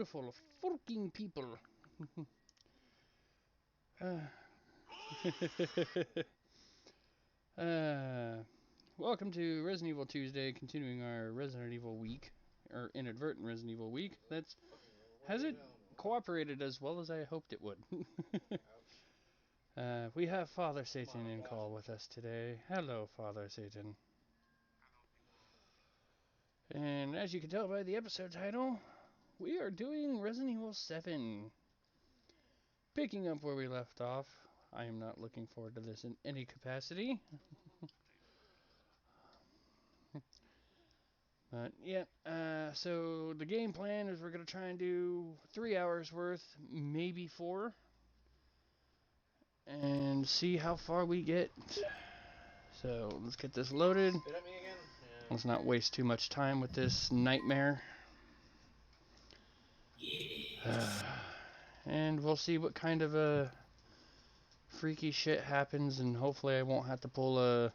beautiful fucking people. Welcome to Resident Evil Tuesday, continuing our Resident Evil week, or inadvertent Resident Evil week. Hasn't cooperated as well as I hoped it would. We have Father Satan in call with us today. Hello, Father Satan. And as you can tell by the episode title, we are doing Resident Evil 7. Picking up where we left off. I am not looking forward to this in any capacity. But yeah, so the game plan is we're going to try and do 3 hours worth, maybe 4. And see how far we get. So let's get this loaded. Let's not waste too much time with this nightmare. And we'll see what kind of a freaky shit happens, and hopefully I won't have to pull a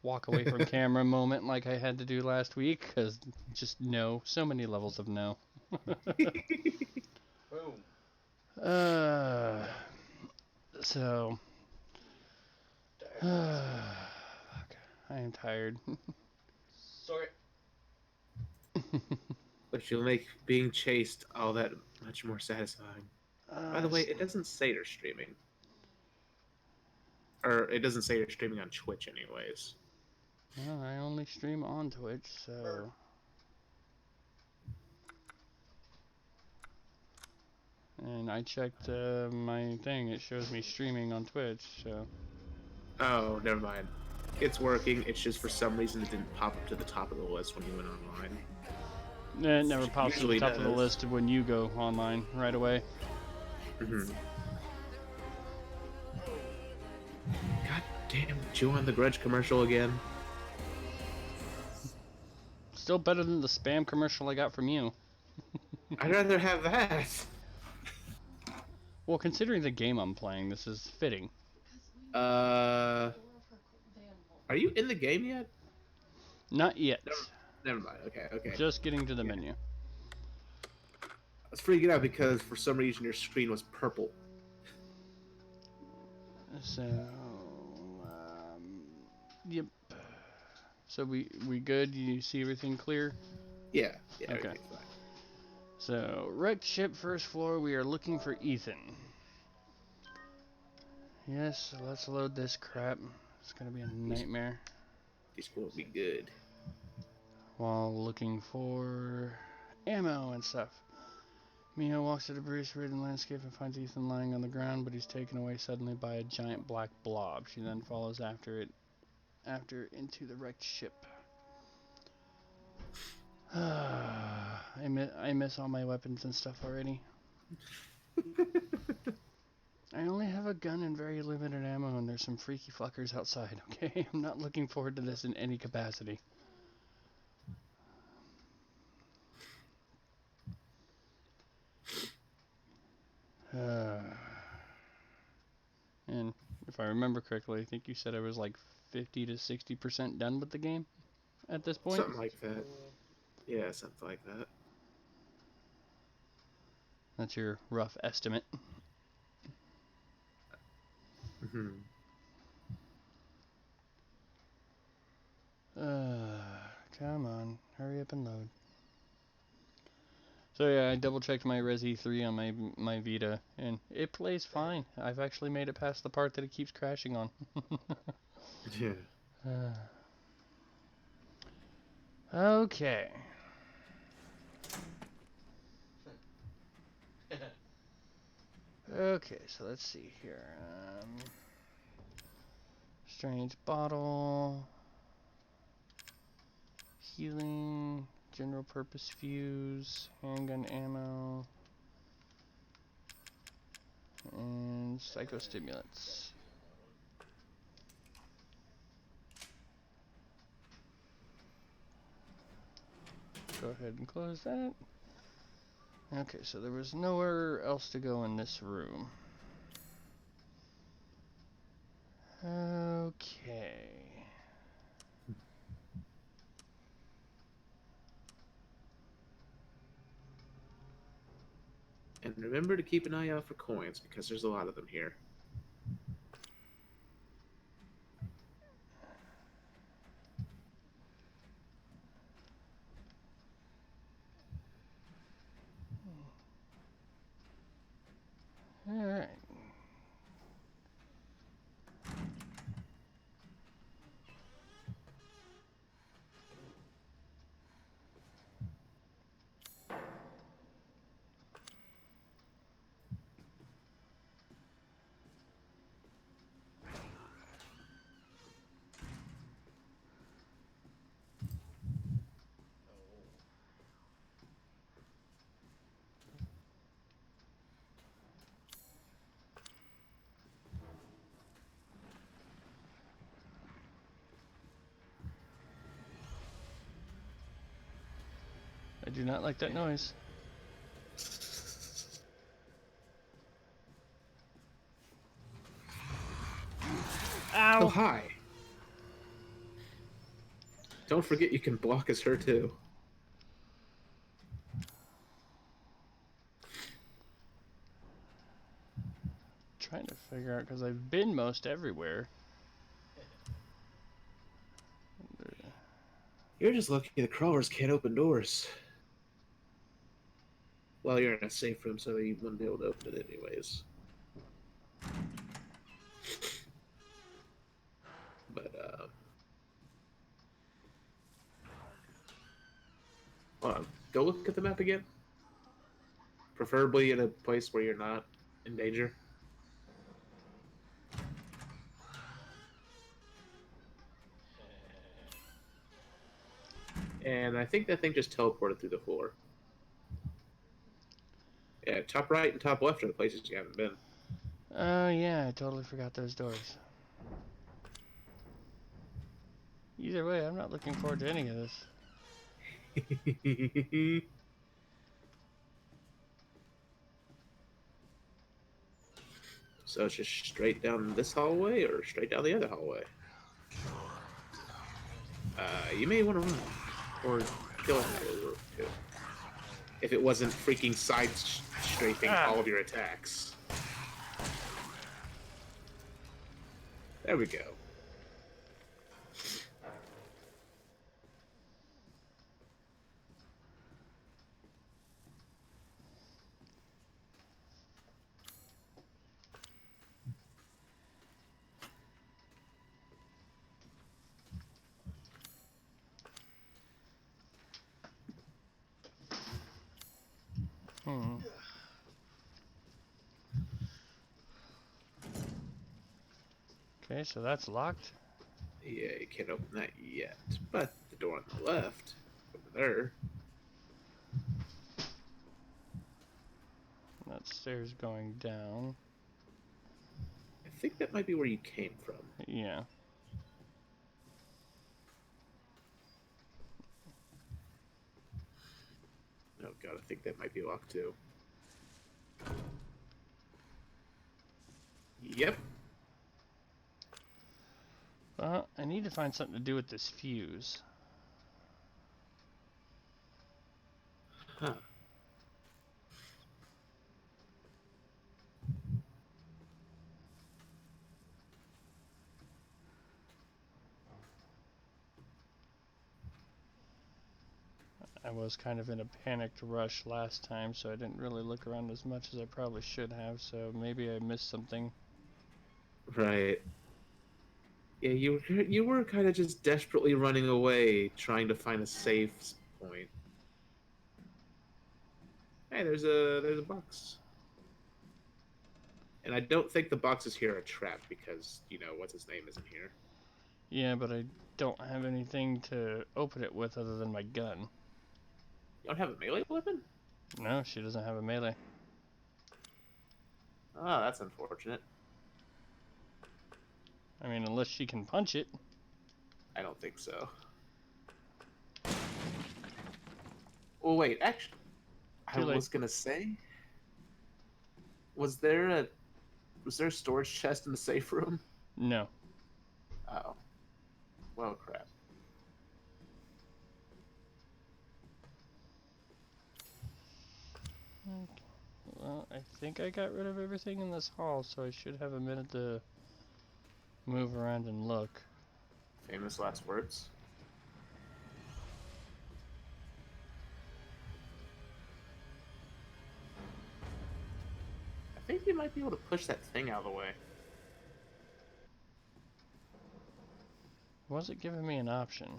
walk away from camera moment like I had to do last week, because just no, so many levels of no. Boom. So fuck, I am tired. Sorry. Which will make being chased all that much more satisfying. By the way, it doesn't say you're streaming. Or it doesn't say you're streaming on Twitch anyways. Well, I only stream on Twitch, so... And I checked my thing, it shows me streaming on Twitch, so... Oh, never mind. It's working, it's just for some reason it didn't pop up to the top of the list when you went online. It never pops to the top of the does. list when you go online right away. God damn, chew on the Grudge commercial again. Still better than the spam commercial I got from you. I'd rather have that. Well, considering the game I'm playing, this is fitting. Are you in the game yet? Not yet. Never mind, okay. Just getting to the menu. I was freaking out because for some reason your screen was purple. So, yep. So we good? You see everything clear? Yeah, Okay. everything's fine. So, wrecked ship, first floor, we are looking for Ethan. Yes, so let's load this crap. It's gonna be a nightmare. This won't be good. While looking for ammo and stuff. Mia walks to the debris-ridden landscape and finds Ethan lying on the ground, but he's taken away suddenly by a giant black blob. She then follows after it into the wrecked ship. I miss all my weapons and stuff already. I only have a gun and very limited ammo, and there's some freaky fuckers outside, okay? I'm not looking forward to this in any capacity. And if I remember correctly, I think you said I was like 50 to 60% done with the game at this point? Something like that. Yeah, something like that. That's your rough estimate. Come on, hurry up and load. So yeah, I double checked my Resi 3 on my Vita, and it plays fine. I've actually made it past the part that it keeps crashing on. Yeah. Okay. Okay, so let's see here. Strange bottle. Healing. General purpose fuse. Handgun ammo. And psychostimulants. Go ahead and close that. Okay, so there was nowhere else to go in this room. Okay. And remember to keep an eye out for coins, because there's a lot of them here. Alright. I do not like that noise. Ow! Oh, hi. Don't forget you can block as her, too. Trying to figure out, because I've been most everywhere. You're just lucky the crawlers can't open doors. Well, you're in a safe room, so you wouldn't be able to open it anyways. But, hold on. Go look at the map again. Preferably in a place where you're not in danger. And I think that thing just teleported through the floor. Yeah, top right and top left are the places you haven't been. Oh yeah, I totally forgot those doors. Either way, I'm not looking forward to any of this. So it's just straight down this hallway or straight down the other hallway? You may want to run. Or kill him too. If it wasn't freaking side-strafing all of your attacks. There we go. Okay, so that's locked. Yeah, you can't open that yet. But the door on the left, over there. That stairs going down. I think that might be where you came from. Yeah. Oh god, I think that might be locked too. Yep. Well, I need to find something to do with this fuse. Huh. I was kind of in a panicked rush last time, so I didn't really look around as much as I probably should have, so maybe I missed something. Right. Yeah, you were kind of just desperately running away, trying to find a safe point. Hey, there's a box. And I don't think the boxes here are trapped because, you know, what's his name isn't here. Yeah, but I don't have anything to open it with other than my gun. You don't have a melee weapon? No, she doesn't have a melee. Oh, that's unfortunate. I mean, unless she can punch it. I don't think so. Well, wait, actually, I was gonna say, was there a storage chest in the safe room? No. Oh. Well, crap. Well, I think I got rid of everything in this hall, so I should have a minute to move around and look. Famous last words. I think you might be able to push that thing out of the way. Was it giving me an option?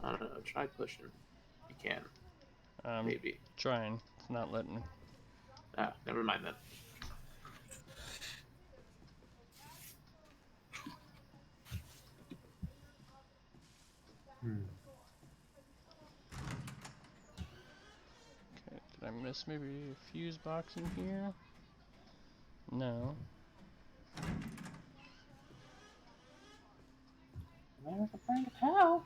I don't know. Try pushing. You can. Maybe. Trying. It's not letting me. Ah, never mind then. Okay, did I miss maybe a fuse box in here? No. There's a thing to tell.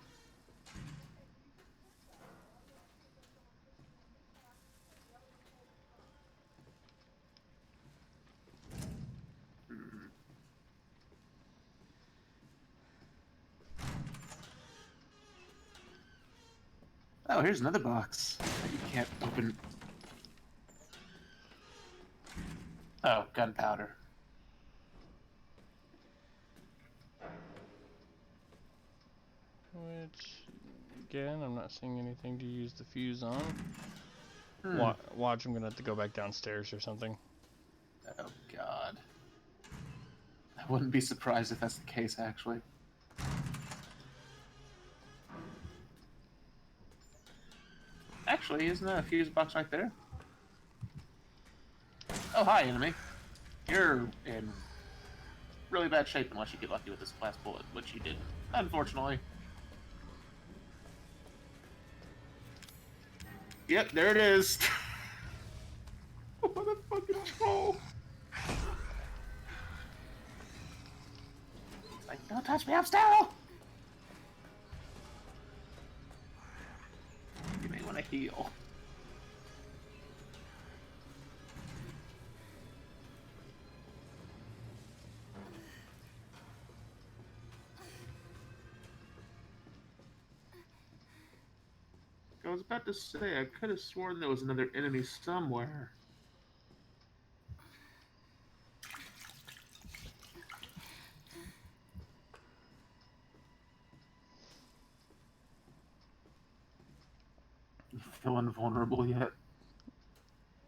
Oh, here's another box that you can't open. Oh, gunpowder. Which, again, I'm not seeing anything to use the fuse on. Hmm. Watch, I'm gonna have to go back downstairs or something. Oh, God. I wouldn't be surprised if that's the case, actually. Actually, isn't that a fuse box right there? Oh, hi, enemy. You're in really bad shape unless you get lucky with this last bullet, which you didn't, unfortunately. Yep, there it is. What a fucking troll. It's like, don't touch me, I'm sterile. You may want to heal. I was about to say, I could have sworn there was another enemy somewhere. You feel invulnerable yet?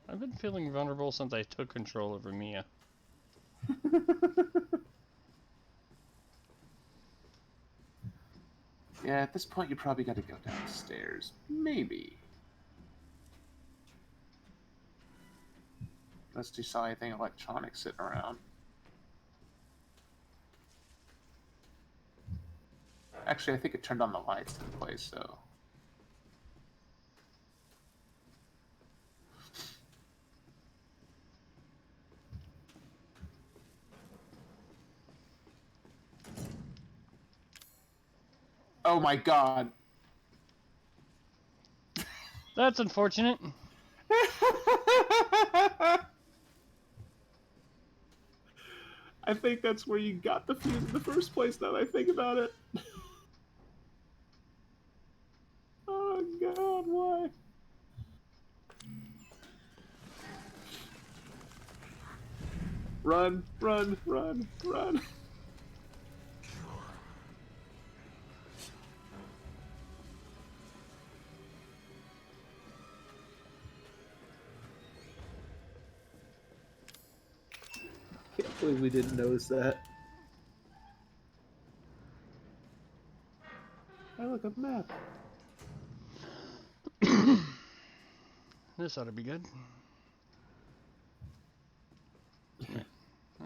I've been feeling vulnerable since I took control over Mia. Yeah, at this point you probably got to go downstairs. Maybe. Unless you saw anything electronic sitting around. Actually, I think it turned on the lights in the place, so... Oh my god! That's unfortunate. I think that's where you got the fuse in the first place, now that I think about it. Oh god, why? Run, run, run, run. Can't believe we didn't notice that. Hey, look, a map. This ought to be good.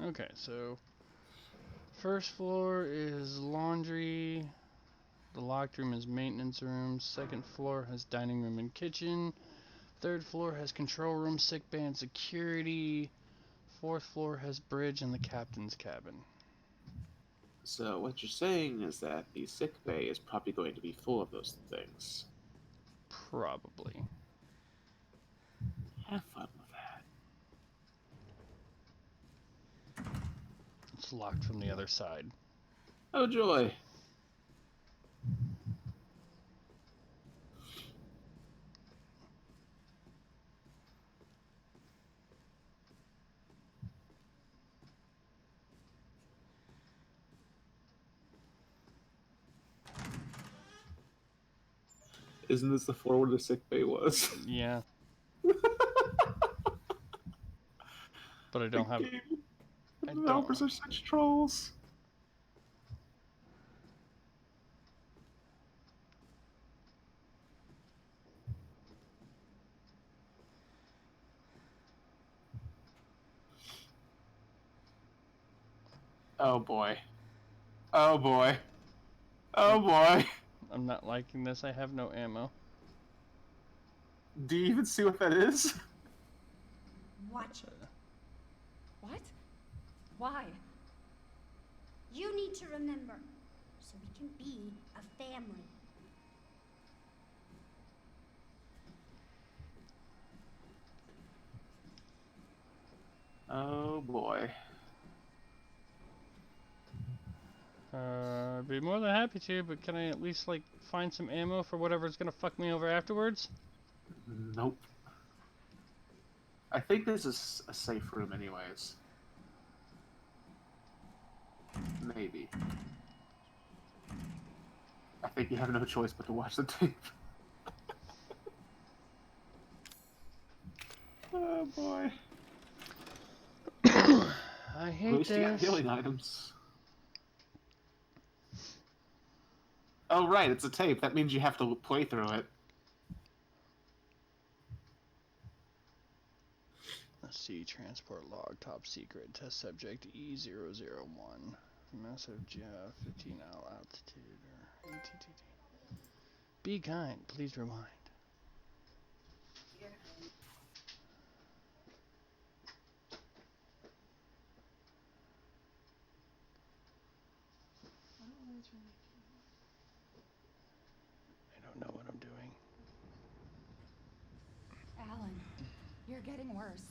Okay, so first floor is laundry. The locked room is maintenance room. Second floor has dining room and kitchen. Third floor has control room, sick bay, and security. Fourth floor has bridge and the captain's cabin. So what you're saying is that the sick bay is probably going to be full of those things. Probably. Have fun with that. It's locked from the other side. Oh joy! Isn't this the floor where the sick bay was? Yeah. But I don't have... The developers are such trolls. Oh boy. Oh boy. Oh boy. I'm not liking this. I have no ammo. Do you even see what that is? Watch it. What? Why? You need to remember, so we can be a family. Oh boy. I'd be more than happy to, but can I at least, like, find some ammo for whatever's gonna fuck me over afterwards? Nope. I think this is a safe room anyways. Maybe. I think you have no choice but to watch the tape. Oh boy. I At hate least you got this. healing items. Oh right, it's a tape. That means you have to play through it. Let's see, transport log, top secret, test subject E001. Massive Jeff, 15L altitude, or ATTT. Be kind, please rewind. I don't know what I'm doing. Alan, you're getting worse.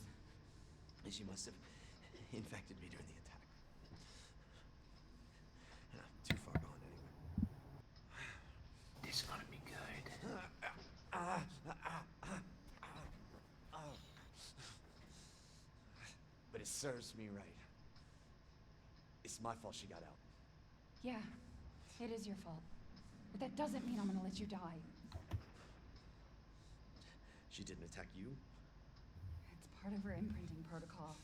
She must have infected me during the attack. Too far gone anyway. This is gonna be good. But it serves me right. It's my fault she got out. Yeah, it is your fault. But that doesn't mean I'm gonna let you die. She didn't attack you? It's part of her imprinting protocol.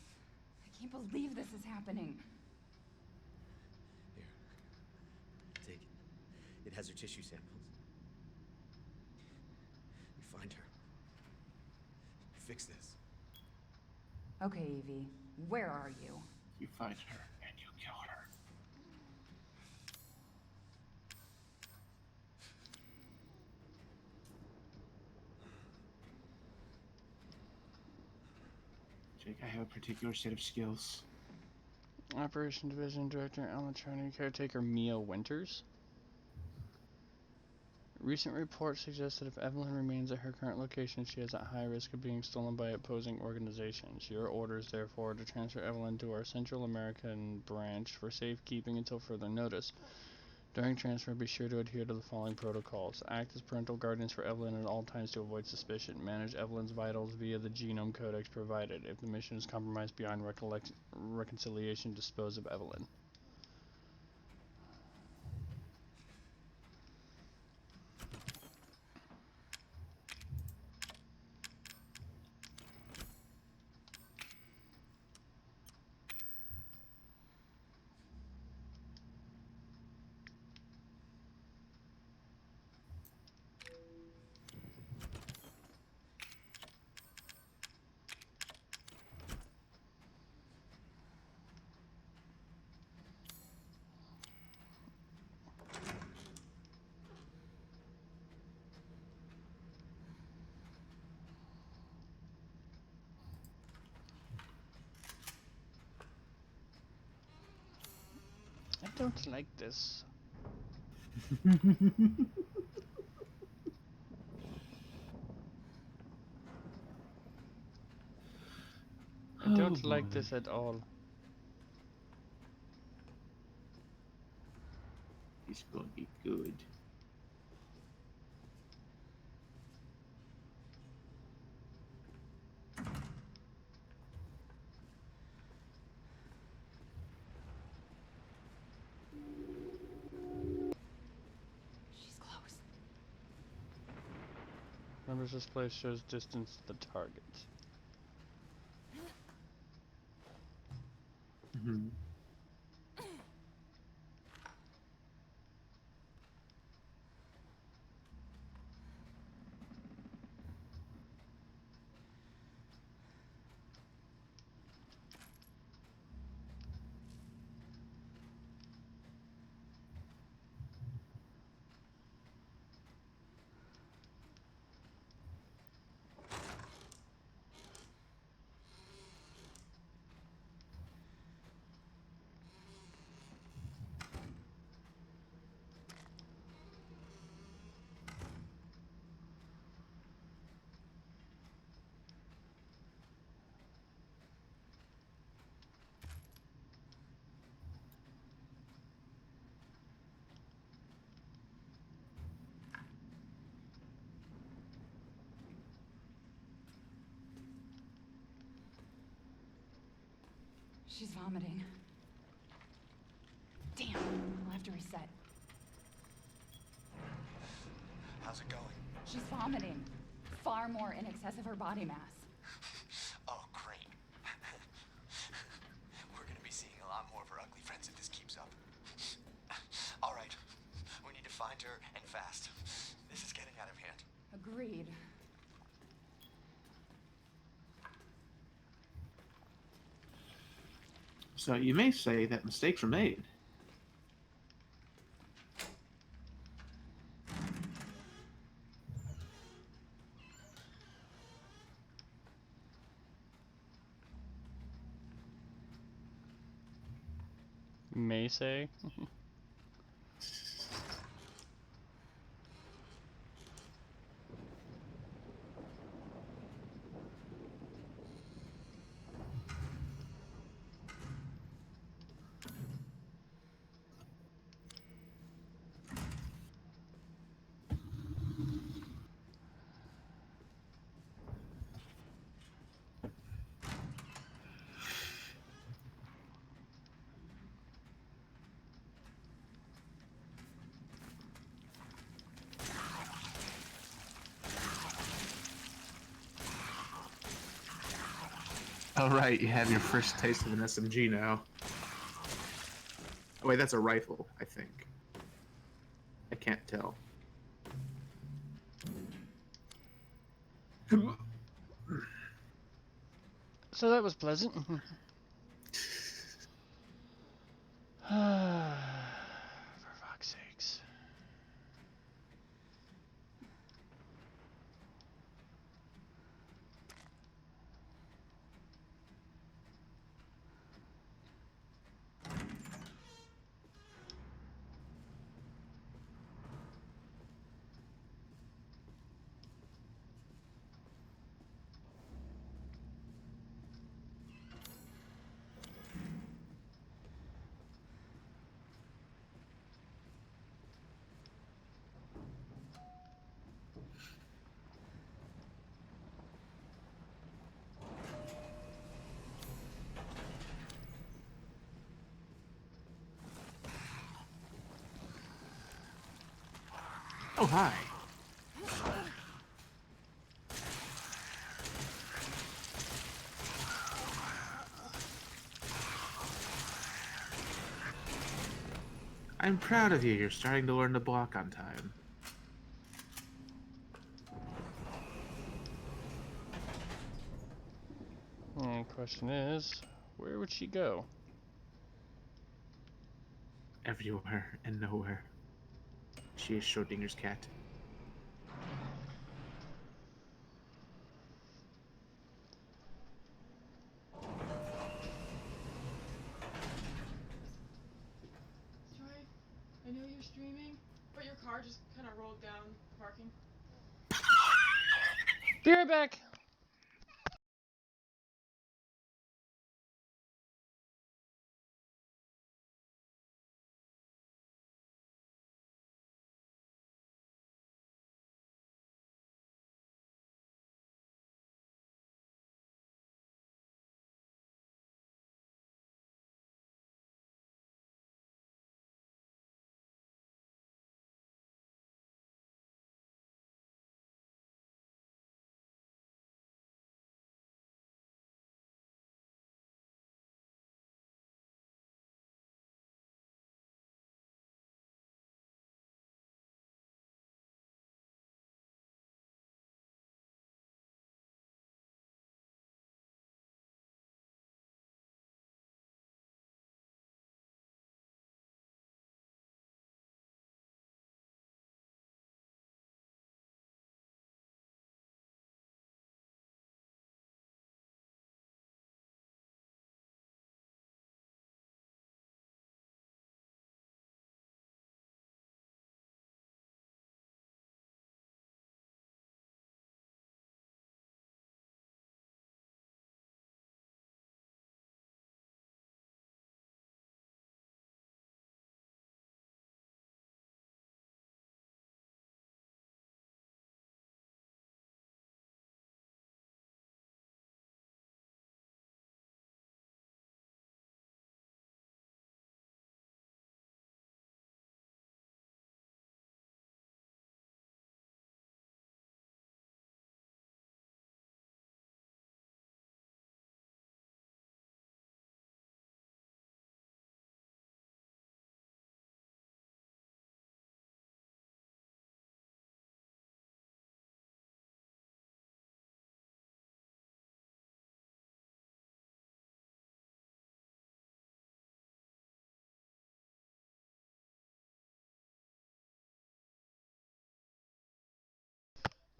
I can't believe this is happening. Here. Take it. It has her tissue samples. You find her. You fix this. Okay, Evie, where are you? You find her and you kill her. Jake, I have a particular set of skills. Operation Division Director Alan Training Caretaker Mia Winters. Recent reports suggest that if Evelyn remains at her current location, she is at high risk of being stolen by opposing organizations. Your orders, therefore, to transfer Evelyn to our Central American branch for safekeeping until further notice. During transfer, be sure to adhere to the following protocols. Act as parental guardians for Evelyn at all times to avoid suspicion. Manage Evelyn's vitals via the genome codex provided. If the mission is compromised beyond reconciliation, dispose of Evelyn. I don't like this. I don't like this at all. It's gonna be good. She's close. Numbers display shows distance to the target. Mm-hmm. She's vomiting. Damn, I'll have to reset. How's it going? She's vomiting. Far more in excess of her body mass. Oh, great. We're gonna be seeing a lot more of her ugly friends if this keeps up. All right, we need to find her and fast. This is getting out of hand. Agreed. So you may say that mistakes were made. May say. Oh, right, you have your first taste of an SMG now. Oh, wait, that's a rifle, I think. I can't tell. So that was pleasant. For fuck's sakes. Oh, hi. I'm proud of you. You're starting to learn to block on time. Question is, where would she go? Everywhere and nowhere. She is Schrodinger's cat. Strife, I know you're streaming, but your car just kind of rolled down the parking. Be right back!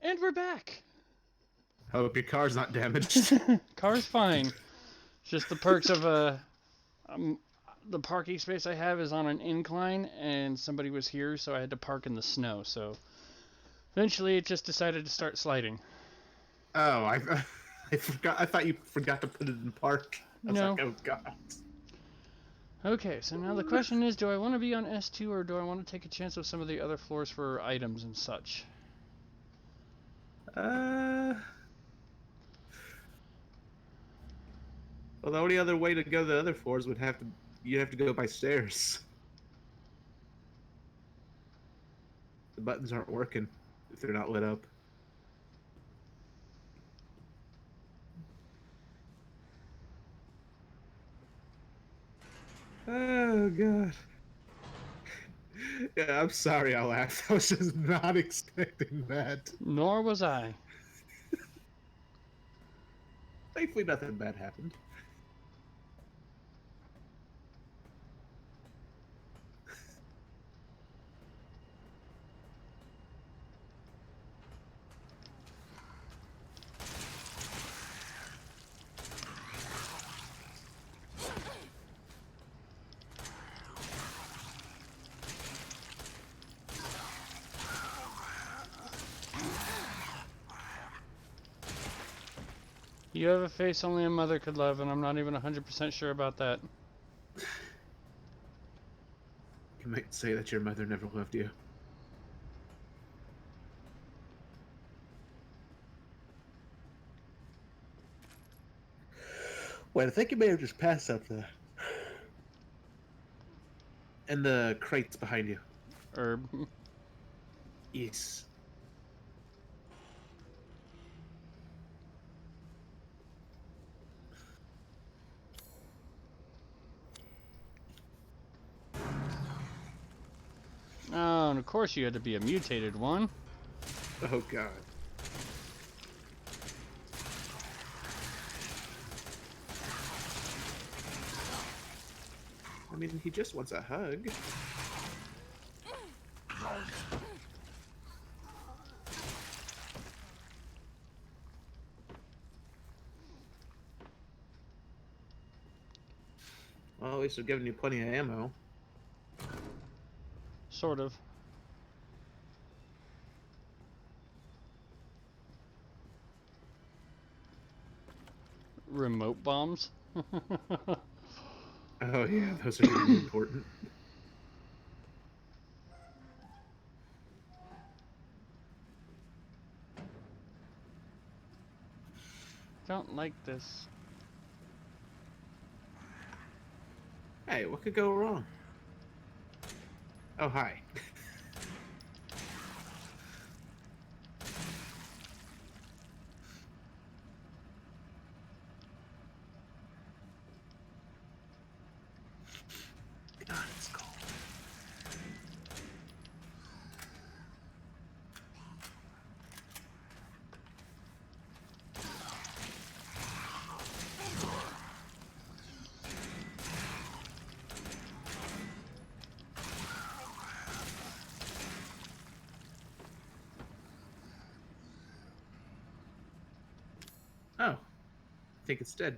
And we're back. Hope your car's not damaged. Car's fine. Just the perks of the parking space I have is on an incline, and somebody was here, so I had to park in the snow. So eventually, it just decided to start sliding. Oh, I forgot. I thought you forgot to put it in park. I was No. like, oh god. Okay, so now the question is, do I want to be on S2 or do I want to take a chance with some of the other floors for items and such? Well, the only other way to go to the other floors would have to you'd have to go by stairs. The buttons aren't working if they're not lit up. Oh god. Yeah, I'm sorry I laughed. I was just not expecting that. Nor was I. Thankfully nothing bad happened. You have a face only a mother could love, and I'm not even 100% sure about that. You might say that your mother never loved you. Wait, I think you may have just passed up there. And the crates behind you. Herb. Yes. Oh, and of course you had to be a mutated one. Oh god. I mean, he just wants a hug. Well, at least they're giving you plenty of ammo. Sort of. Remote bombs. Oh yeah, those are really important. Don't like this. Hey, what could go wrong? Oh, hi. God, it's cold. Oh, I think it's dead.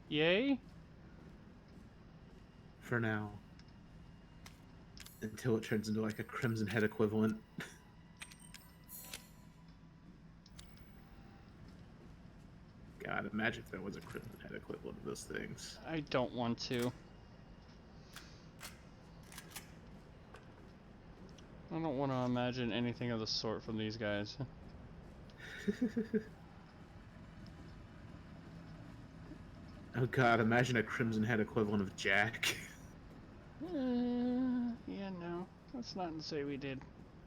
Yay? For now. Until it turns into like a Crimson Head equivalent. God, imagine if there was a Crimson Head equivalent of those things. I don't want to. I don't want to imagine anything of the sort from these guys. Oh god, imagine a Crimson Head equivalent of Jack. Yeah, no. Let's not say we did.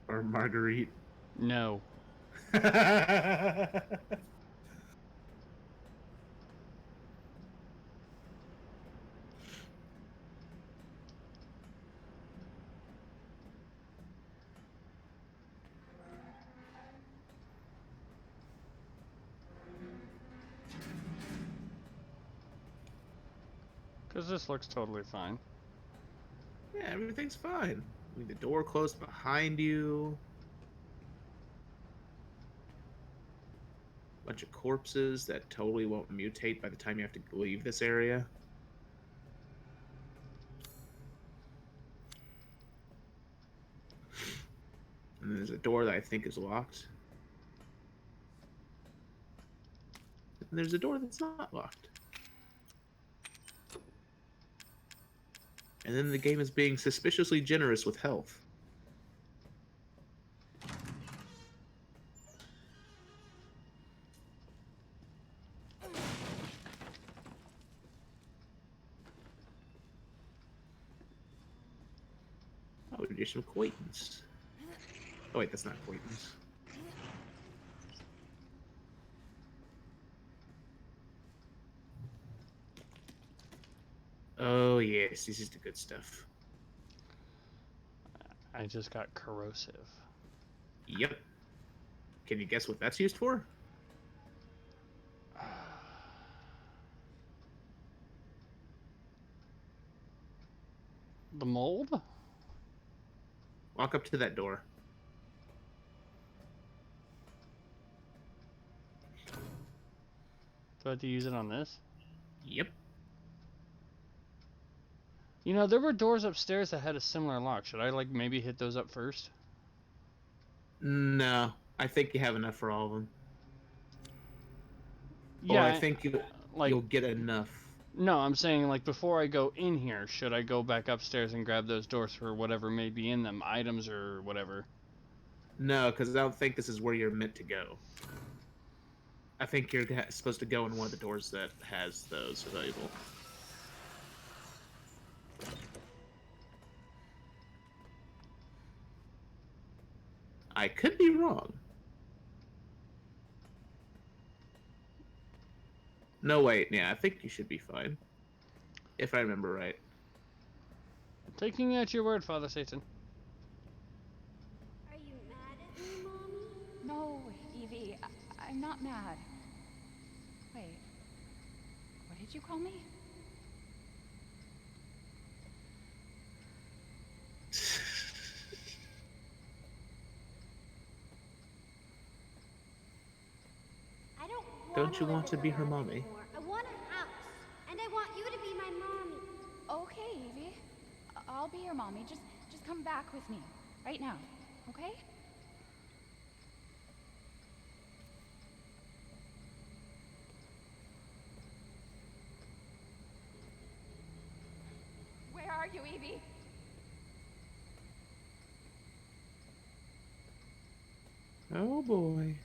Or Marguerite. No. Because this looks totally fine. Yeah, everything's fine. I mean, the door closed behind you. Bunch of corpses that totally won't mutate by the time you have to leave this area. And there's a door that I think is locked. And there's a door that's not locked. And then the game is being suspiciously generous with health. Oh, there's some acquaintance. Oh wait, that's not acquaintance. Oh yes, this is the good stuff. I just got corrosive. Yep. Can you guess what that's used for? The mold? Walk up to that door. Do I have to use it on this? Yep. You know, there were doors upstairs that had a similar lock. Should I, like, maybe hit those up first? No, I think you have enough for all of them. Yeah, Or I think you'll get enough. No, I'm saying, like, before I go in here, should I go back upstairs and grab those doors for whatever may be in them, items or whatever? No, because I don't think this is where you're meant to go. I think you're supposed to go in one of the doors that has those available. I could be wrong. No, wait, yeah, I think you should be fine. If I remember right. Taking you at your word, Father Satan. Are you mad at me, Mommy? No, Evie, I'm not mad. Wait, what did you call me? I Don't you want to be her mommy? anymore. I want a house, and I want you to be my mommy. Okay, Evie. I'll be your mommy. Just come back with me. Right now. Okay? Where are you, Evie? Oh boy.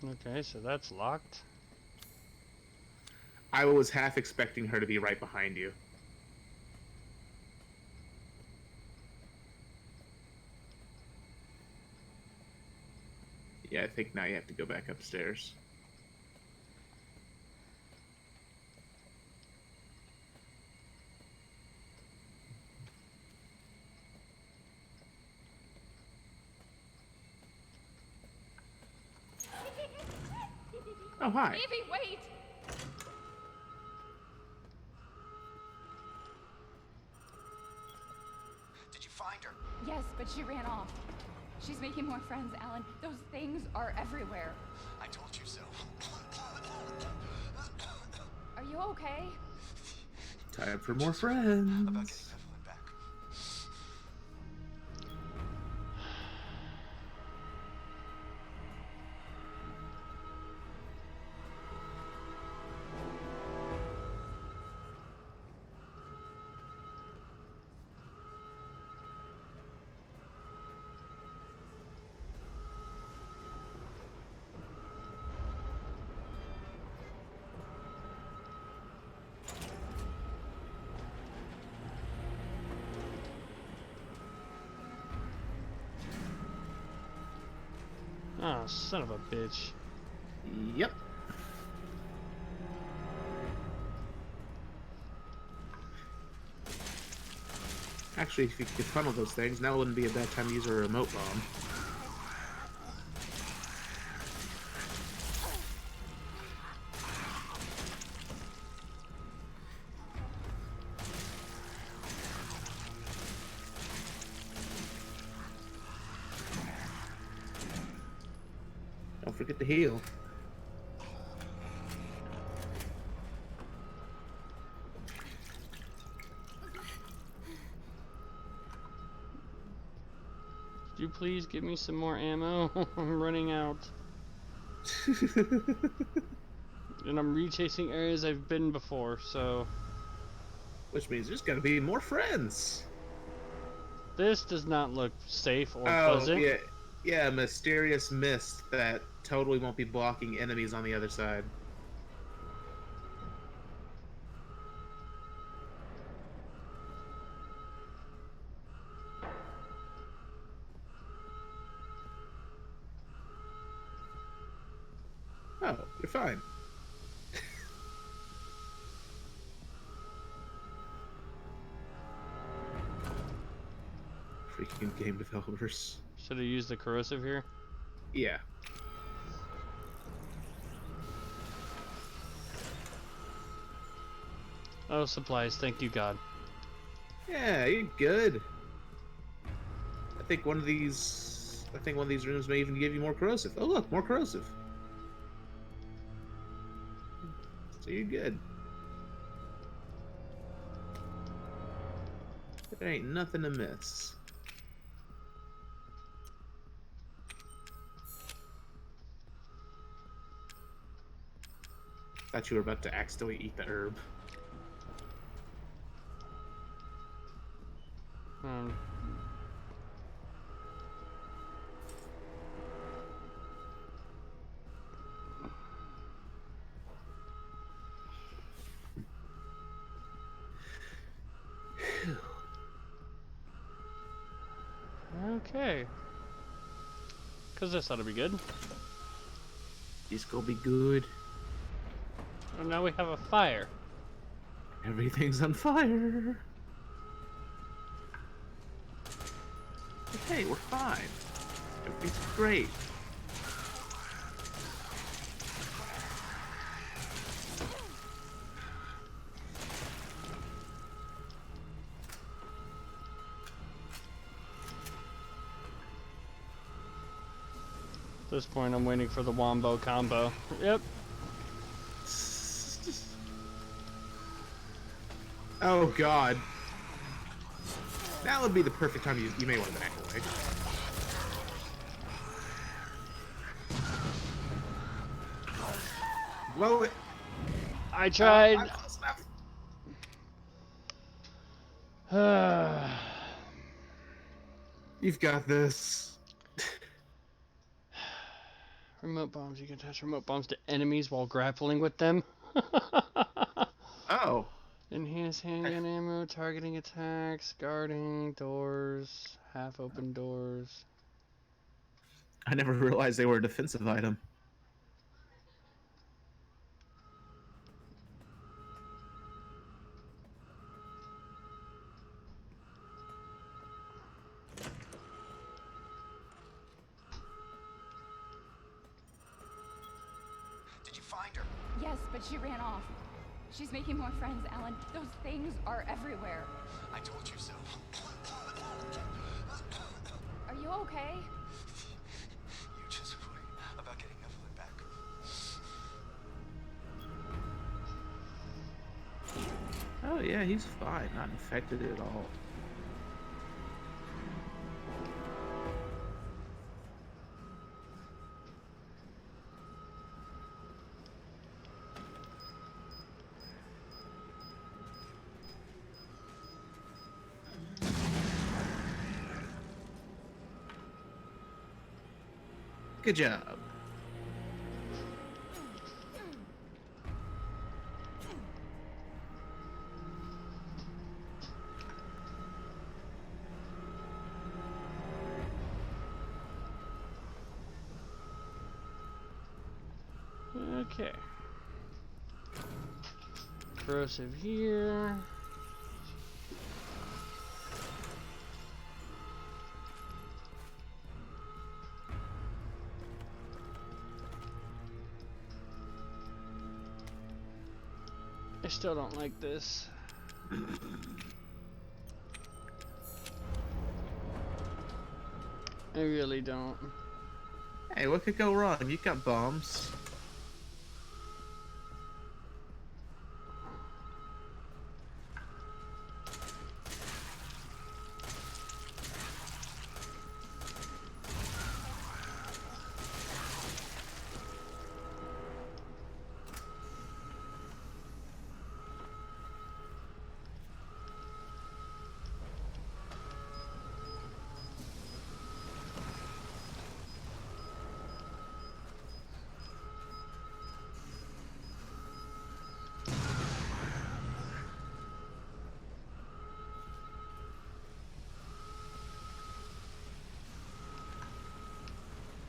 Okay, so that's locked. I was half expecting her to be right behind you. Yeah, I think now you have to go back upstairs. Oh, hi. Evie, wait! Did you find her? Yes, but she ran off. She's making more friends, Alan. Those things are everywhere. I told you so. Are you okay? Time for more About friends. getting Evelyn back. Oh, son of a bitch. Yep. Actually, if you could funnel those things, now wouldn't be a bad time to use a remote bomb. forget to heal. Could you please give me some more ammo? I'm running out. And I'm rechasing areas I've been before, so... Which means there's gotta be more friends. This does not look safe or pleasant. Yeah. Yeah, a mysterious mist that totally won't be blocking enemies on the other side. Oh, you're fine. Freaking game developers. Should have used the corrosive here. Yeah. Oh, supplies. Thank you, God. Yeah, you're good. I think one of these rooms may even give you more corrosive. Oh look, more corrosive. So you're good. There ain't nothing to miss. Thought you were about to accidentally eat the herb. Okay. Because this ought to be good. It's gonna be good. And now we have a fire. Everything's on fire. Okay, we're fine. Everything's great. At this point, I'm waiting for the wombo combo. Yep. Oh god. That would be the perfect time you may want to back away. Blow it. I tried. I'm close enough. You've got this. Remote bombs. You can attach remote bombs to enemies while grappling with them. Oh. Enhanced handgun ammo, targeting attacks, guarding, doors, half open doors. I never realized they were a defensive item. Did you find her? Yes, but she ran off. She's making more friends, Alan. Those things are everywhere. I told you so. Are you okay? You just worry about getting Evelyn back. Oh yeah, he's fine. Not infected at all. Good job. Okay. Corrosive here. I still don't like this. I really don't. Hey, what could go wrong? You got bombs.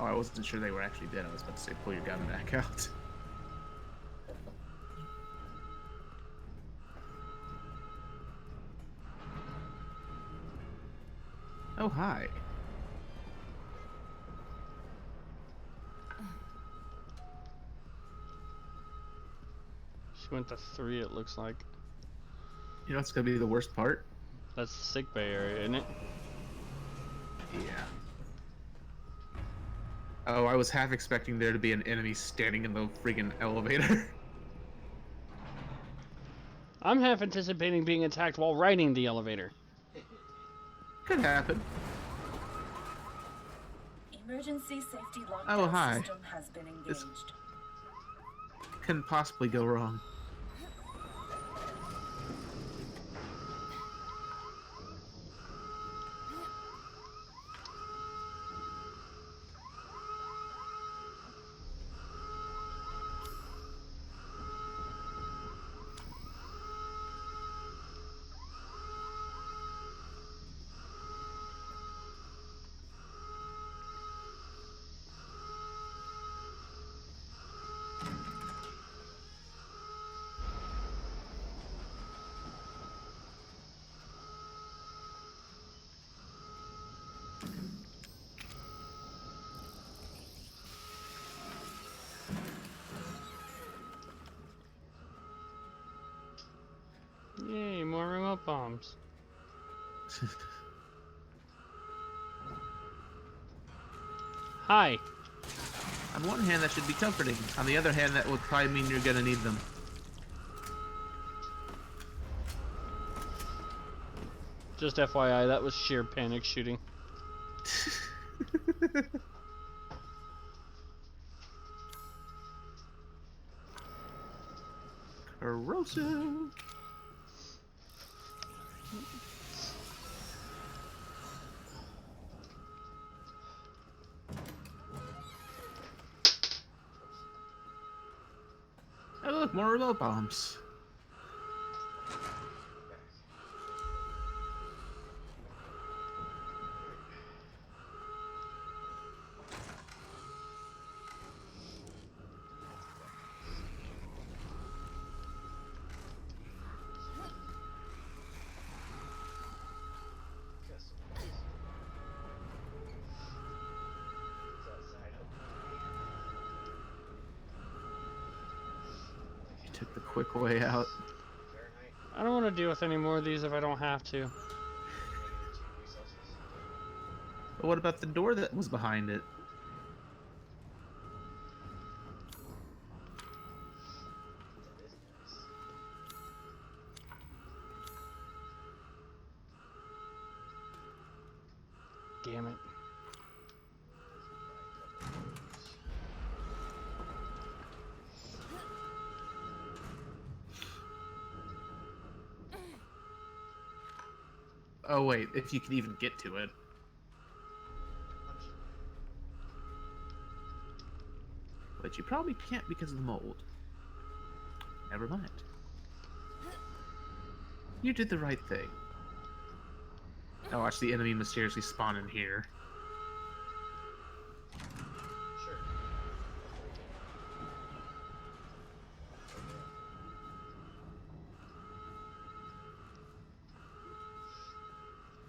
Oh, I wasn't sure they were actually dead. I was about to say, pull your gun back out. Oh, hi. She went to 3, it looks like. You know what's gonna be the worst part? That's the sick bay area, isn't it? Yeah. Oh, I was half expecting there to be an enemy standing in the friggin' elevator. I'm half anticipating being attacked while riding the elevator. Could happen. Emergency safety lockdown Oh, hi. system has been This- engaged. Couldn't possibly go wrong. Yay, more remote bombs. Hi. On one hand, that should be comforting. On the other hand, that would probably mean you're gonna need them. Just FYI, that was sheer panic shooting. Corrosive. Oh, look, more remote bombs. You took the quick way out. I don't want to deal with any more of these if I don't have to. But what about the door that was behind it? Damn it. Oh wait, if you can even get to it. But you probably can't because of the mold. Never mind. You did the right thing. Now watch the enemy mysteriously spawn in here. Sure.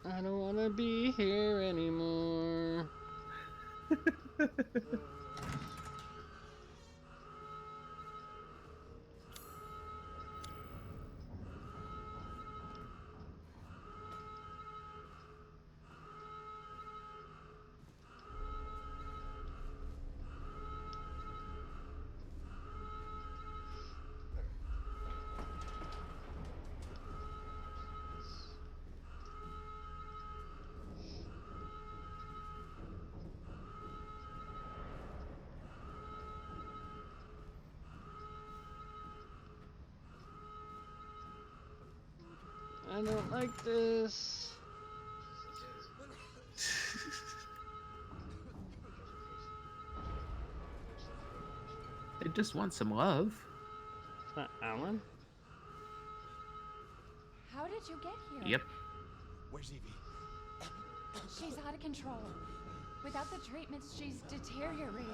I don't want to be here anymore. I don't like this. They just want some love. Is that Alan? How did you get here? Yep. Where's Evie? She's out of control. Without the treatments, she's deteriorating.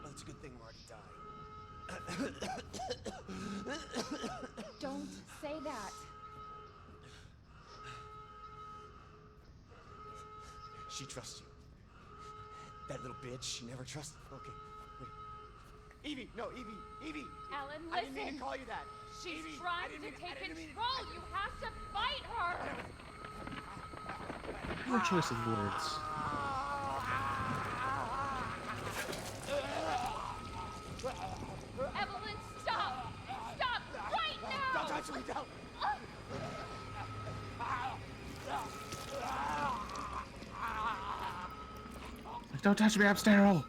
Well, it's a good thing Marty died. Don't say that. She trusts you. That little bitch, she never trusted. Okay, wait. Evie, no, Evie. Alan, listen. I didn't mean to call you that. She's Evie, I trying didn't to mean I take didn't mean control. You have to fight her. Poor choice of words. Evelyn, stop! Stop right now! Don't touch me, don't! Don't touch me, I'm sterile.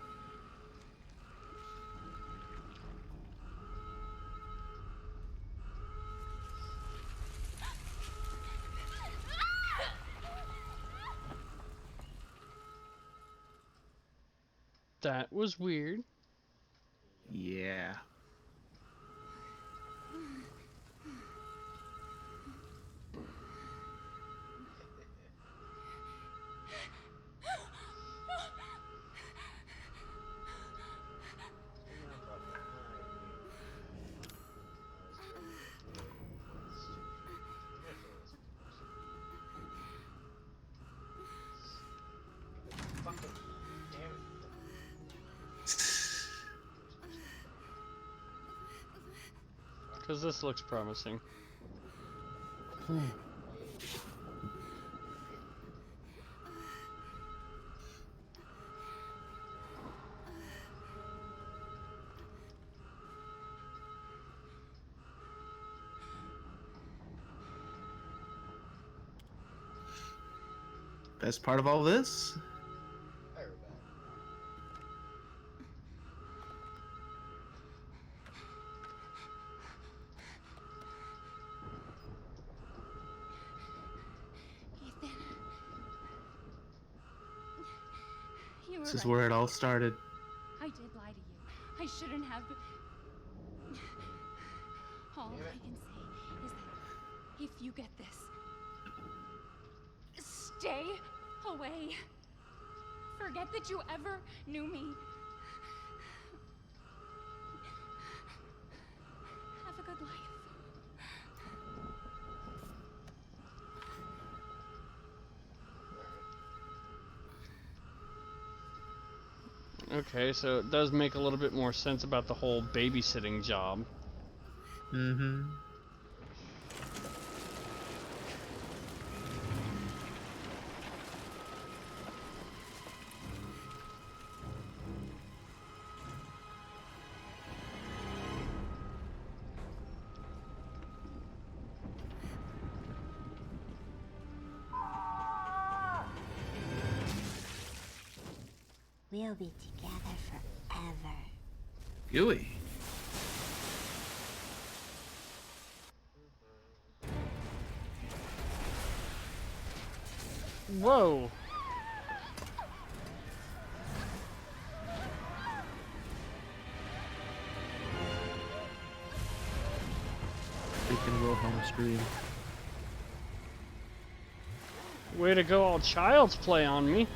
That was weird. Yeah. Because this looks promising. Best part of all this? Ethan. You were This is right. where it all started. I did lie to you. I shouldn't have. All I can say is that if you get this, stay away. Forget that you ever knew me. Have a good life. Okay, so it does make a little bit more sense about the whole babysitting job. Mm-hmm. We'll be together forever. Gooey. Whoa! Freaking Wilhelm scream. Way to go, all child's play on me.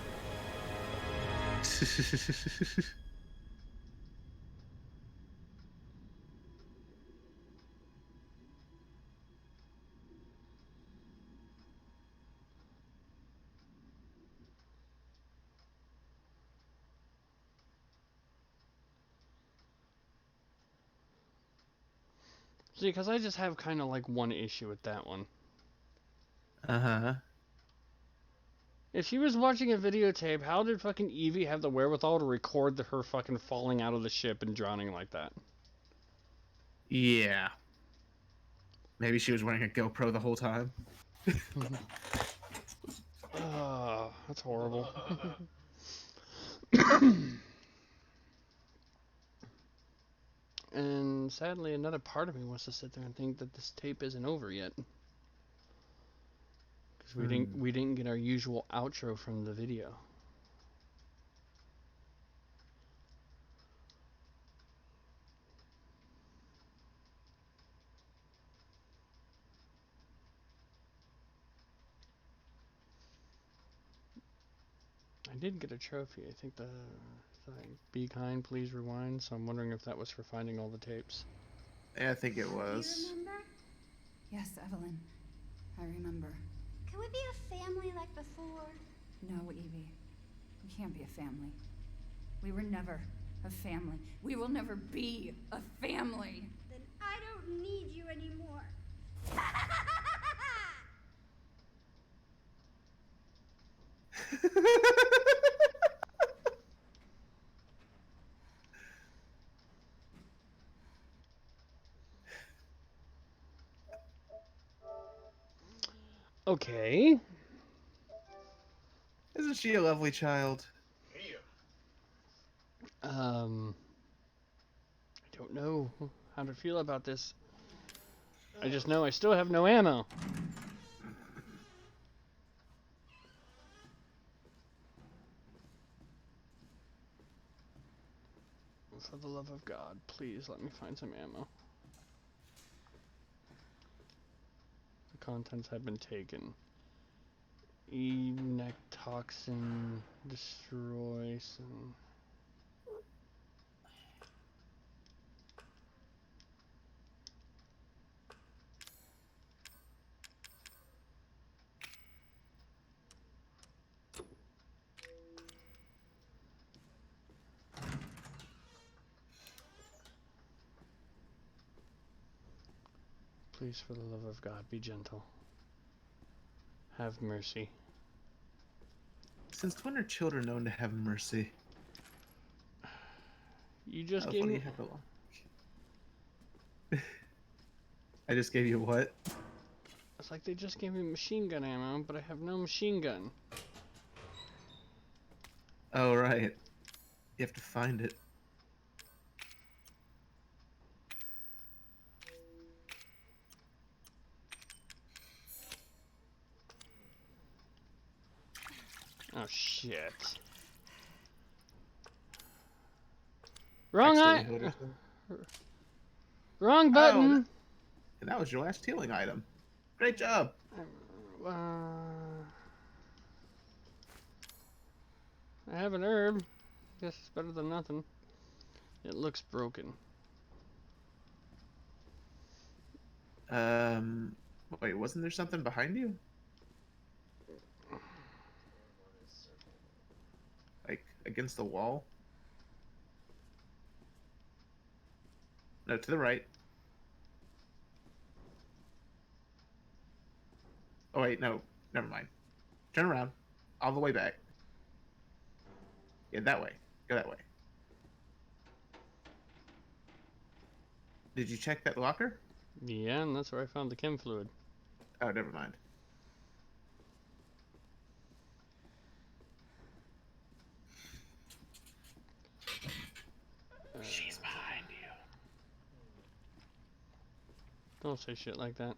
See, because I just have kind of like one issue with that one. Uh-huh. If she was watching a videotape, how did fucking Evie have the wherewithal to record her fucking falling out of the ship and drowning like that? Yeah. Maybe she was wearing a GoPro the whole time. Oh, that's horrible. And sadly, another part of me wants to sit there and think that this tape isn't over yet. Because we didn't get our usual outro from the video. I did get a trophy. I think the Be Kind, Please Rewind. So I'm wondering if that was for finding all the tapes. Yeah, I think it Do was. you remember? Yes, Evelyn. I remember. Can we be a family like before? No, Evie. We can't be a family. We were never a family. We will never be a family. Then I don't need you anymore. Okay. Isn't she a lovely child? I don't know how to feel about this. I just know I still have no ammo. For the love of God, please let me find some ammo. The contents have been taken. Nectoxin, destroy some. Please, for the love of God, be gentle. Have mercy. Since when are children known to have mercy? You just How gave funny me. you have a I just gave you what? It's like they just gave me machine gun ammo, but I have no machine gun. Oh, right. You have to find it. Oh shit. Wrong Accidentally eye. hit it. Wrong button. And that was your last healing item. Great job. I have an herb. Guess it's better than nothing. It looks broken. Wait, wasn't there something behind you? Like, against the wall? No, to the right. Oh, wait, no. Never mind. Turn around. All the way back. Yeah, that way. Go that way. Did you check that locker? Yeah, and that's where I found the chem fluid. Oh, never mind. She's behind you. Don't say shit like that.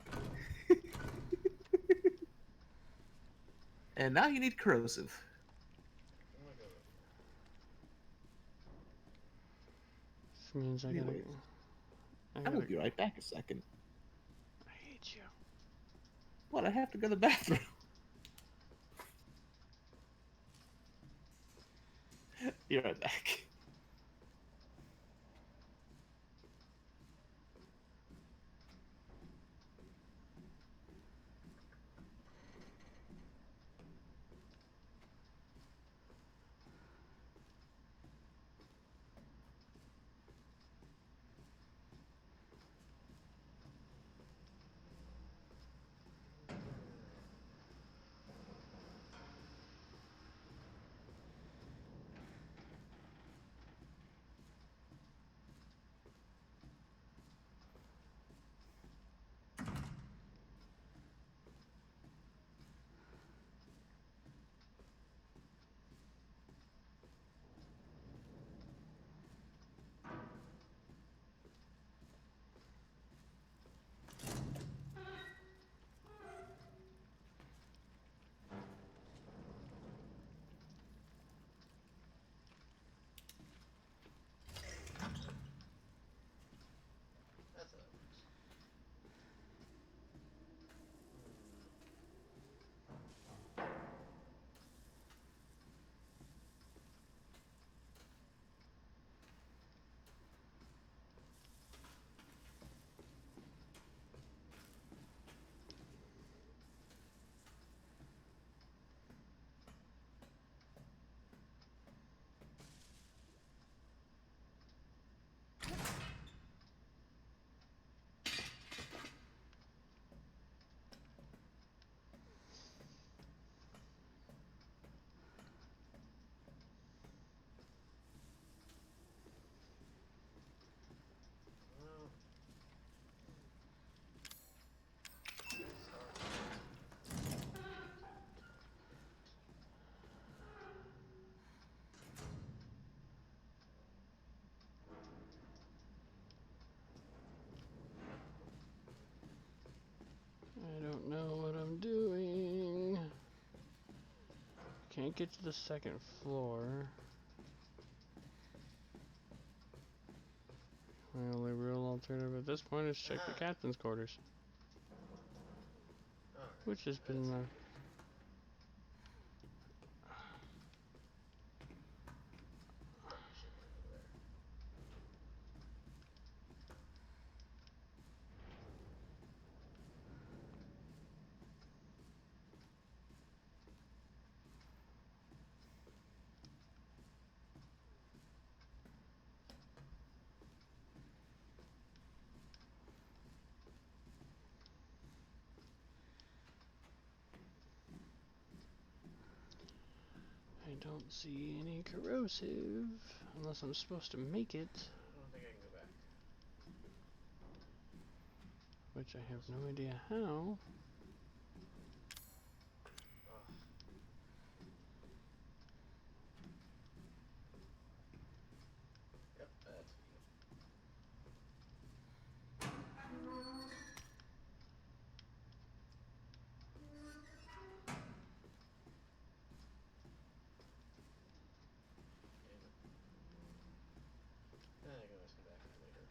And now you need corrosive. This means I gotta. Anyways, I I will gotta. be right back a second. I hate you. What? I have to go to the bathroom. Be right back. can't get to the second floor. My only real alternative at this point is check the captain's quarters. Which has been I don't see any corrosive, unless I'm supposed to make it. I don't think I can go back. Which I have no idea how. Yep, that's I can always come back later.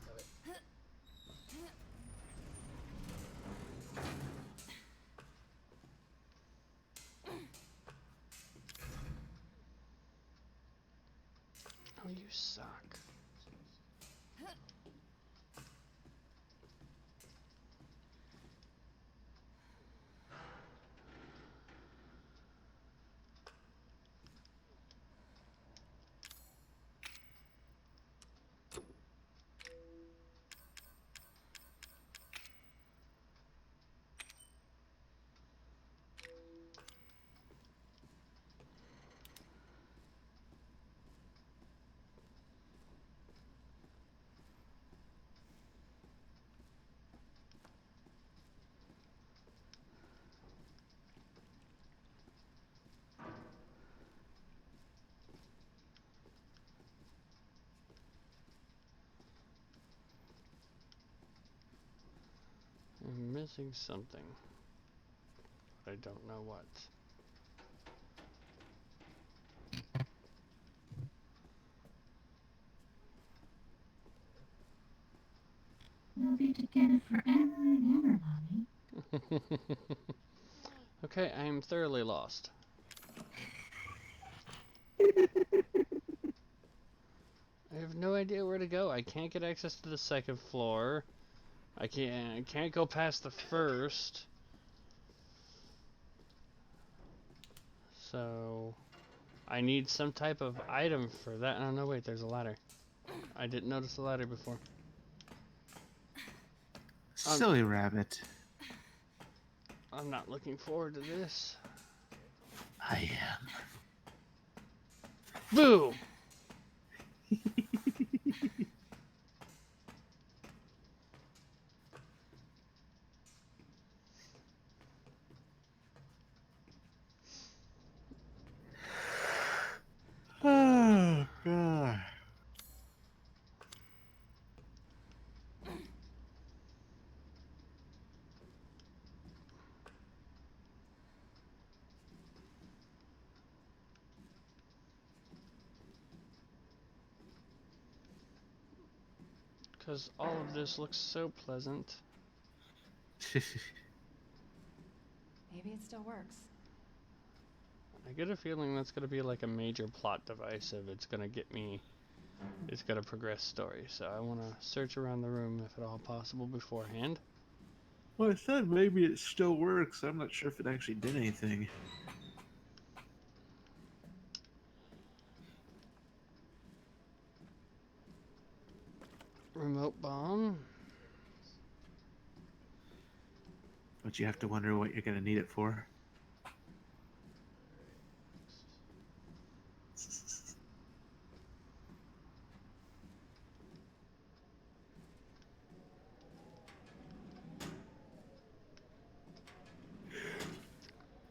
Love it. Oh, you suck. I'm missing something. But I don't know what. We'll be together forever and ever, Mommy. Okay, I am thoroughly lost. I have no idea where to go. I can't get access to the second floor. I can't go past the first. So I need some type of item for that. Oh no, wait, there's a ladder. I didn't notice the ladder before. Silly rabbit. I'm not looking forward to this. I am. Boo! Oh, God. Because all of this looks so pleasant. Maybe it still works. I get a feeling that's going to be like a major plot device if it's going to get me, it's going to progress story. So I want to search around the room if at all possible beforehand. Well, I said maybe it still works. I'm not sure if it actually did anything. Remote bomb. But you have to wonder what you're going to need it for.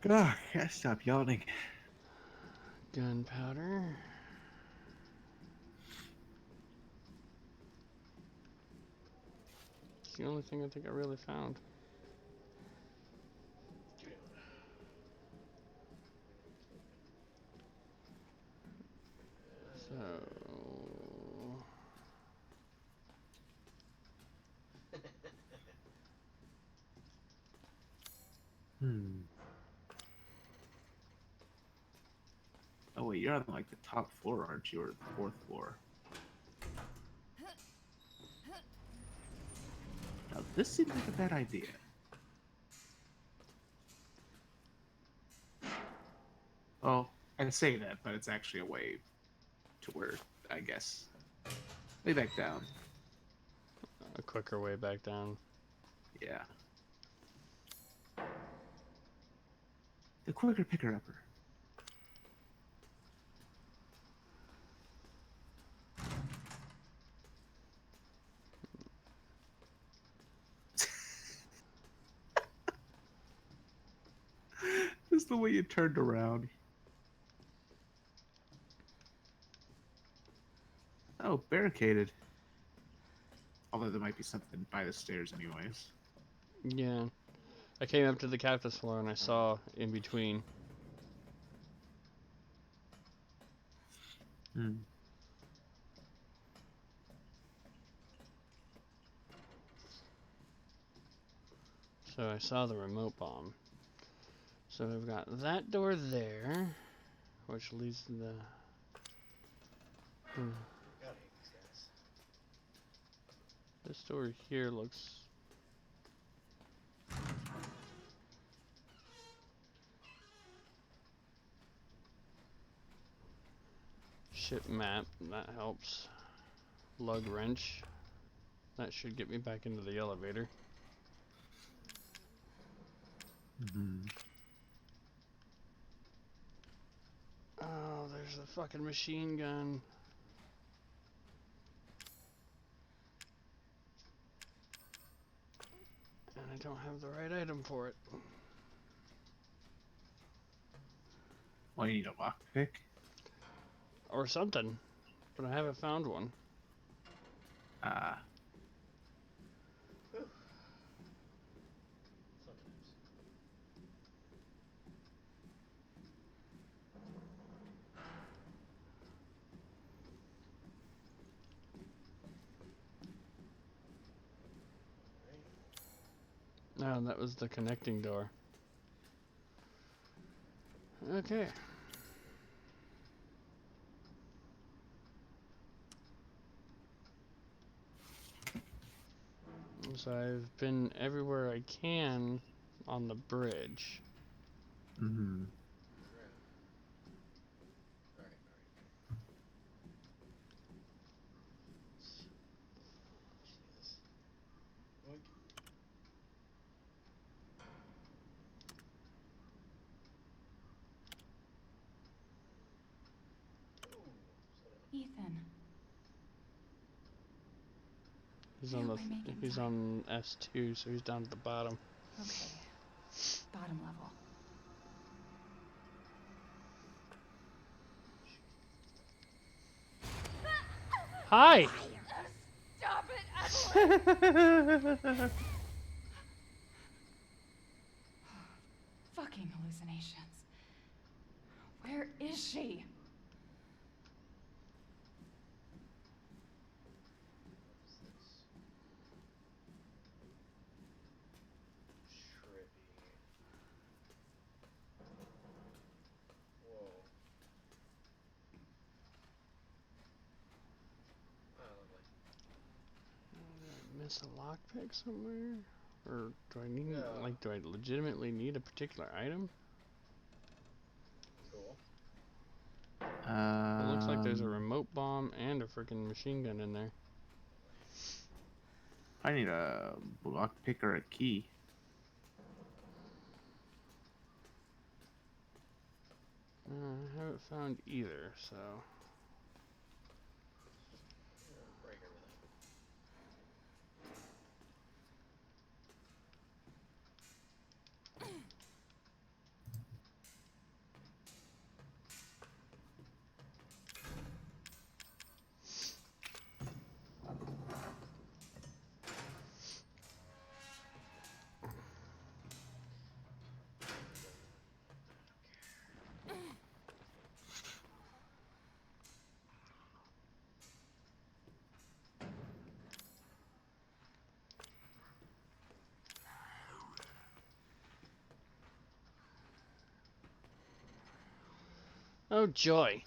God, can't stop yawning. Gunpowder. It's the only thing I think I really found. Wait, you're on like the top floor, aren't you, or the fourth floor? Now this seems like a bad idea. Oh, I say that, but it's actually a way to where, I guess. Way back down. A quicker way back down. Yeah. The quicker picker-upper. Just the way you turned around. Oh, barricaded. Although there might be something by the stairs anyways. Yeah. I came up to the cactus floor and I saw in between. Hmm. So I saw the remote bomb. So we've got that door there, which leads to the... God, I hate these guys. This door here looks... Ship map, that helps. Lug wrench. That should get me back into the elevator. Mm-hmm. Oh, there's the fucking machine gun. And I don't have the right item for it. Well, you need a lockpick. Or something. But I haven't found one. Ah. Sometimes. No, that was the connecting door. Okay. So I've been everywhere I can on the bridge. Mm-hmm. Alright. Jesus. Oink. Ethan. He's I on the hope I make it in he's time. on S2, so he's down at the bottom. Okay. Bottom level. Hi. Stop it, Evelyn! Fucking hallucinations. Where is she? Trippy. Whoa. Oh, lovely. Did I miss a lockpick somewhere? Or do I need Yeah. do I legitimately need a particular item? Cool. It looks like there's a remote bomb and a freaking machine gun in there. I need a lockpick or a key. I haven't found either, so... Break everything. Oh, joy.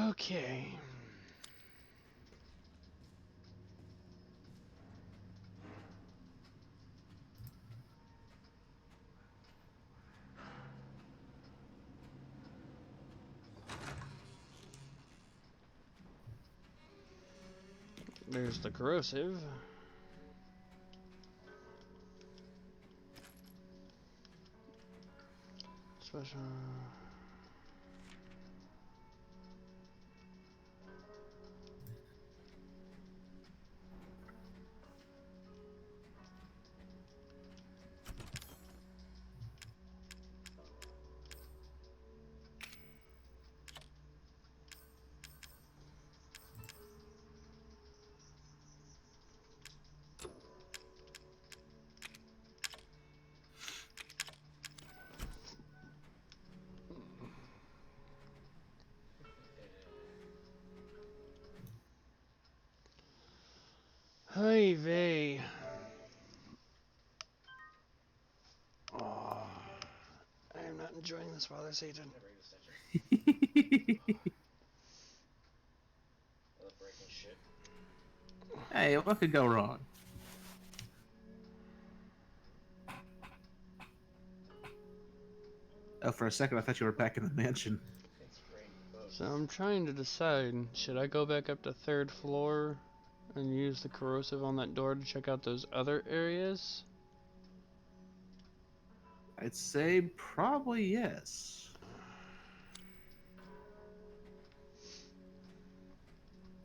Okay. There's the corrosive. Special. Hey, vey. Oh, I am not enjoying this, Father Satan. Never ate extension. I love breaking shit. Hey, what could go wrong? Oh, for a second I thought you were back in the mansion. It's raining bugs. So I'm trying to decide, should I go back up to 3rd floor and use the corrosive on that door to check out those other areas? I'd say probably yes.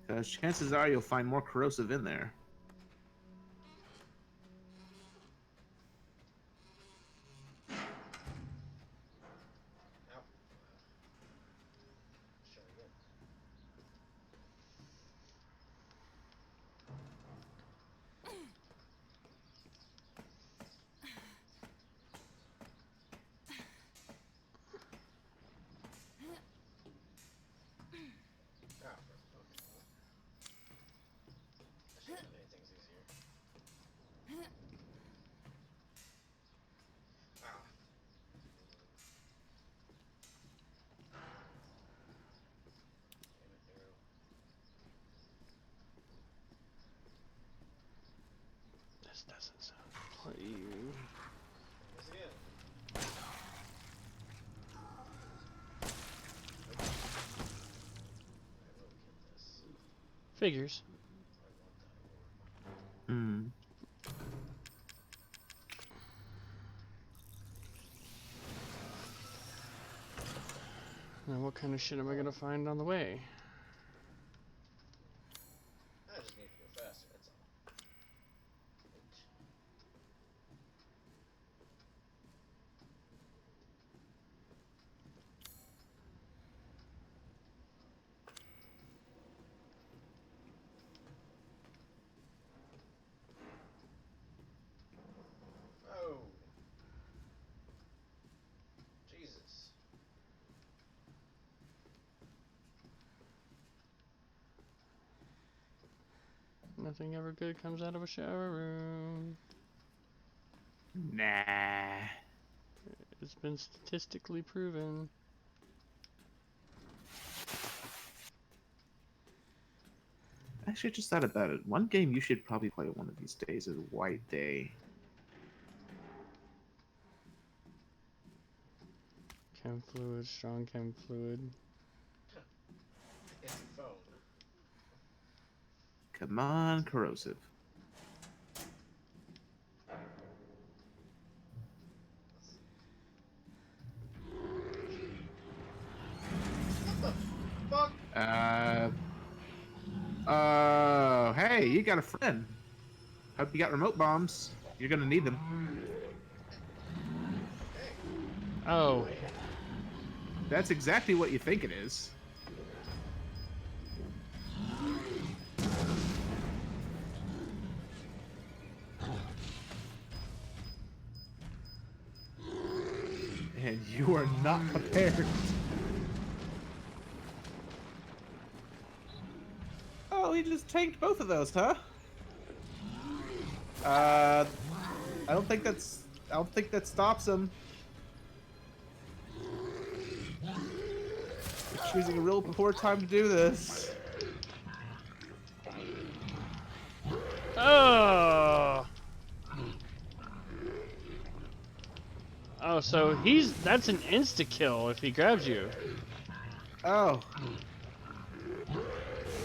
Because chances are you'll find more corrosive in there. Ow. Let's try again. Ow. Okay. That should've made things easier. Ah. Damn it, arrow. This doesn't sound like you. This again. I will get this. Figures. I want that award. Hmm. Now, what kind of shit am I gonna find on the way? I just need to go faster, that's all. Right. Oh. Jesus. Nothing ever good comes out of a shower room. Nah. It's been statistically proven. Actually, I just thought about it. One game you should probably play one of these days is White Day. Chem fluid, strong chem fluid. It's phone. Come on, corrosive. Fuck! Hey, you got a friend. Hope you got remote bombs. You're gonna need them. Oh, That's exactly what you think it is. You are not prepared. Oh, he just tanked both of those, huh? I don't think that stops him. You're choosing a real poor time to do this. Oh. Oh, so that's an insta kill if he grabs you. Oh.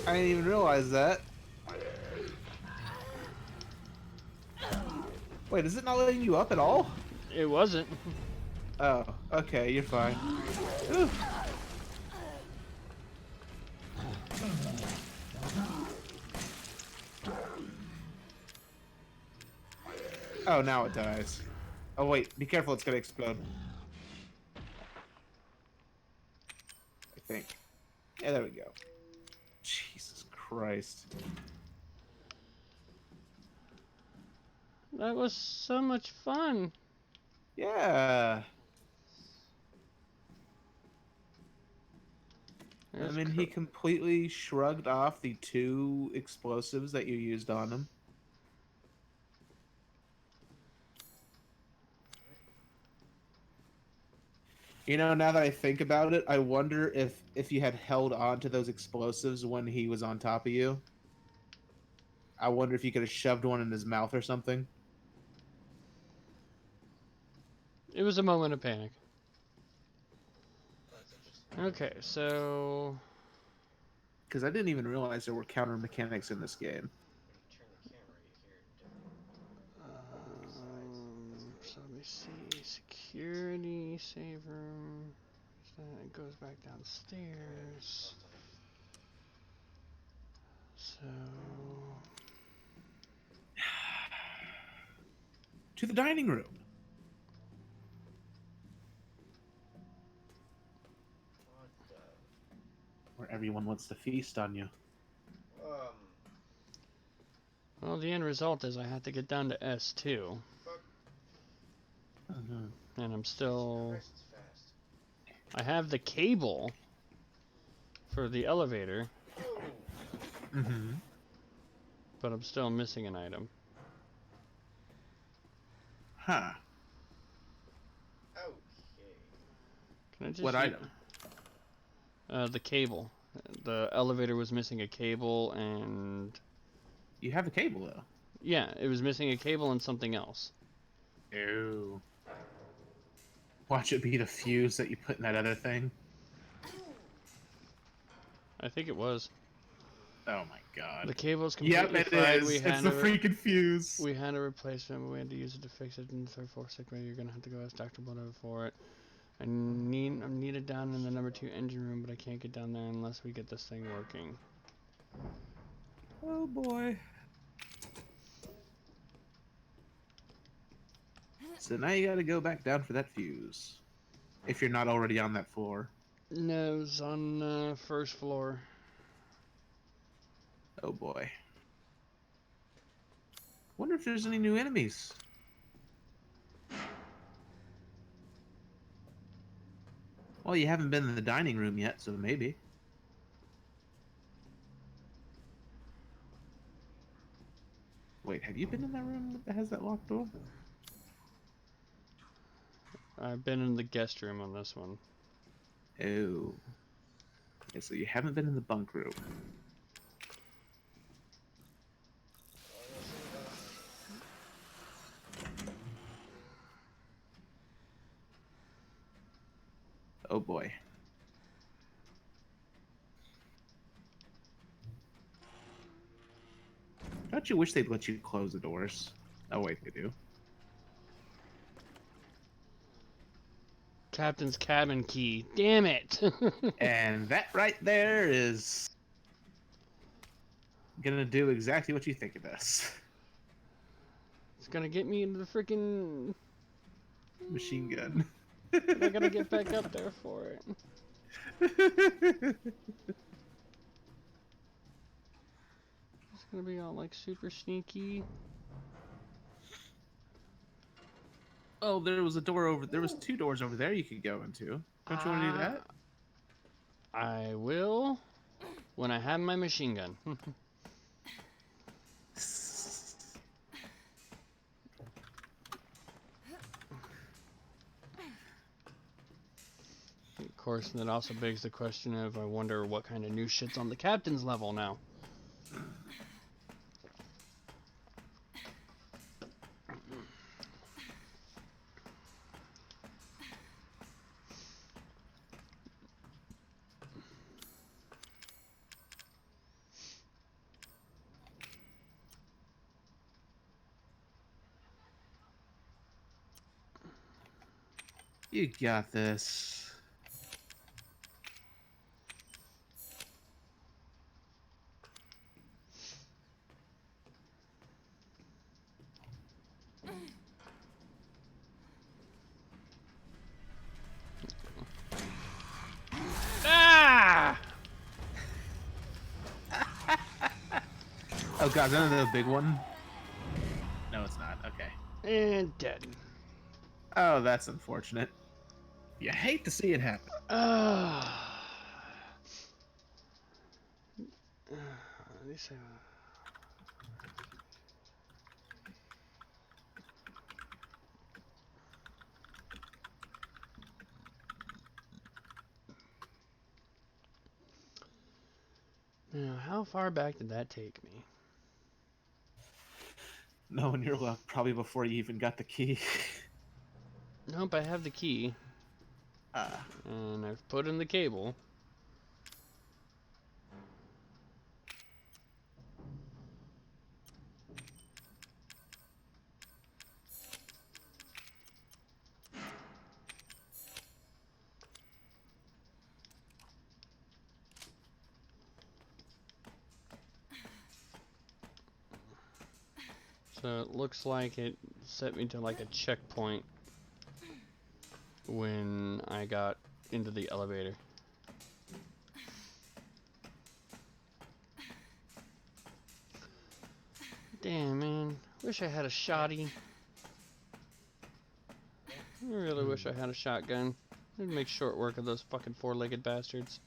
I didn't even realize that. Wait, is it not letting you up at all? It wasn't. Oh, okay, you're fine. Ooh. Oh, now it dies. Oh wait, be careful, it's gonna explode. I think. Yeah, there we go. Jesus Christ. That was so much fun. Yeah. There's I mean, he completely shrugged off the 2 explosives that you used on him. You know, now that I think about it, I wonder if you had held on to those explosives when he was on top of you. I wonder if you could have shoved one in his mouth or something. It was a moment of panic. Okay, so... Because I didn't even realize there were counter mechanics in this game. So let me see. Security, save room. It goes back downstairs. So... To the dining room. Where everyone wants to feast on you. Well, the end result is I have to get down to S2. And I'm still... I have the cable for the elevator. But I'm still missing an item. Huh. Can I just What item? The cable. The elevator was missing a cable and... You have a cable, though. Yeah, it was missing a cable and something else. Ew. Watch it be the fuse that you put in that other thing. I think it was. Oh my god. The cable's completely Yep, it fried. is. It's the freaking fuse. We had a replacement, but we had to use it to fix it in the third floor sick bay. You're gonna have to go ask Dr. Bloodhound for it. I'm needed down in the number 2 engine room, but I can't get down there unless we get this thing working. Oh boy. So now you gotta go back down for that fuse. If you're not already on that floor. No, it's on first floor. Oh boy. Wonder if there's any new enemies. Well, you haven't been in the dining room yet, so maybe. Wait, have you been in that room that has that locked door? I've been in the guest room on this one. Oh. Okay, so you haven't been in the bunk room. Oh boy. Don't you wish they'd let you close the doors? Oh wait, they do. Captain's cabin key. Damn it! And that right there is gonna do exactly what you think it does. It's gonna get me into the freaking Machine gun. but I gotta get back up there for it. It's gonna be all like super sneaky. Oh, there was a door over. There was 2 doors over there you could go into. Don't you want to do that? I will when I have my machine gun. Of course, that also begs the question of I wonder what kind of new shit's on the captain's level now. You got this. Ah! Oh god, is that another big one? No, it's not. Okay. And dead. Oh, that's unfortunate. You hate to see it happen. At least now, how far back did that take me? Knowing your luck, probably before you even got the key. Nope, I have the key. And I've put in the cable. So it looks like it set me to like a checkpoint when I got into the elevator. Damn, man. Wish I had a shotty. I really wish I had a shotgun. I'd make short work of those fucking four-legged bastards.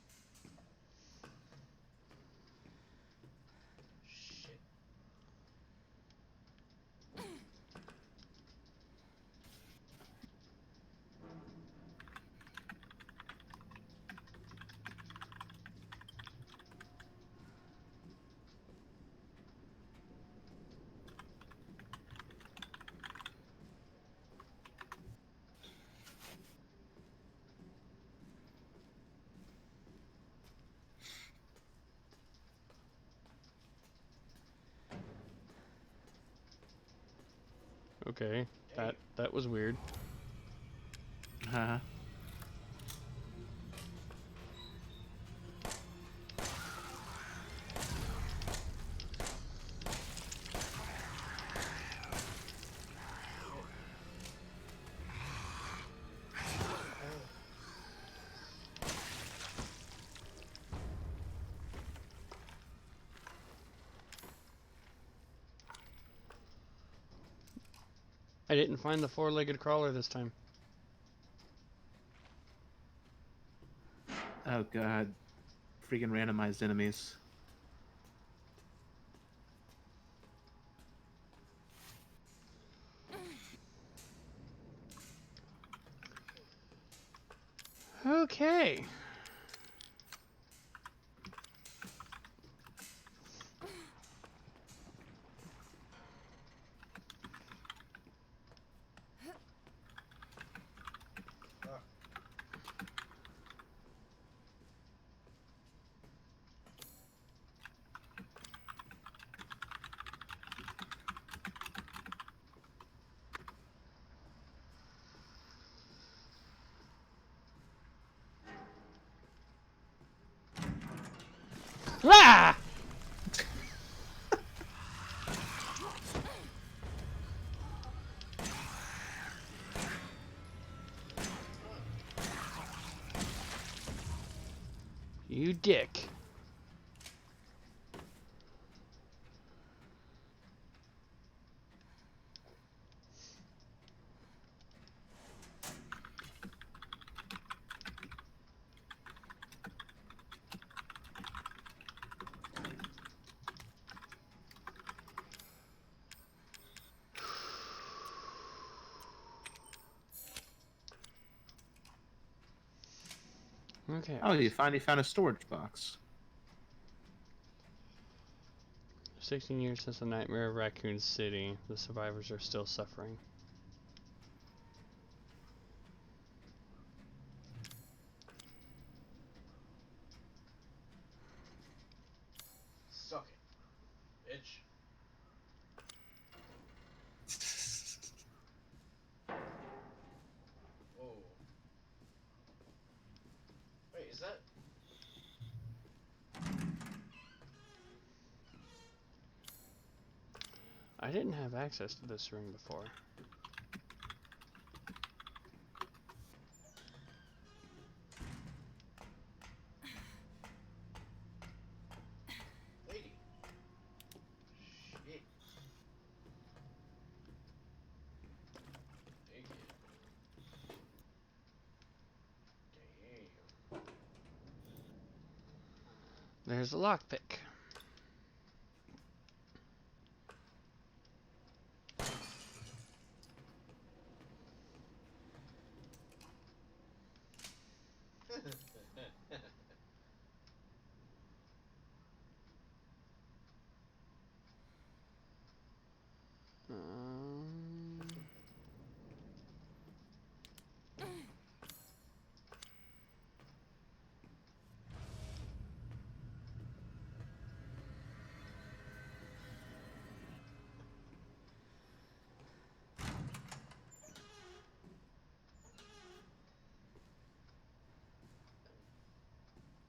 Okay, that was weird. Huh? I didn't find the four-legged crawler this time. Oh god. Freaking randomized enemies. Okay. Ah! You dick. Okay. Oh, you finally found a storage box. 16 years since the nightmare of Raccoon City. The survivors are still suffering. Suck it, bitch. Whoa. Wait, is that? I didn't have access to this room before. Lady. Shit. Take it. Damn. There's a lockpick. Um,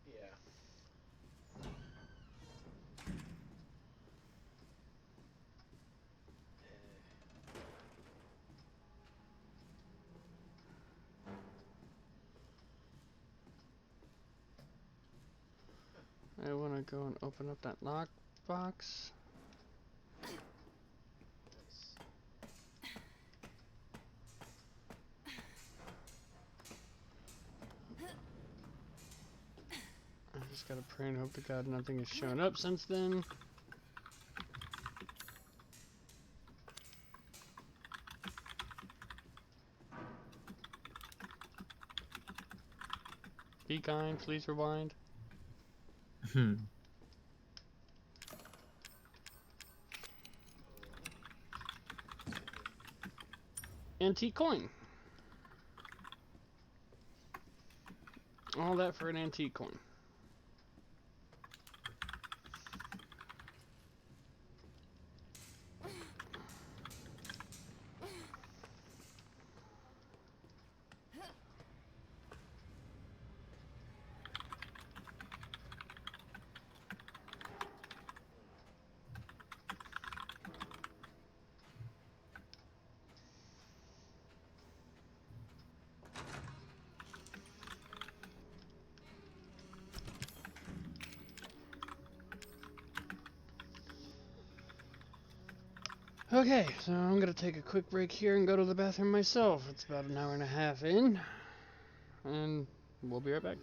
Yeah. I want to go and open up that lockbox. Nice. I just gotta pray and hope to God nothing has shown up since then. Be kind, please rewind. Antique coin. All that for an antique coin. Okay, so I'm gonna take a quick break here and go to the bathroom myself. It's about an hour and a half in, and we'll be right back.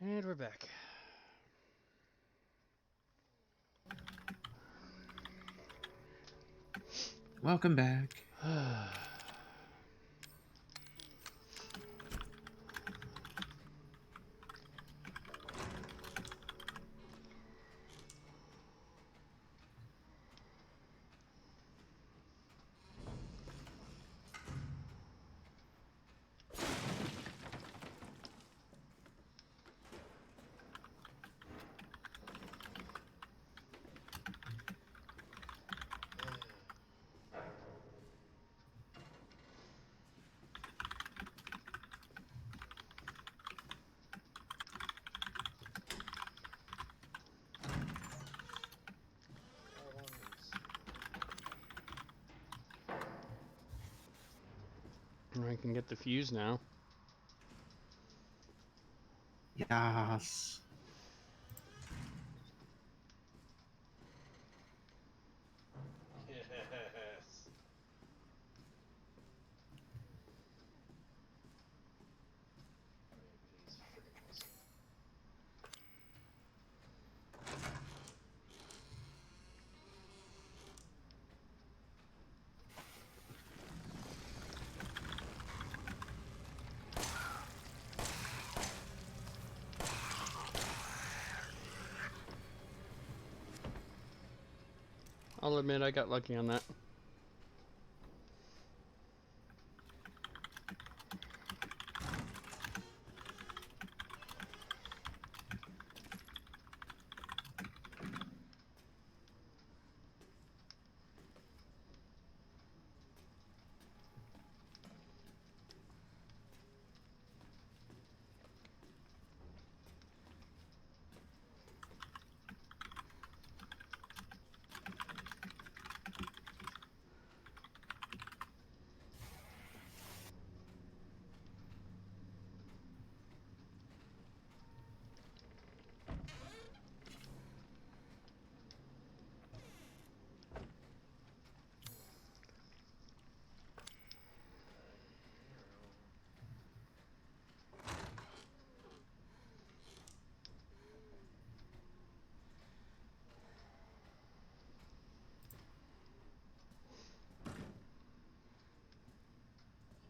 And we're back. Welcome back. I can get the fuse now. Yes. Yes. Please freaking listen. I'll admit I got lucky on that.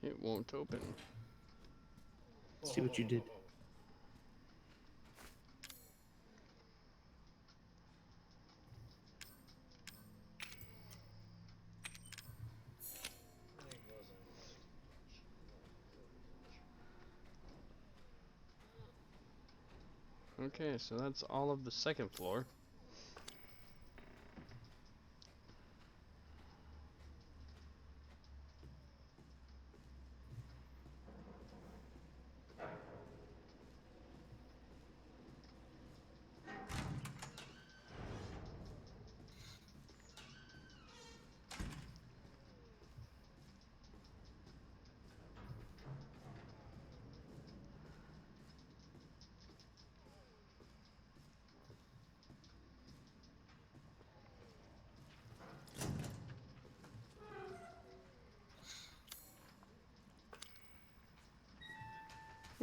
It won't open. See what you did. Okay, so that's all of the second floor.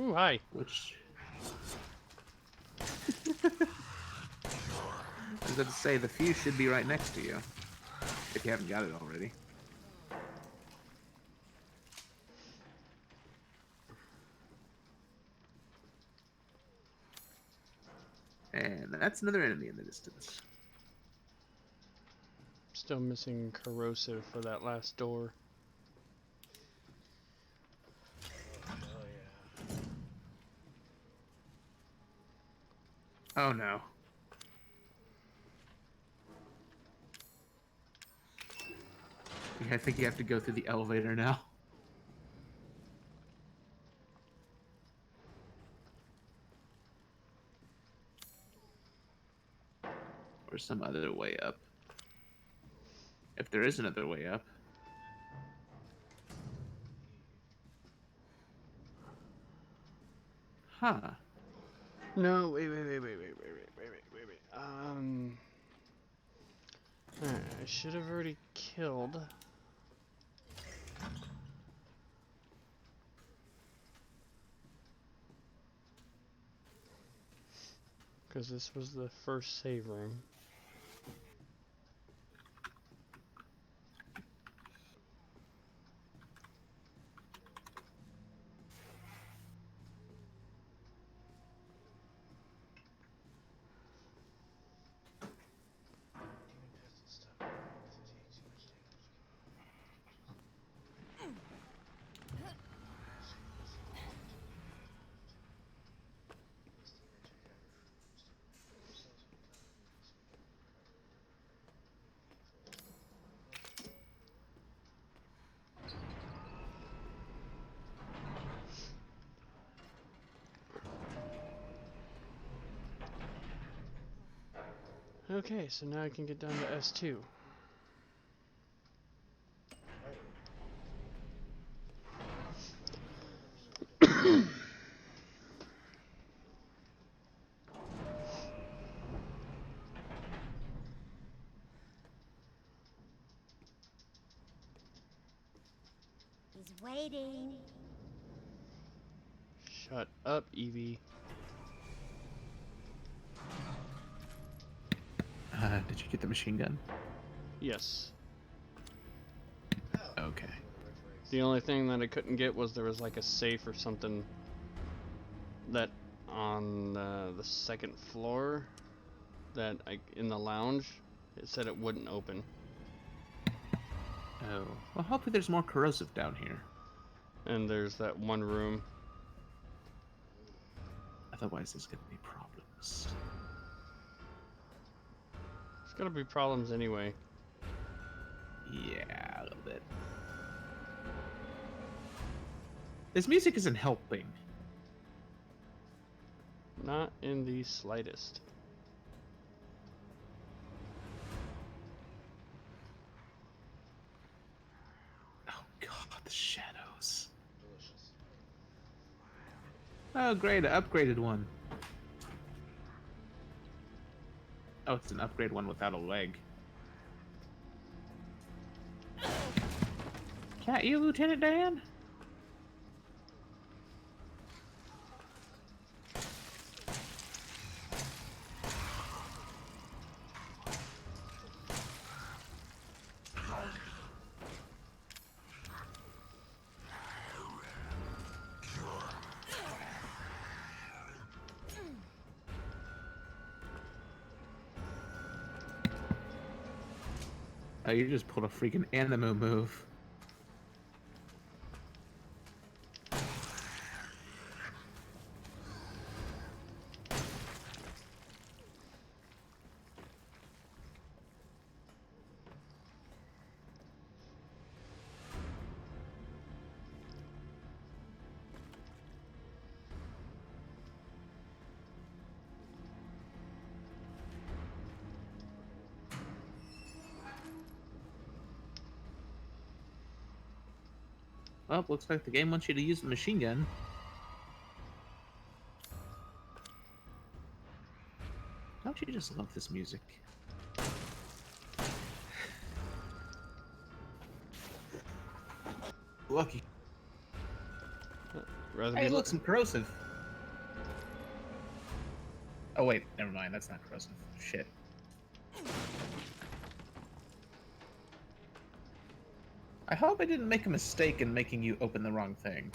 Ooh, hi. Which I was about to say the fuse should be right next to you, if you haven't got it already. And that's another enemy in the distance. Still missing corrosive for that last door. Oh yeah. Oh no. Yeah, I think you have to go through the elevator now. Or some other way up. If there is another way up. Huh. No, wait. Alright, I should have already killed. Because this was the first save room. Okay, so now I can get down to S2. He's waiting. Shut up, Evie. Did you get the machine gun? Yes. Okay. The only thing that I couldn't get was there was like a safe or something that on the second floor that in the lounge it said it wouldn't open. Oh. Well, hopefully there's more corrosive down here. And there's that one room. Otherwise there's gonna be problems. There's gonna be problems anyway. Yeah, a little bit. This music isn't helping. Not in the slightest. Oh god, the shadows. Oh great, an upgraded one. Oh, it's an upgrade one without a leg. Can't you, Lieutenant Dan? Oh, you just pulled a freaking animo move. Well, looks like the game wants you to use the machine gun. Don't you just love this music? Lucky. Hey, look, some corrosive. Oh wait, never mind. That's not corrosive. Shit. I hope I didn't make a mistake in making you open the wrong thing.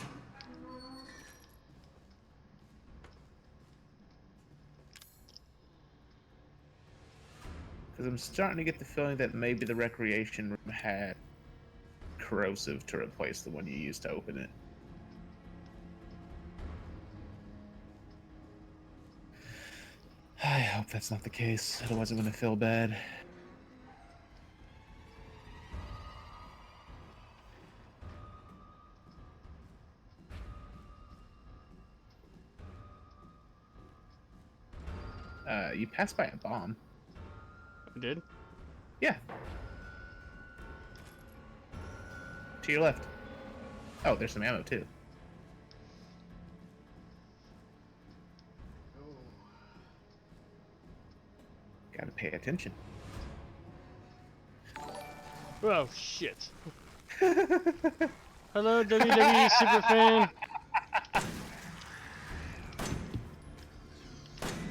Because I'm starting to get the feeling that maybe the recreation room had corrosive to replace the one you used to open it. I hope that's not the case, otherwise I'm going to feel bad. You passed by a bomb. I did? Yeah. To your left. Oh, there's some ammo too. Gotta pay attention. Oh shit. Hello, WWE Superfan.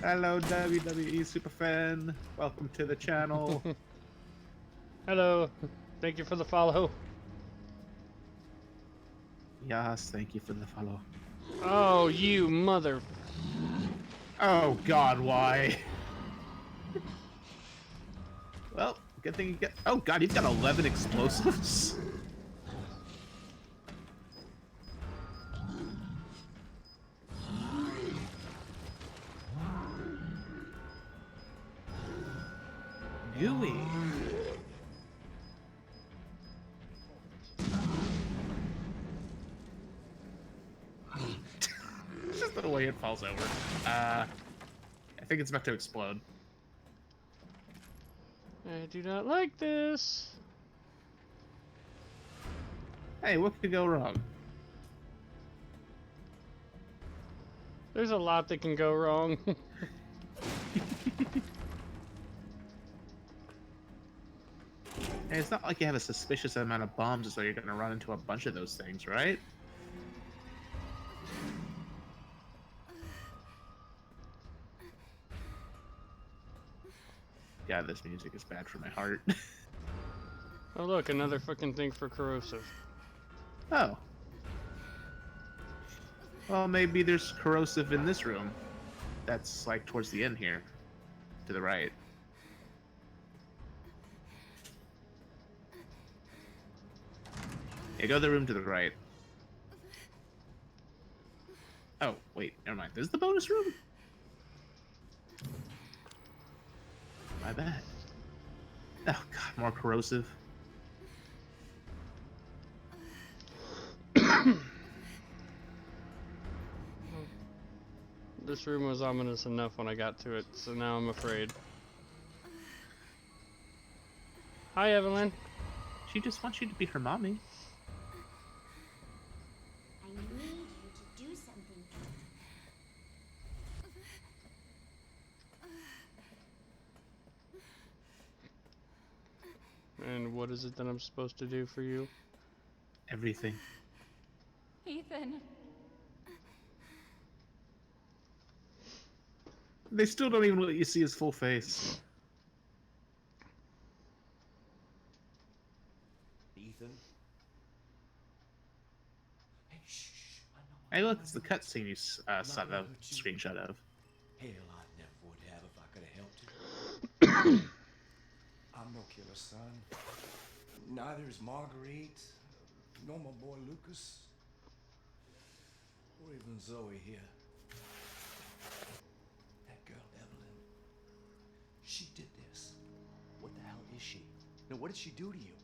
Hello, WWE Superfan. Welcome to the channel. Hello. Thank you for the follow. Yes, thank you for the follow. Oh, you mother. Oh God, why? Well, good thing you get. Oh God, you've got 11 explosives. Gooey. It's just the way it falls over. I think it's about to explode. I do not like this. Hey, what could go wrong? There's a lot that can go wrong. Hey, it's not like you have a suspicious amount of bombs, so you're gonna run into a bunch of those things, right? God, this music is bad for my heart. Oh look, another fucking thing for corrosive. Oh. Well, maybe there's corrosive in this room. That's like towards the end here. To the right. Yeah, go to the room to the right. Oh, wait, never mind. This is the bonus room? My bad. Oh god, more corrosive. This room was ominous enough when I got to it, so now I'm afraid. Hi, Evelyn. She just wants you to be her mommy. I need you to do something. And what is it that I'm supposed to do for you? Everything. Ethan. They still don't even let you see his full face. Ethan? Hey, shh. Hey, look, it's the cutscene you saw the screenshot of. Hell, I'd never would have if I could have helped you. I'm no killer, son. Neither is Marguerite, nor my boy Lucas, or even Zoe here. That girl, Evelyn, she did this. What the hell is she? No, what did she do to you?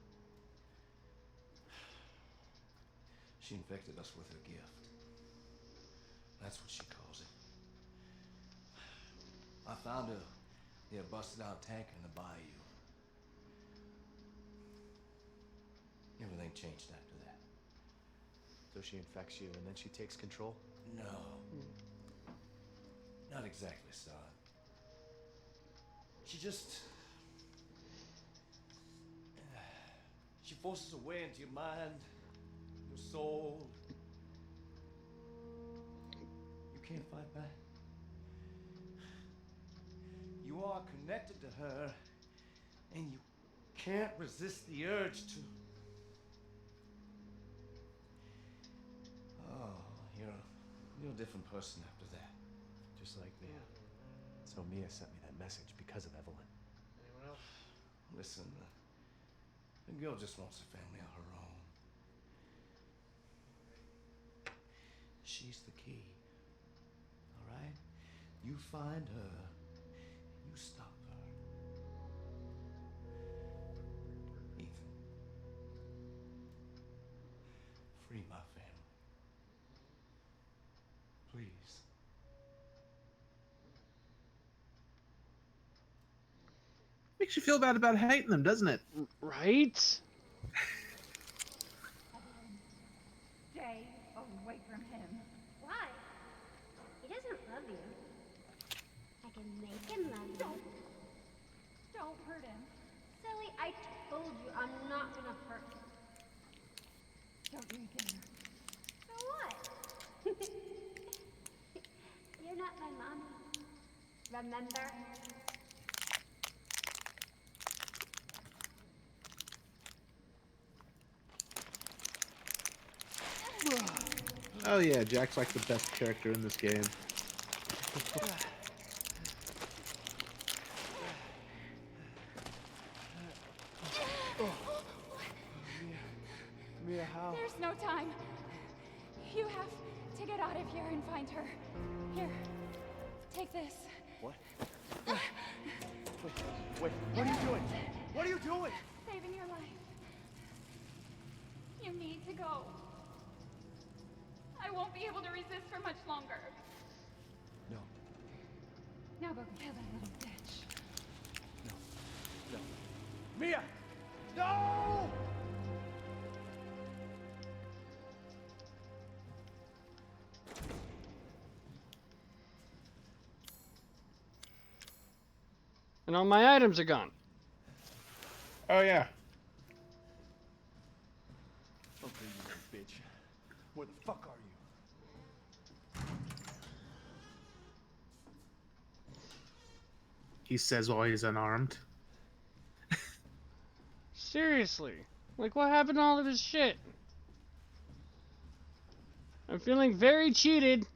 She infected us with her gift. That's what she calls it. I found her near a busted out tank in the bayou. Everything changed after that. So she infects you and then she takes control? No. Not exactly, son. She just... She forces her way into your mind, your soul. You can't fight back. You are connected to her, and you can't resist the urge to... Oh, you're a different person after that. Just like Mia. So Mia sent me that message because of Evelyn. Anyone else? Listen, the girl just wants a family of her own. She's the key. All right? You find her, you stop her. Ethan. Free my family. Please. Makes you feel bad about hating them, doesn't it? Right? Stay away from him. Why? He doesn't love you. I can make him love you. Don't hurt him. Silly, I told you I'm not gonna hurt him. Don't do it again. So what? You're not my mommy. Remember? Oh yeah, Jack's like the best character in this game. Mia, how? There's no time. You have to get out of here and find her. Here, take this. What? Wait, what are you doing? What are you doing? Saving your life. You need to go. I won't be able to resist for much longer. No, Now go kill that little bitch. no. Mia! No! And all my items are gone. Oh yeah. Okay, you little bitch. Where the fuck are you? He says while he's unarmed. Seriously. Like, what happened to all of his shit? I'm feeling very cheated.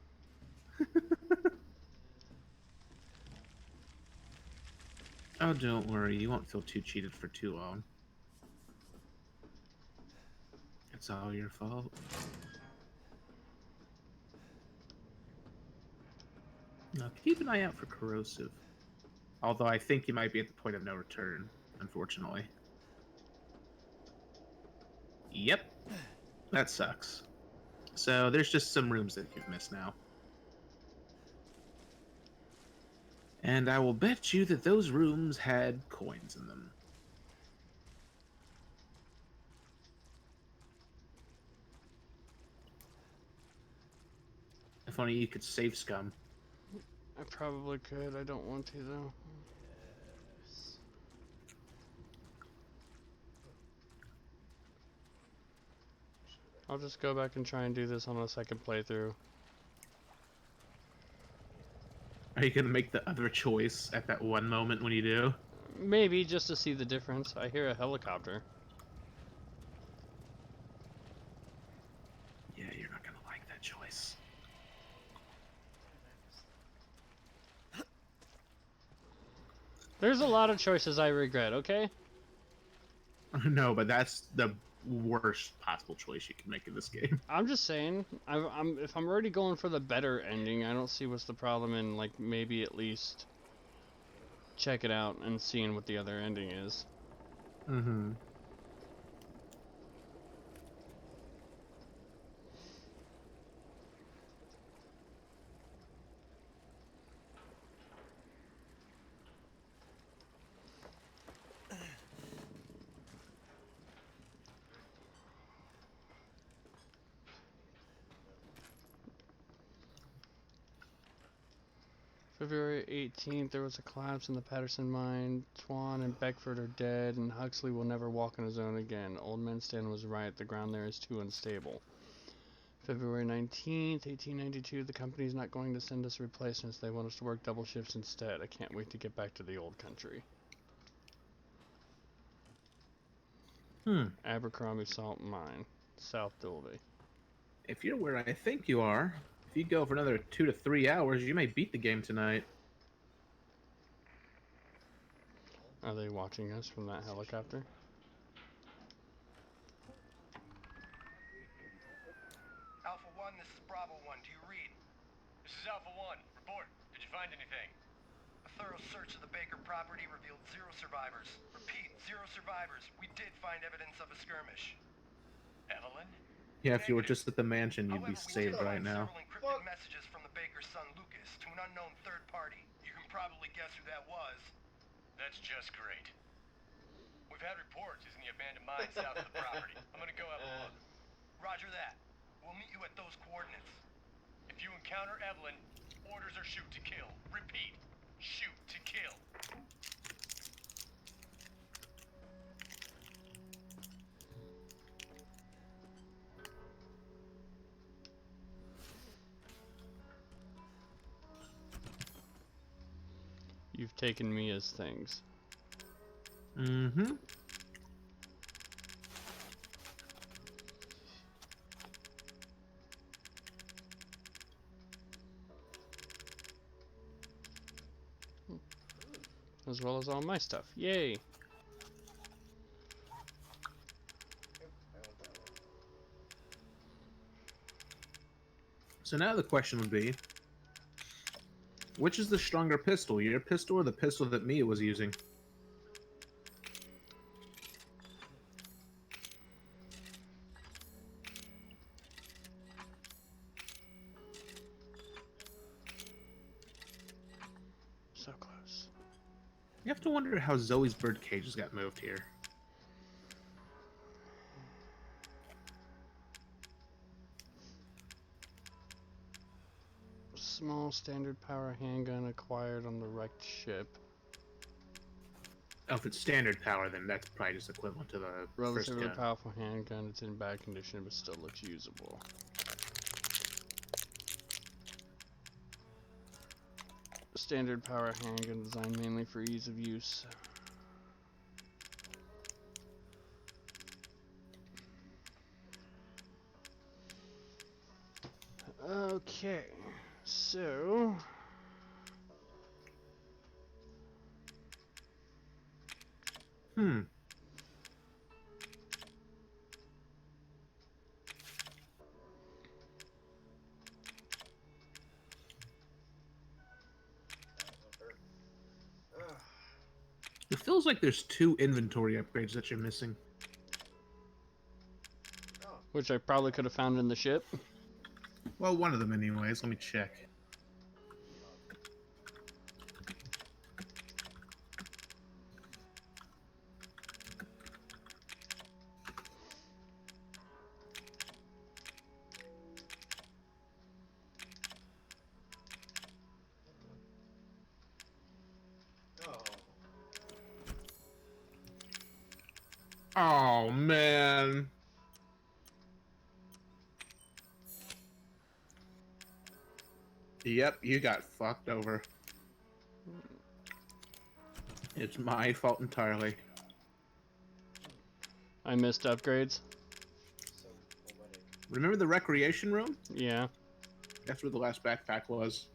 Oh, don't worry. You won't feel too cheated for too long. It's all your fault. Now, keep an eye out for corrosive. Although I think you might be at the point of no return, unfortunately. Yep. That sucks. So there's just some rooms that you've missed now. And I will bet you that those rooms had coins in them. If only you could save scum. I probably could. I don't want to, though. I'll just go back and try and do this on a second playthrough. Are you going to make the other choice at that one moment when you do? Maybe, just to see the difference. I hear a helicopter. Yeah, you're not going to like that choice. There's a lot of choices I regret, okay? No, but that's the worst possible choice you can make in this game. I'm just saying, if I'm already going for the better ending, I don't see what's the problem in, like, maybe at least check it out and seeing what the other ending is. Mm-hmm. February 18th, there was a collapse in the Patterson mine. Twan and Beckford are dead, and Huxley will never walk on his own again. Old Man Stan was right. The ground there is too unstable. February 19th, 1892, the company's not going to send us replacements. They want us to work double shifts instead. I can't wait to get back to the old country. Abercrombie Salt Mine, South Dolby. If you're where I think you are, if you go for another 2 to 3 hours, you may beat the game tonight. Are they watching us from that helicopter? Alpha 1, this is Bravo 1. Do you read? This is Alpha 1. Report. Did you find anything? A thorough search of the Baker property revealed 0 survivors. Repeat, 0 survivors. We did find evidence of a skirmish. Evelyn? Yeah, if you were just at the mansion, you'd be However, we saved did right find now. several encrypted messages from the baker's son Lucas to an unknown third party. You can probably guess who that was. That's just great. We've had reports in the abandoned mine south of the property. I'm gonna go have a look. Roger that. We'll meet you at those coordinates. If you encounter Evelyn, orders are shoot to kill. Repeat, shoot to kill. taking Mia's things. Mm-hmm. As well as all my stuff. Yay! Yep, I went that way. So now the question would be, which is the stronger pistol? Your pistol or the pistol that Mia was using? So close. You have to wonder how Zoe's bird cages got moved here. Small standard power handgun acquired on the wrecked ship. Oh, if it's standard power, then that's probably just equivalent to the first Relatively gun. powerful handgun. It's in bad condition, but still looks usable. Standard power handgun designed mainly for ease of use. Okay, so Ugh. It feels like there's 2 inventory upgrades that you're missing. Oh, which I probably could have found in the ship. Well, one of them anyways. Let me check. oh. Oh, man. Yep, you got fucked over. It's my fault entirely. I missed upgrades. So poetic. Remember the recreation room? Yeah. That's where the last backpack was.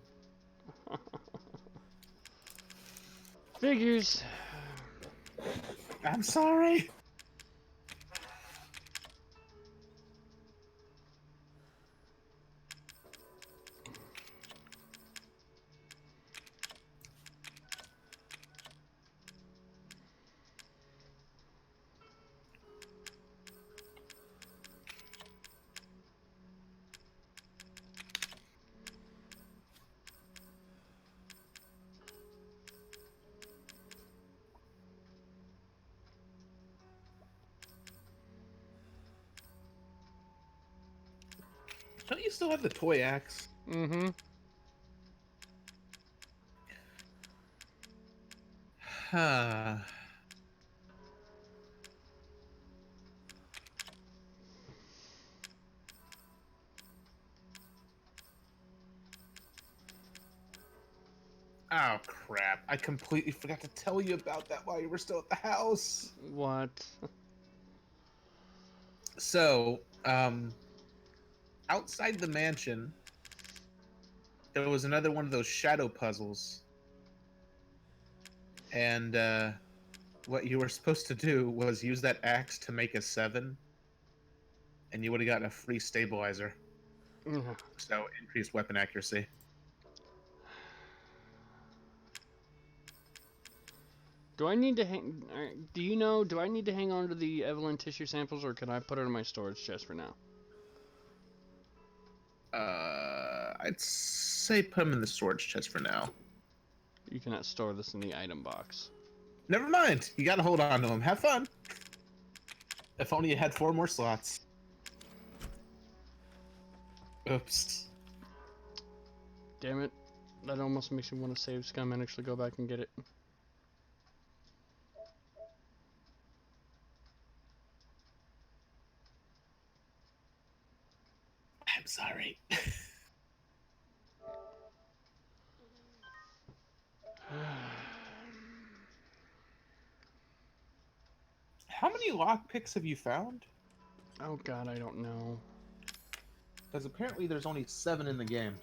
Figures. I'm sorry. Don't you still have the toy axe? Mm-hmm. Huh. Oh, crap. I completely forgot to tell you about that while you were still at the house. What? So, outside the mansion, there was another one of those shadow puzzles. And, what you were supposed to do was use that axe to make a 7, and you would have gotten a free stabilizer. So, increased weapon accuracy. Do I need to hang? Do you know? Do I need to hang on to the Evelyn tissue samples, or can I put it in my storage chest for now? I'd say put them in the storage chest for now. You cannot store this in the item box. Never mind. You gotta hold on to them. Have fun. If only you had 4 more slots. Oops. Damn it. That almost makes me want to save Scum and actually go back and get it. I'm sorry. lockpicks have you found? Oh god, I don't know. Because apparently there's only 7 in the game.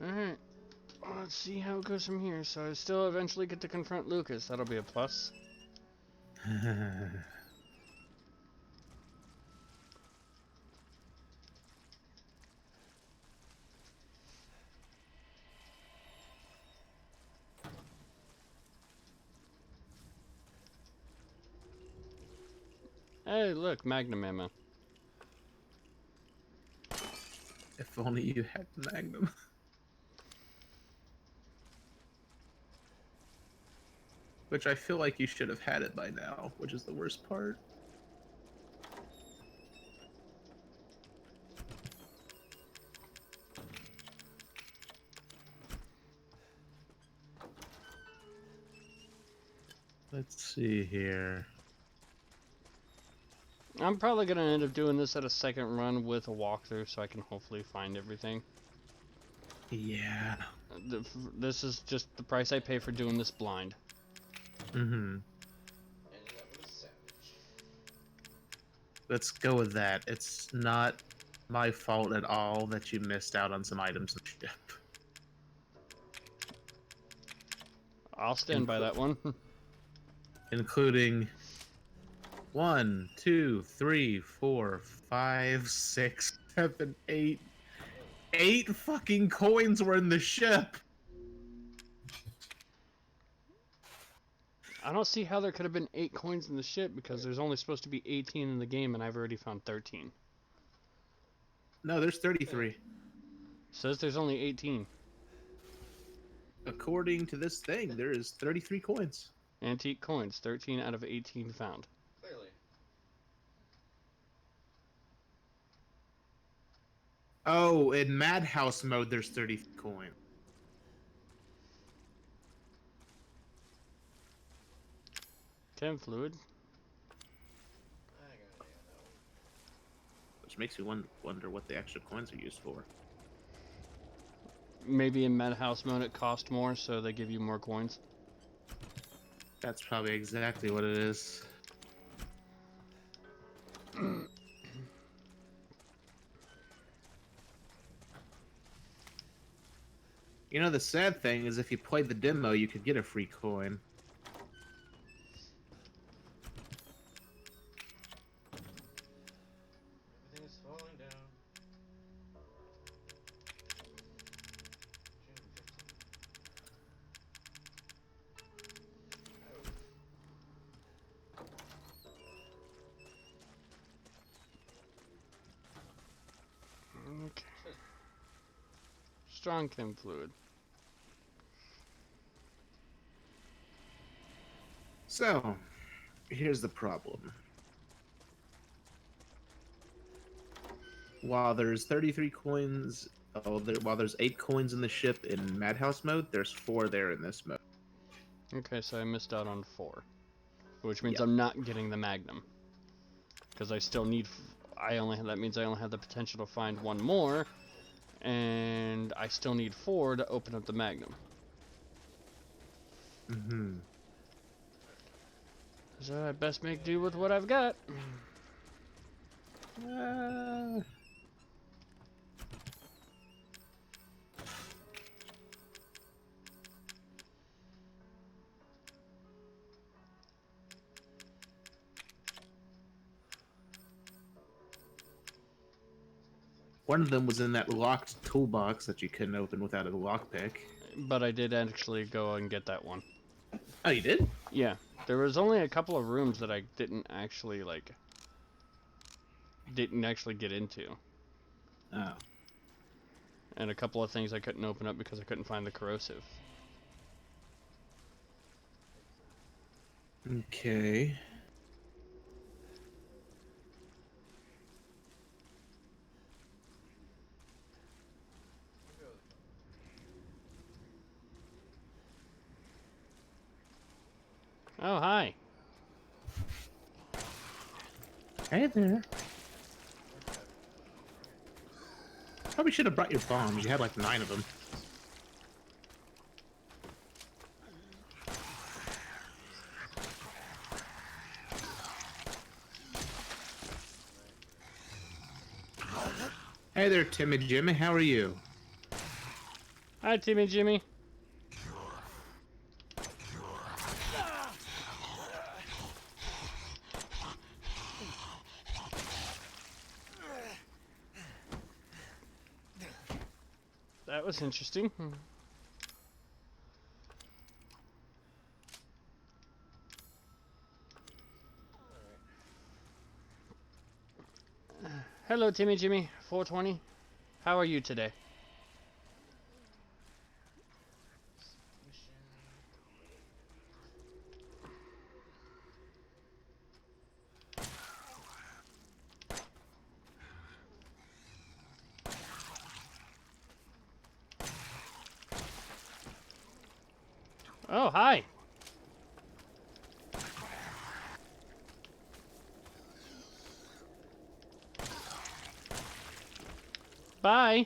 Alright. Let's see how it goes from here. So I still eventually get to confront Lucas. That'll be a plus. Hey, look, Magnum ammo. If only you had the Magnum. Which I feel like you should have had it by now, which is the worst part. Let's see here. I'm probably going to end up doing this at a second run with a walkthrough so I can hopefully find everything. Yeah. This is just the price I pay for doing this blind. Mm-hmm. Ending up with a savage. Let's go with that. It's not my fault at all that you missed out on some items in the ship. I'll stand by that one. Including 1, 2, 3, 4, 5, 6, 7, 8. 8 fucking coins were in the ship. I don't see how there could have been 8 coins in the ship because there's only supposed to be 18 in the game and I've already found 13. No, there's 33. Says there's only 18. According to this thing, there is 33 coins. Antique coins, 13 out of 18 found. Clearly. Oh, in Madhouse mode, there's 30 coins. Chem fluid. I got an idea on that one. Which makes you wonder what the extra coins are used for. Maybe in Madhouse mode it cost more, so they give you more coins. That's probably exactly what it is. You know, the sad thing is if you played the demo, you could get a free coin. Everything is falling down. June 15. Okay. Strong chem fluid. So, here's the problem. While there's 33 coins, while there's 8 coins in the ship in Madhouse mode, there's 4 there in this mode. Okay, so I missed out on 4. Which means Yep. I'm not getting the Magnum. Because I still need... that means I only have the potential to find 1 more. And I still need 4 to open up the Magnum. Mm-hmm. So I best make do with what I've got. One of them was in that locked toolbox that you couldn't open without a lockpick. But I did actually go and get that one. Oh, you did? Yeah. There was only a couple of rooms that I didn't actually get into. Oh. And a couple of things I couldn't open up because I couldn't find the corrosive. Okay. Oh, hi. Hey there. Probably should have brought your bombs. You had like 9 of them. Hey there, Timmy Jimmy. How are you? Hi, Timmy Jimmy. That was interesting. Hello, Timmy Jimmy. 420. How are you today? Oh, hi. Bye.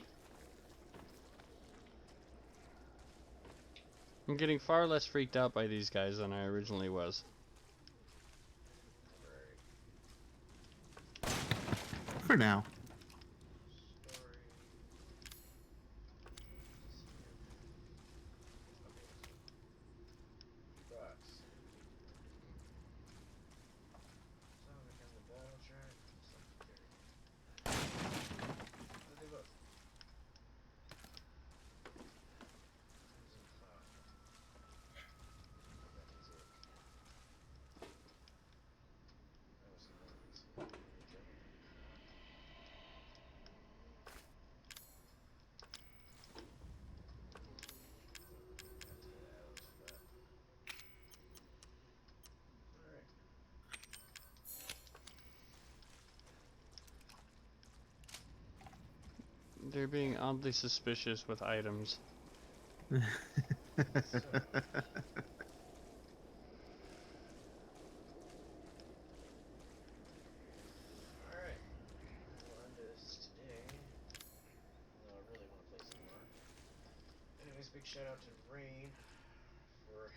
I'm getting far less freaked out by these guys than I originally was. For now. They're being oddly suspicious with items. Alright. We'll end this today. Although I really want to play some more. Anyways, big shout out to Rain for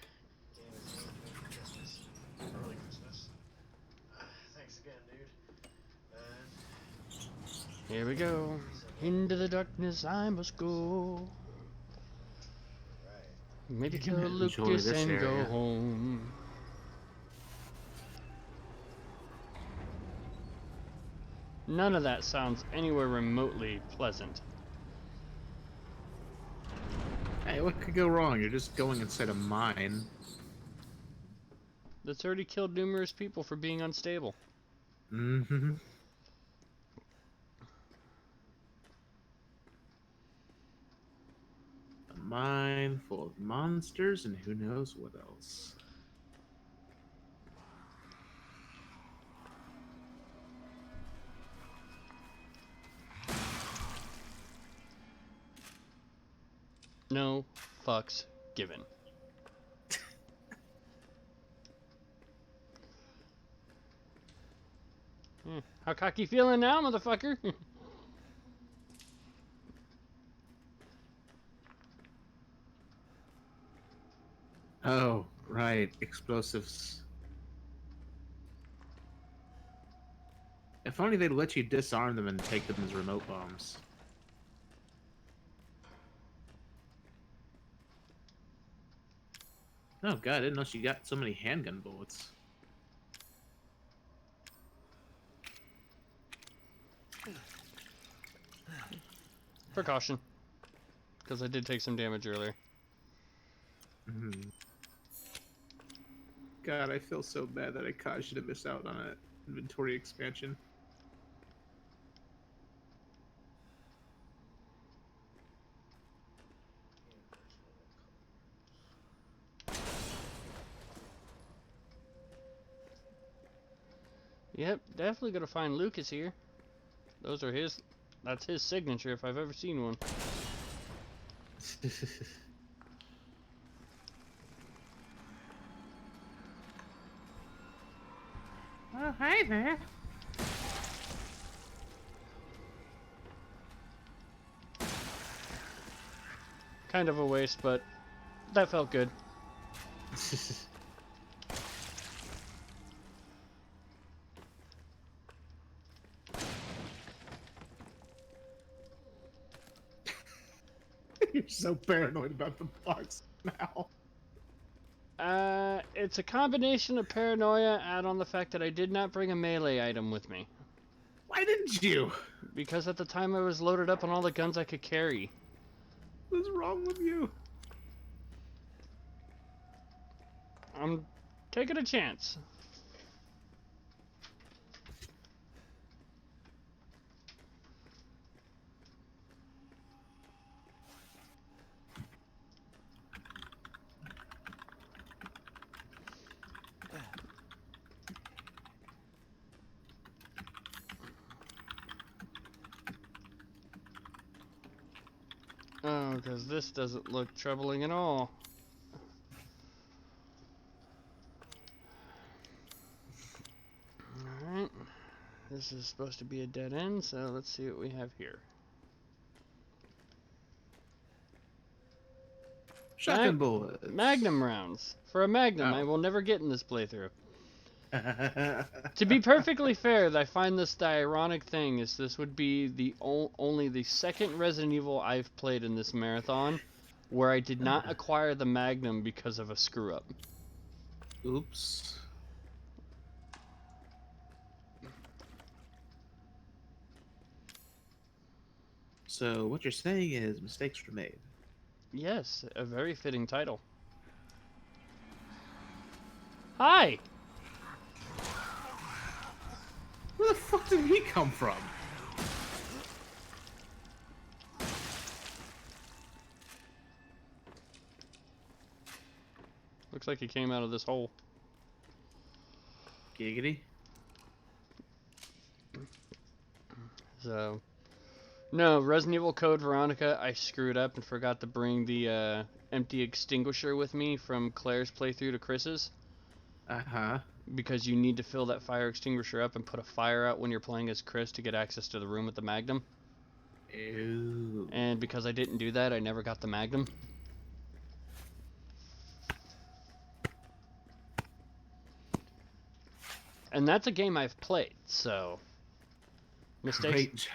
getting this game to me for Christmas. Early Christmas. Thanks again, dude. And Here we go. Into the darkness I must go. Maybe kill Lucas and go home. None of that sounds anywhere remotely pleasant. Hey, what could go wrong? You're just going inside a mine. That's already killed numerous people for being unstable. Mm-hmm. A mine full of monsters and who knows what else. No fucks given. How cocky feeling now, motherfucker? Oh, right. Explosives. If only they'd let you disarm them and take them as remote bombs. Oh god, I didn't know she got so many handgun bullets. Precaution. Because I did take some damage earlier. God, I feel so bad that I caused you to miss out on an inventory expansion. Yep, definitely gonna find Lucas here. Those are his. That's his signature if I've ever seen one. Oh, hi there. Kind of a waste, but that felt good. You're so paranoid about the box now. It's a combination of paranoia and on the fact that I did not bring a melee item with me. Why didn't you? Because at the time I was loaded up on all the guns I could carry. What's wrong with you? I'm taking a chance. Oh, because this doesn't look troubling at all. Alright. This is supposed to be a dead end, so let's see what we have here. Shotgun bullets. Magnum rounds. For a Magnum, Oh. I will never get in this playthrough. To be perfectly fair, I find this the ironic thing is this would be the only the second Resident Evil I've played in this marathon where I did not acquire the Magnum because of a screw up. Oops. So what you're saying is mistakes were made. Yes, a very fitting title. Hi! Where the fuck did he come from? Looks like he came out of this hole. Giggity. So, no, Resident Evil Code Veronica, I screwed up and forgot to bring the empty extinguisher with me from Claire's playthrough to Chris's. Uh-huh. Because you need to fill that fire extinguisher up and put a fire out when you're playing as Chris to get access to the room with the Magnum. Ew. And because I didn't do that, I never got the Magnum. And that's a game I've played, so... Mistakes. Great job.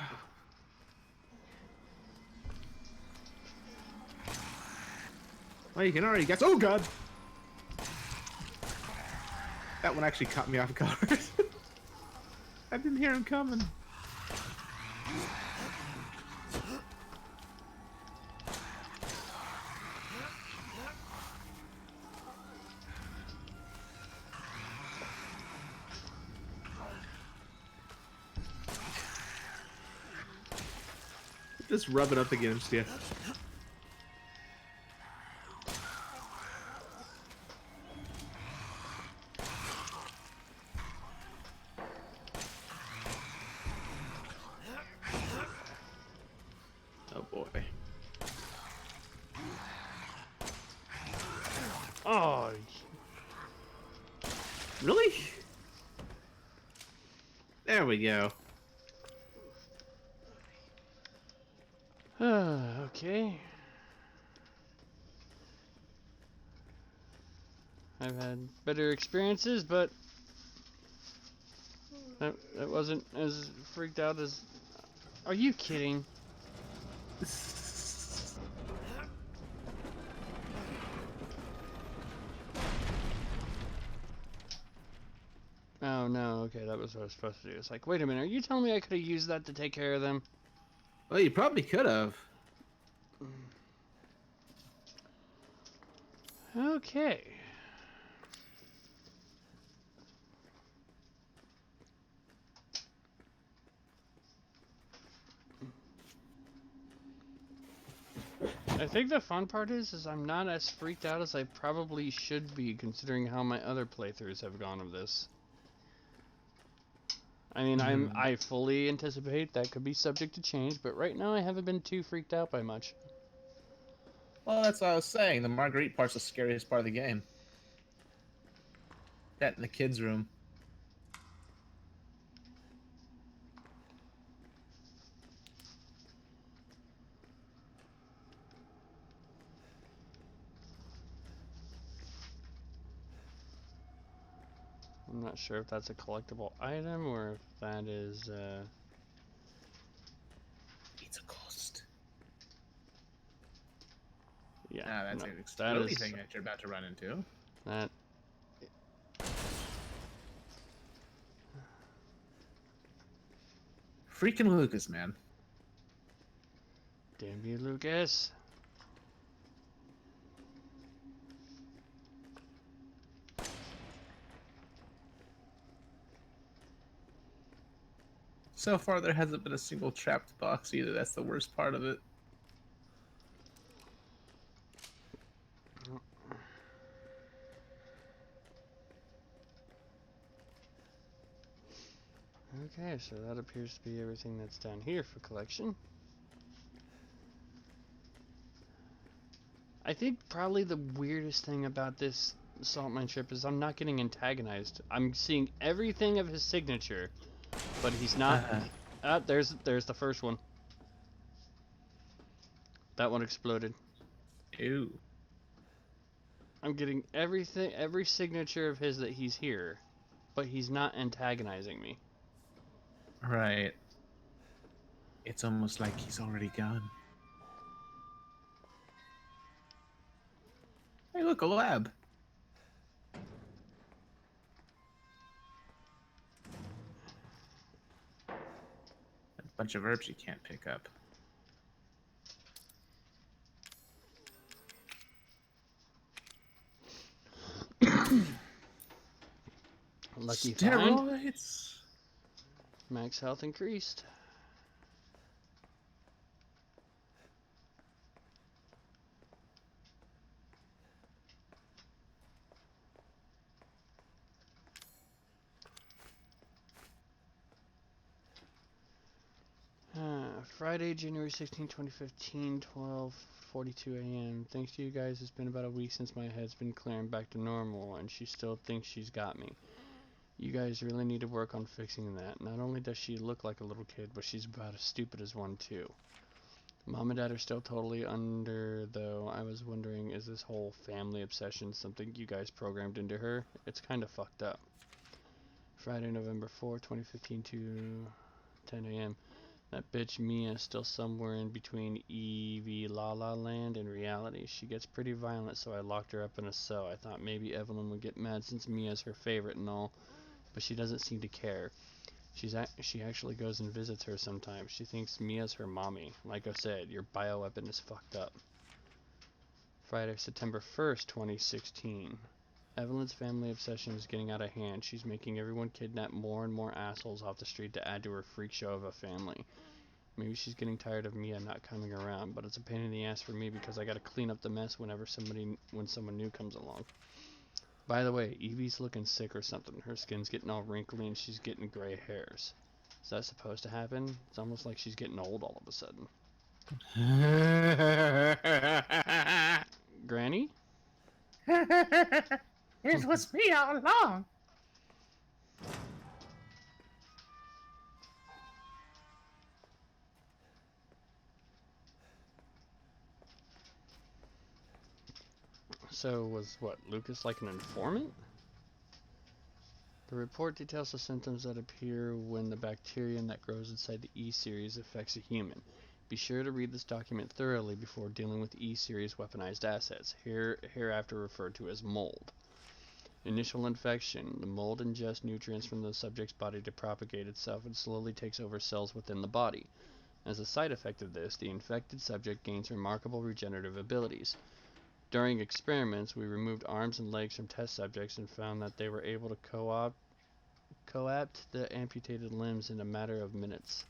Well, you can already guess. Oh, God! That one actually caught me off guard. I didn't hear him coming. Just rub it up against you. Oh boy. Oh, Really? There we go. okay. I've had better experiences, but that wasn't as freaked out as... Are you kidding? Oh no, okay, that was what I was supposed to do. It's like, wait a minute, are you telling me I could have used that to take care of them? Well, you probably could have. Okay. I think the fun part is I'm not as freaked out as I probably should be, considering how my other playthroughs have gone of this. I mean, I fully anticipate that could be subject to change, but right now I haven't been too freaked out by much. Well, that's what I was saying. The Marguerite part's the scariest part of the game. That in the kids' room. I'm not sure if that's a collectible item or if that is, It's a ghost. yeah. Ah, that's no, an that explodey is, thing that you're about to run into. that, Freaking Lucas, man. damn you, Lucas. So far, there hasn't been a single trapped box either. That's the worst part of it. Okay, so that appears to be everything that's down here for collection. I think probably the weirdest thing about this Salt Mine trip is I'm not getting antagonized. I'm seeing everything of his signature, but he's not. There's the first one. That one exploded. Ew. I'm getting everything, every signature of his that he's here, but he's not antagonizing me. Right. It's almost like he's already gone. Hey, look, a lab. A bunch of herbs you can't pick up. Lucky find. Steroids. Max health increased. Friday, January 16, 2015, 12:42 a.m. Thanks to you guys, it's been about a week since my head's been clearing back to normal, and she still thinks she's got me. You guys really need to work on fixing that. Not only does she look like a little kid, but she's about as stupid as one, too. Mom and Dad are still totally under, though. I was wondering, is this whole family obsession something you guys programmed into her? It's kind of fucked up. Friday, November 4, 2015 to 10 a.m. That bitch Mia is still somewhere in between EV La La Land and reality. She gets pretty violent, so I locked her up in a cell. I thought maybe Evelyn would get mad since Mia's her favorite and all, but she doesn't seem to care. She actually goes and visits her sometimes. She thinks Mia's her mommy. Like I said, your bioweapon is fucked up. Friday, September 1st, 2016. Evelyn's family obsession is getting out of hand. She's making everyone kidnap more and more assholes off the street to add to her freak show of a family. Maybe she's getting tired of Mia not coming around, but it's a pain in the ass for me because I gotta clean up the mess when someone new comes along. By the way, Evie's looking sick or something. Her skin's getting all wrinkly and she's getting gray hairs. Is that supposed to happen? It's almost like she's getting old all of a sudden. Granny? It was me all along. So was what, Lucas like an informant? The report details the symptoms that appear when the bacterium that grows inside the E-series affects a human. Be sure to read this document thoroughly before dealing with E-series weaponized assets, hereafter referred to as mold. Initial infection. The mold ingests nutrients from the subject's body to propagate itself and slowly takes over cells within the body. As a side effect of this, the infected subject gains remarkable regenerative abilities. During experiments, we removed arms and legs from test subjects and found that they were able to coapt the amputated limbs in a matter of minutes.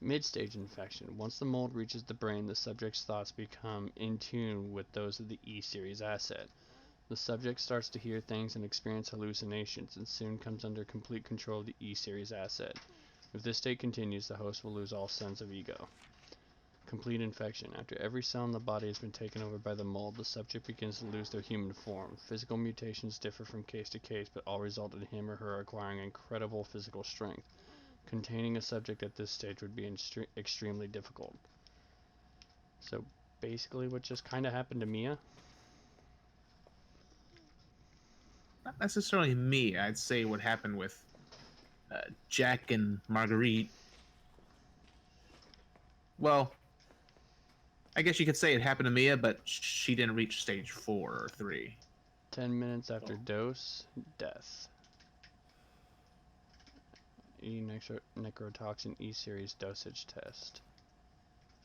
Mid-stage infection. Once the mold reaches the brain, the subject's thoughts become in tune with those of the E-series asset. The subject starts to hear things and experience hallucinations, and soon comes under complete control of the E-series asset. If this state continues, the host will lose all sense of ego. Complete infection. After every cell in the body has been taken over by the mold, the subject begins to lose their human form. Physical mutations differ from case to case, but all result in him or her acquiring incredible physical strength. Containing a subject at this stage would be extremely difficult. So basically what just kind of happened to Mia. Not necessarily me. I'd say what happened with Jack and Marguerite. Well, I guess you could say it happened to Mia, but she didn't reach stage 4 or 3. 10 minutes after dose, death. Necrotoxin E-series dosage test.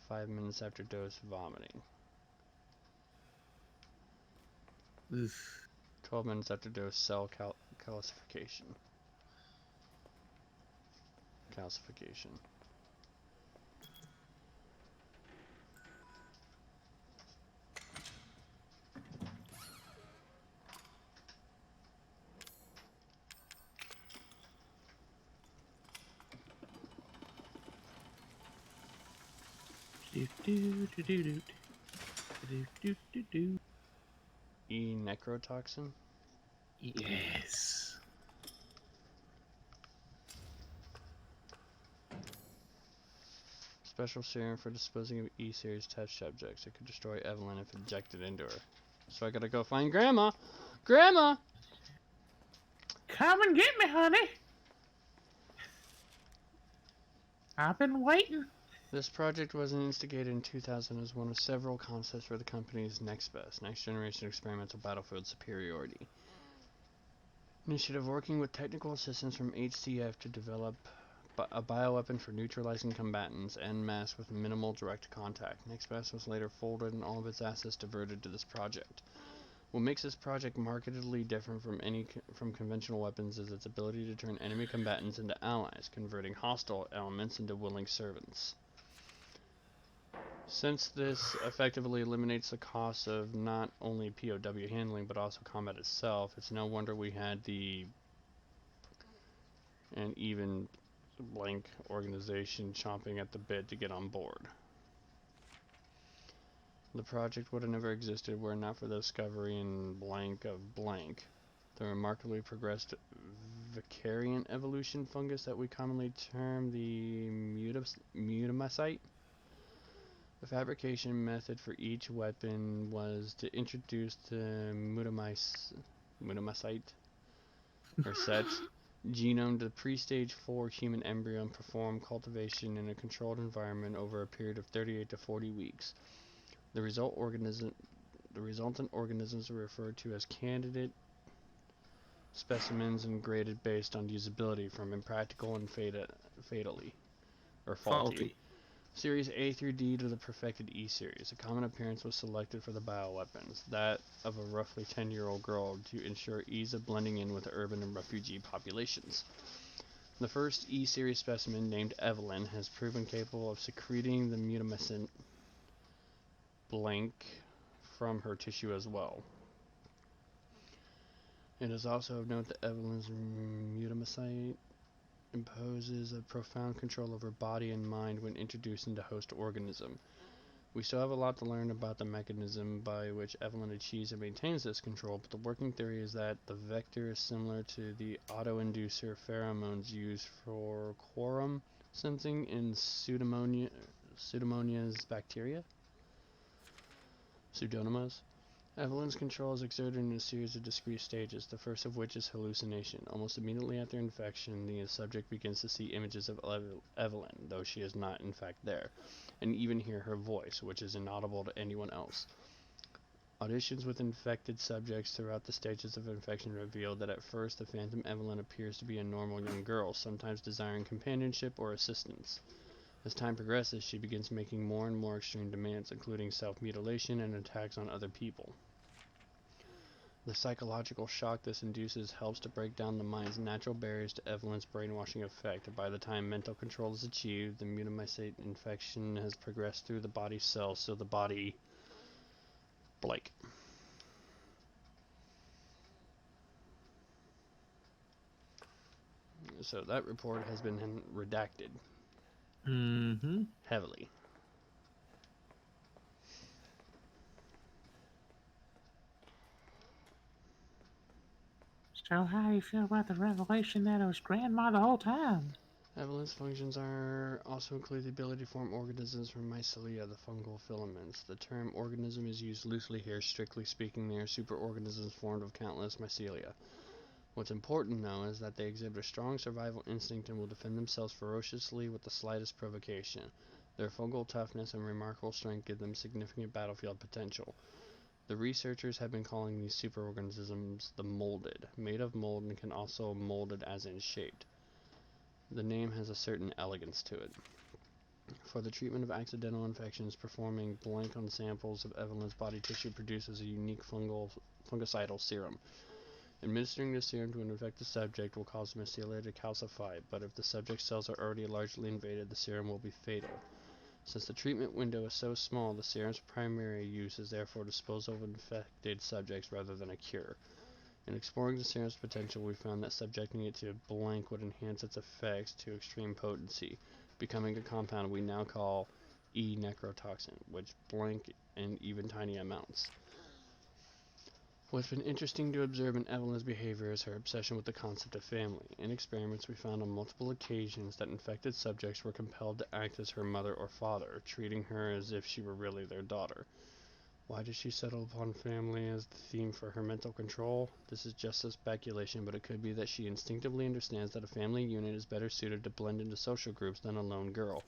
5 minutes after dose, vomiting. Oof. 12 minutes after dose, cell calcification. E-necrotoxin? Yes. Special serum for disposing of E-series test subjects. It could destroy Evelyn if injected into her. So I gotta go find Grandma! Grandma! Come and get me, honey. I've been waiting. This project was instigated in 2000 as one of several concepts for the company's Next Generation Experimental Battlefield Superiority initiative, working with technical assistance from HCF to develop a bioweapon for neutralizing combatants en masse with minimal direct contact. Nextbest was later folded and all of its assets diverted to this project. What makes this project markedly different from conventional weapons is its ability to turn enemy combatants into allies, converting hostile elements into willing servants. Since this effectively eliminates the cost of not only POW handling but also combat itself, it's no wonder we had and even blank organization chomping at the bit to get on board. The project would have never existed were it not for the discovery in blank of blank, the remarkably progressed Vicarian evolution fungus that we commonly term the mutamycete. The fabrication method for each weapon was to introduce the mutamycete or set genome to pre-stage 4 human embryo and perform cultivation in a controlled environment over a period of 38 to 40 weeks. The resultant organisms are referred to as candidate specimens and graded based on usability from impractical and fatally or faulty. Series A through D to the perfected E series. A common appearance was selected for the bioweapons, that of a roughly 10-year-old girl, to ensure ease of blending in with urban and refugee populations. The first E series specimen, named Evelyn, has proven capable of secreting the mutamycete blank from her tissue as well. It is also of note that Evelyn's mutamycete imposes a profound control over body and mind when introduced into host organism. We still have a lot to learn about the mechanism by which Evelyn achieves and maintains this control, but the working theory is that the vector is similar to the auto-inducer pheromones used for quorum sensing in Pseudomonas bacteria. Pseudomonas. Evelyn's control is exerted in a series of discrete stages, the first of which is hallucination. Almost immediately after infection, the subject begins to see images of Evelyn, though she is not in fact there, and even hear her voice, which is inaudible to anyone else. Auditions with infected subjects throughout the stages of infection revealed that at first the phantom Evelyn appears to be a normal young girl, sometimes desiring companionship or assistance. As time progresses, she begins making more and more extreme demands, including self-mutilation and attacks on other people. The psychological shock this induces helps to break down the mind's natural barriers to Evelyn's brainwashing effect. By the time mental control is achieved, the mutamycete infection has progressed through the body's cells, so the body... blank. So that report has been redacted. Mm-hmm. Heavily. So how do you feel about the revelation that it was Grandma the whole time? Evelyn's functions are also include the ability to form organisms from mycelia, the fungal filaments. The term organism is used loosely here. Strictly speaking, they are superorganisms formed of countless mycelia. What's important, though, is that they exhibit a strong survival instinct and will defend themselves ferociously with the slightest provocation. Their fungal toughness and remarkable strength give them significant battlefield potential. The researchers have been calling these superorganisms the molded, made of mold and can also molded as in shaped. The name has a certain elegance to it. For the treatment of accidental infections, performing blank on samples of Evelyn's body tissue produces a unique fungicidal serum. Administering this serum to an infected subject will cause the mycelia to calcify, but if the subject's cells are already largely invaded, the serum will be fatal. Since the treatment window is so small, the serum's primary use is therefore disposal of infected subjects rather than a cure. In exploring the serum's potential, we found that subjecting it to blank would enhance its effects to extreme potency, becoming a compound we now call E-necrotoxin, which blank in even tiny amounts. What's been interesting to observe in Evelyn's behavior is her obsession with the concept of family. In experiments, we found on multiple occasions that infected subjects were compelled to act as her mother or father, treating her as if she were really their daughter. Why did she settle upon family as the theme for her mental control? This is just a speculation, but it could be that she instinctively understands that a family unit is better suited to blend into social groups than a lone girl.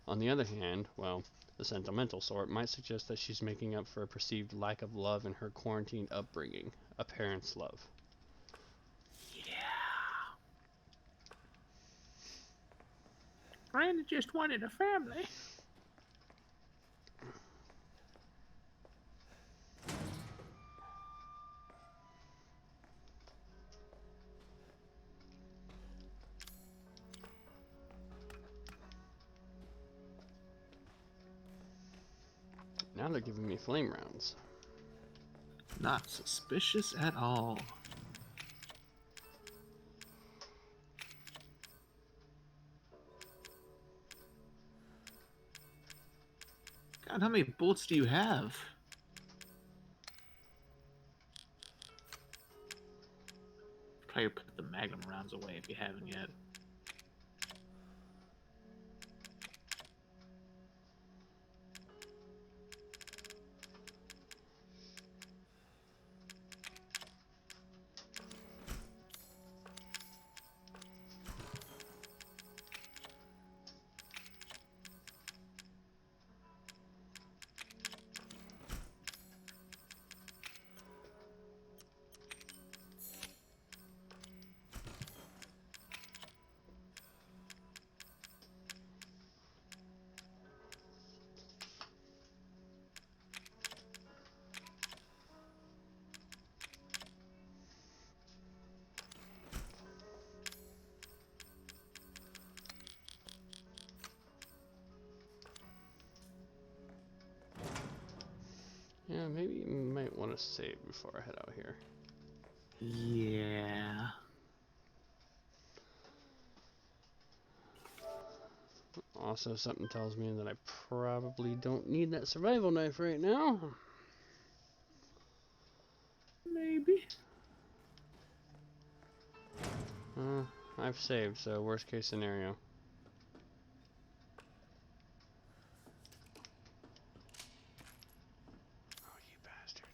On the other hand, well, the sentimental sort might suggest that she's making up for a perceived lack of love in her quarantined upbringing, a parent's love. Yeah. Brandon just wanted a family. Now they're giving me flame rounds. Not suspicious at all. God, how many bullets do you have? Probably put the magnum rounds away if you haven't yet. Yeah, maybe you might want to save before I head out here. Yeah. Also, something tells me that I probably don't need that survival knife right now. Maybe. I've saved, so worst case scenario. Oh, you bastard.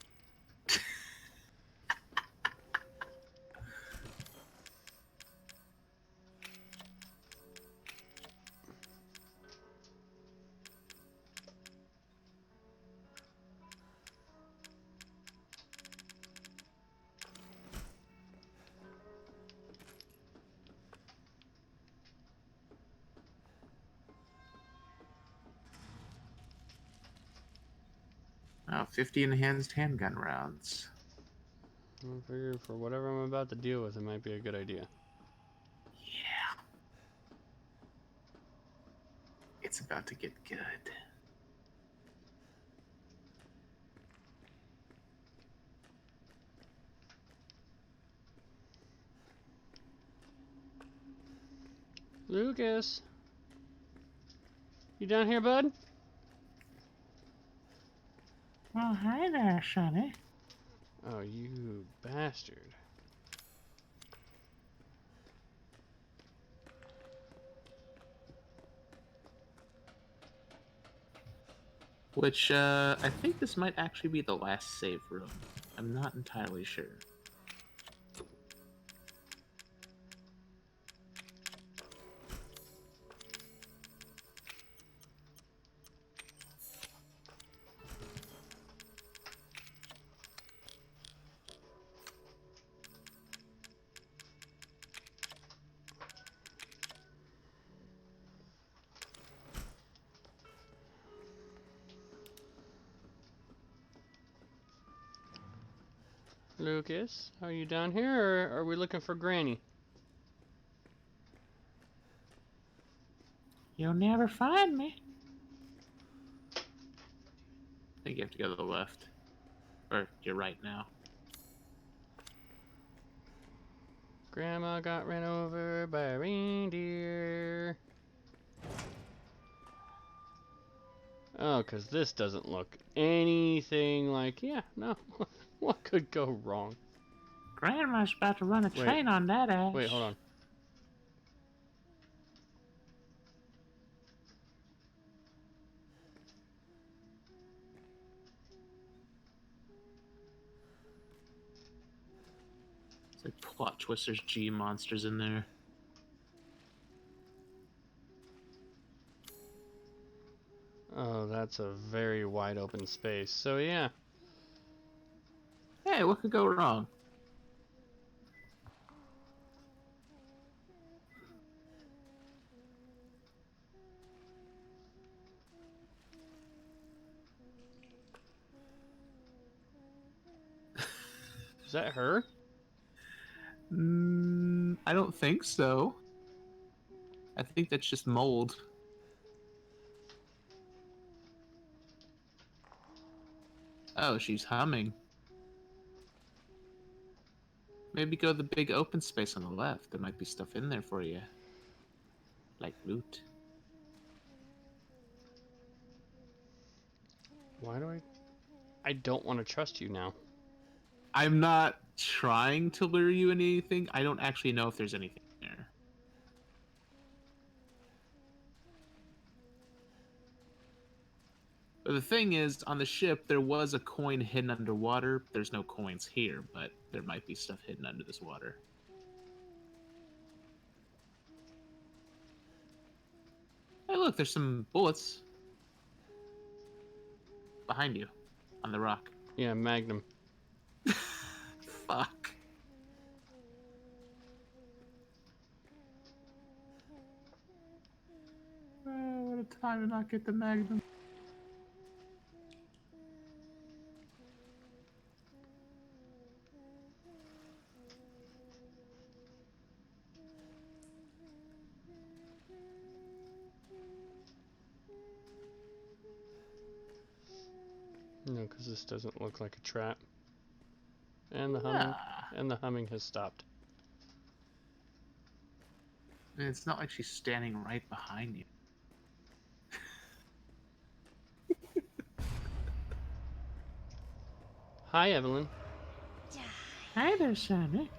Oh, 50 enhanced handgun rounds. I figure for whatever I'm about to deal with, it might be a good idea. Yeah. It's about to get good. Lucas, you down here, bud? Well, hi there, Sonny. Oh, you bastard. Which, I think this might actually be the last save room. I'm not entirely sure. Lucas, are you down here, or are we looking for Granny? You'll never find me. I think you have to go to the left. Or you're right now. Grandma got ran over by a reindeer. Oh, because this doesn't look anything like... Yeah, no. What could go wrong? Grandma's about to run a train on that ass. Wait, hold on. It's like plot twisters, G monsters in there. Oh, that's a very wide open space. So, yeah. Hey, what could go wrong? Is that her? I don't think so. I think that's just mold. Oh, she's humming. Maybe go to the big open space on the left. There might be stuff in there for you. Like loot. Why do I don't want to trust you now. I'm not trying to lure you into anything. I don't actually know if there's anything there. But the thing is, on the ship, there was a coin hidden underwater. There's no coins here, but there might be stuff hidden under this water. Hey, look, there's some bullets. Behind you, on the rock. Yeah, Magnum. Fuck. Oh, what a time to not get the Magnum. No, because this doesn't look like a trap. And the humming has stopped. And it's not like she's standing right behind you. Hi, Evelyn. Hi there, Sammy.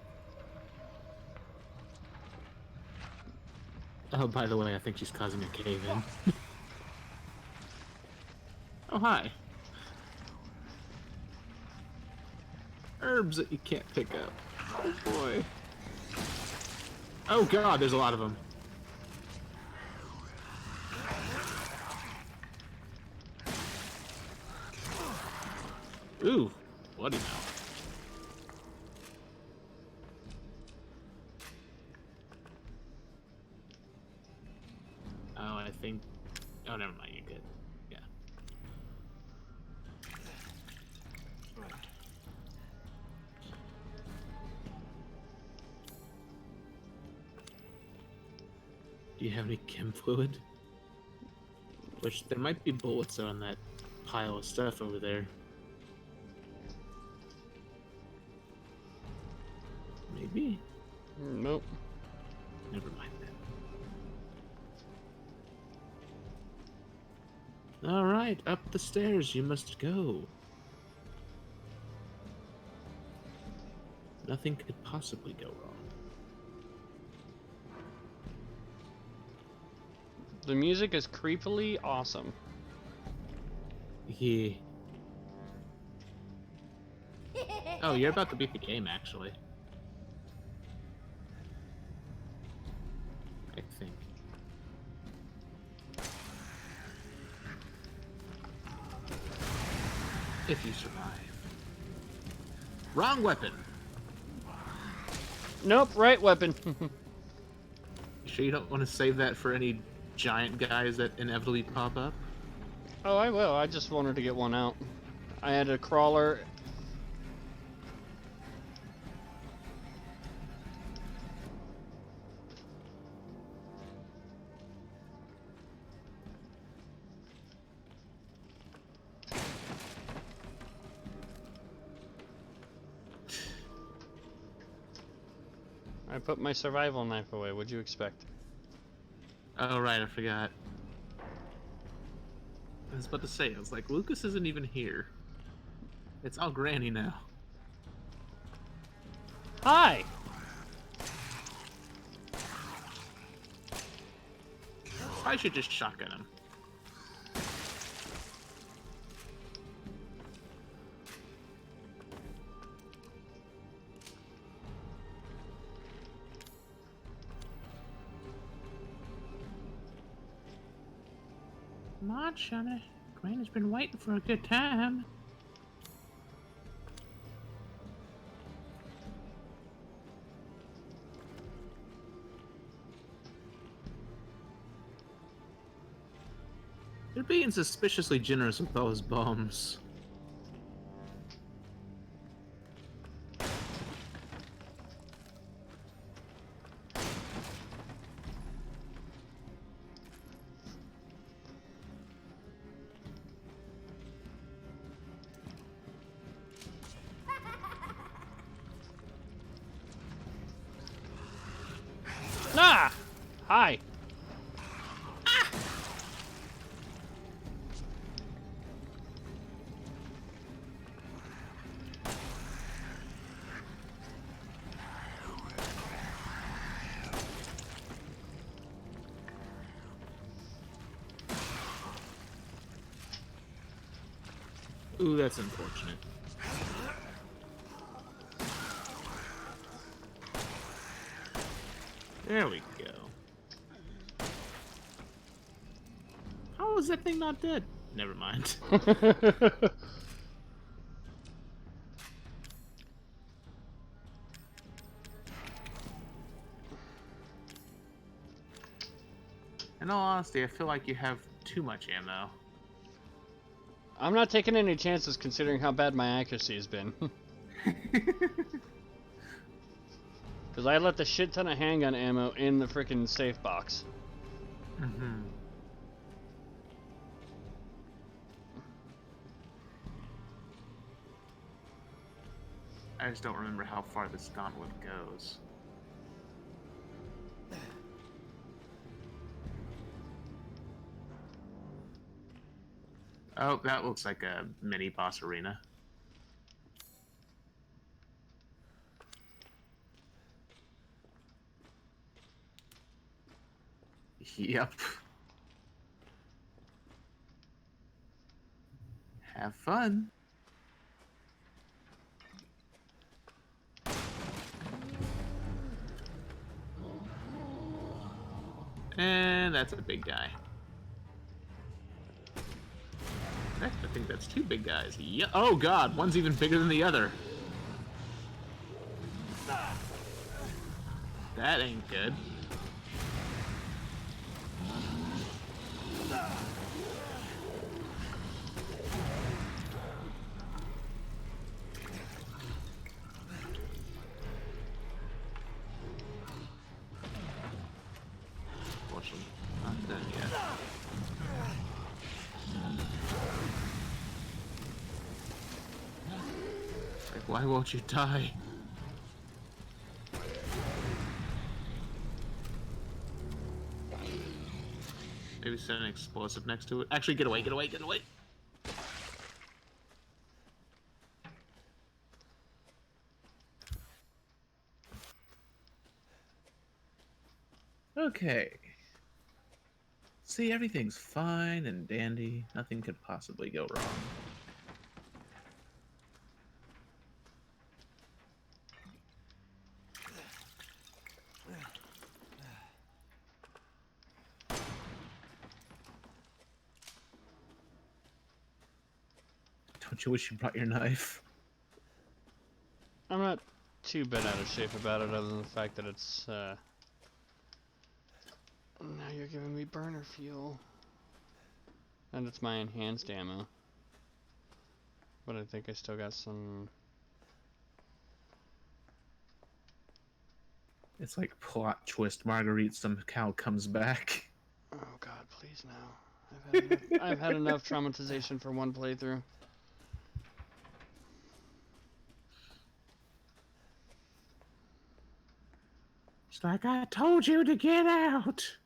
Oh, by the way, I think she's causing a cave-in. Oh, hi. Herbs that you can't pick up. Oh, boy. Oh, God, there's a lot of them. Ooh, bloody mouth. Oh, I think... Oh, never mind, you're good. Yeah. Do you have any chem fluid? Which there might be bullets on that pile of stuff over there. Maybe. Nope. Never mind then. All right, up the stairs you must go. Nothing could possibly go wrong. The music is creepily awesome. Yeah. Oh, you're about to beat the game, actually. I think. If you survive. Wrong weapon! Nope, right weapon. You sure you don't want to save that for any giant guys that inevitably pop up? Oh, I will. I just wanted to get one out. I had a crawler. I put my survival knife away. What'd you expect? Oh, right, I forgot. I was about to say, I was like, Lucas isn't even here. It's all Granny now. Hi! I should just shotgun him. Come on, Shana. Granny's been waiting for a good time. They're being suspiciously generous with those bombs. Ah! Hi! Ooh, that's unfortunate. There we go. How is that thing not dead? Never mind. In all honesty, I feel like you have too much ammo. I'm not taking any chances considering how bad my accuracy has been. Because I left a shit ton of handgun ammo in the frickin' safe box. Mm-hmm. I just don't remember how far this gauntlet goes. Oh, that looks like a mini boss arena. Yep. Have fun. And that's a big guy. Next, I think that's two big guys. Yeah. Oh god, one's even bigger than the other. That ain't good. Why won't you die? Maybe set an explosive next to it. Actually, get away, get away, get away! Okay. See, everything's fine and dandy. Nothing could possibly go wrong. Don't you wish you brought your knife? I'm not too bent out of shape about it, other than the fact that it's, now you're giving me burner fuel. And it's my enhanced ammo. But I think I still got some... It's like plot twist. Marguerite somehow comes back. Oh god, please no. I've had enough traumatization for one playthrough. It's like, I told you to get out!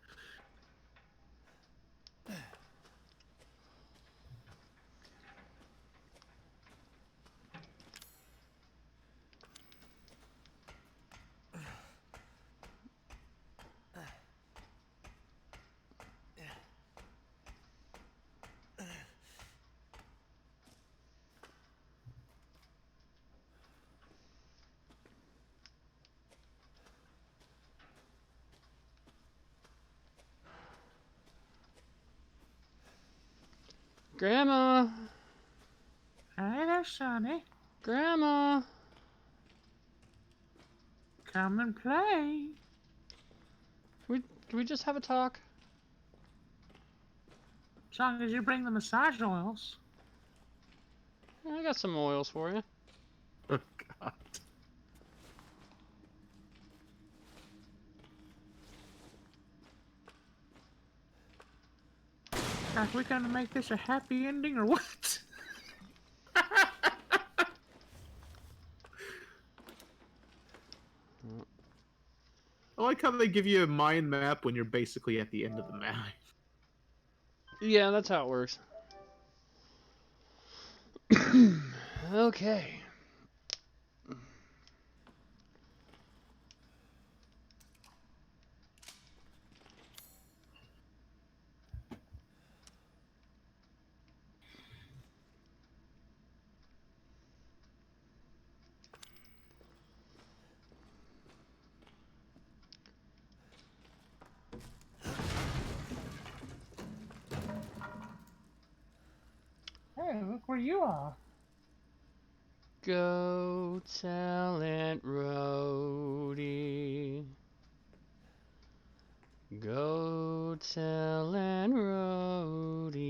Grandma! Hi there, Sonny. Grandma! Come and play. Can we just have a talk? As long as you bring the massage oils. I got some oils for you. Oh, God. Are we gonna make this a happy ending or what? I like how they give you a mind map when you're basically at the end of the map. Yeah, that's how it works. Okay. Hey, look where you are. Go tell Aunt Rhody. Go tell Aunt Rhody.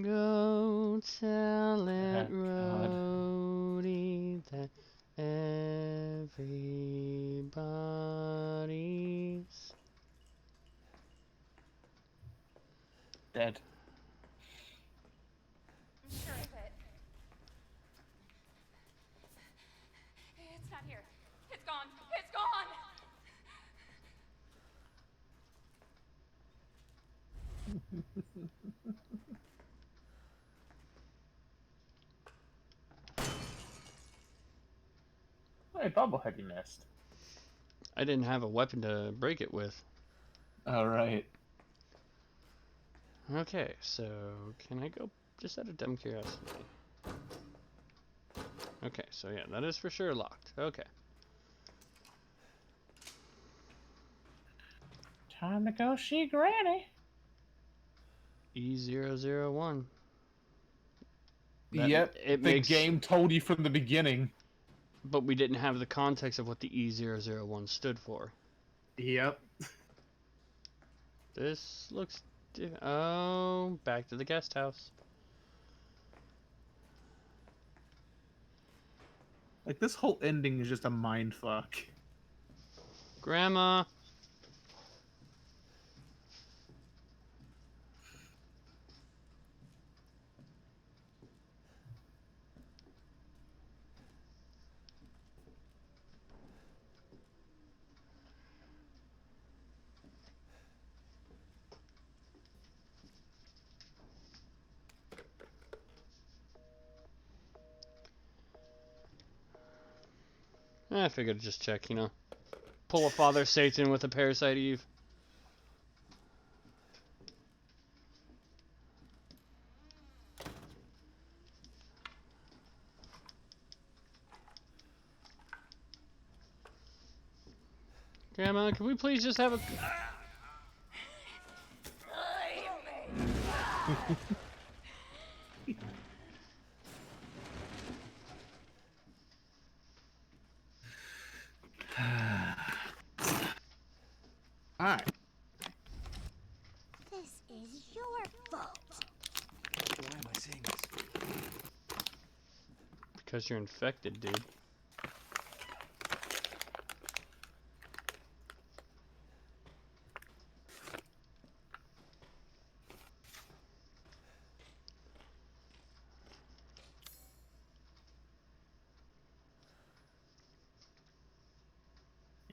Go tell Aunt Rhody that everybody's Dead. I'm sure of it. It's not here. It's gone. It's gone! Hey, bobblehead you missed. I didn't have a weapon to break it with. Alright. Okay, so can I go just out of dumb curiosity? Okay, so yeah, that is for sure locked. Okay. Time to go see Granny. E001. Yep, the game told you from the beginning. But we didn't have the context of what the E001 stood for. Yep. This looks... Oh, back to the guest house. Like, this whole ending is just a mindfuck. Grandma! I figured I'd just check, you know. Pull a Father Satan with a Parasite Eve. Grandma, can we please just have a... Alright. This is your fault. Why am I saying this? Because you're infected, dude.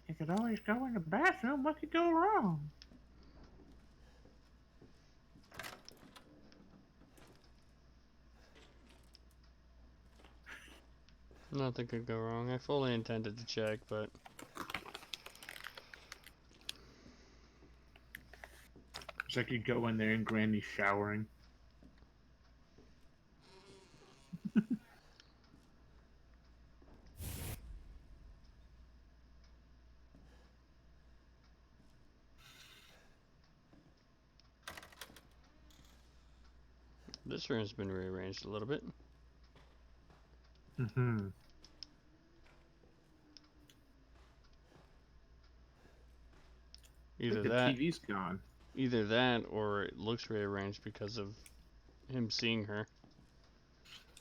You could always go in the bathroom. What could go wrong? Nothing could go wrong. I fully intended to check, but... It's like you go in there and Granny's showering. This room's been rearranged a little bit. Mm-hmm. Either the that, TV's gone. either that, or it looks rearranged because of him seeing her.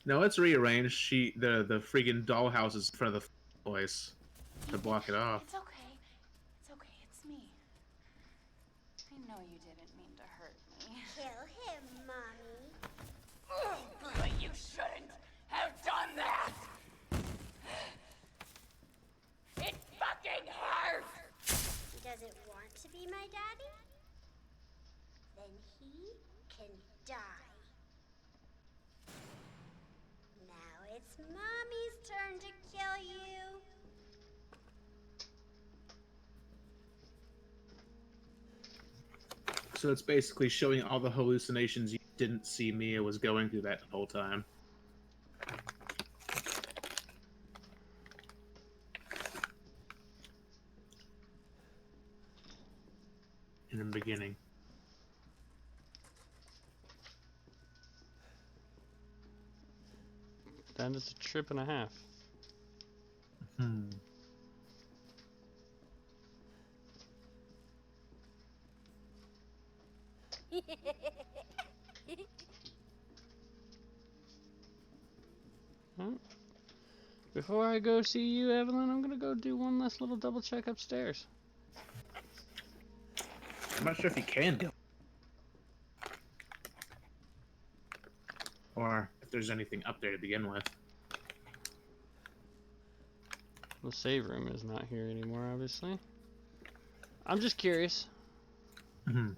No, it's rearranged. The freaking dollhouse is in front of the place to block it off. It's okay. It's okay. It's me. I know you didn't mean to hurt me. Kill him, Mommy. But you shouldn't have done that! It fucking hurts! He doesn't want to be my daddy? Then he can die. Now it's Mommy's turn to kill you. So it's basically showing all the hallucinations you didn't see Mia was going through that whole time. In the beginning. That is a trip and a half. Hmm. Well, before I go see you, Evelyn, I'm gonna go do one last little double check upstairs. I'm not sure if you can do. Or if there's anything up there to begin with. The save room is not here anymore, obviously. I'm just curious. Mm-hmm.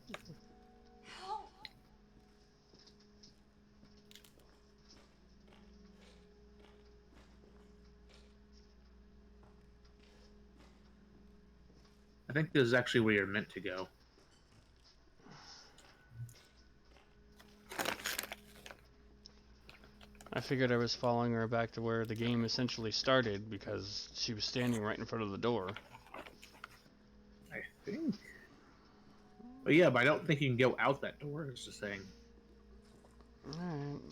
I think this is actually where you're meant to go. I figured I was following her back to where the game essentially started because she was standing right in front of the door. I think. But yeah, but I don't think you can go out that door, is the thing. Alright.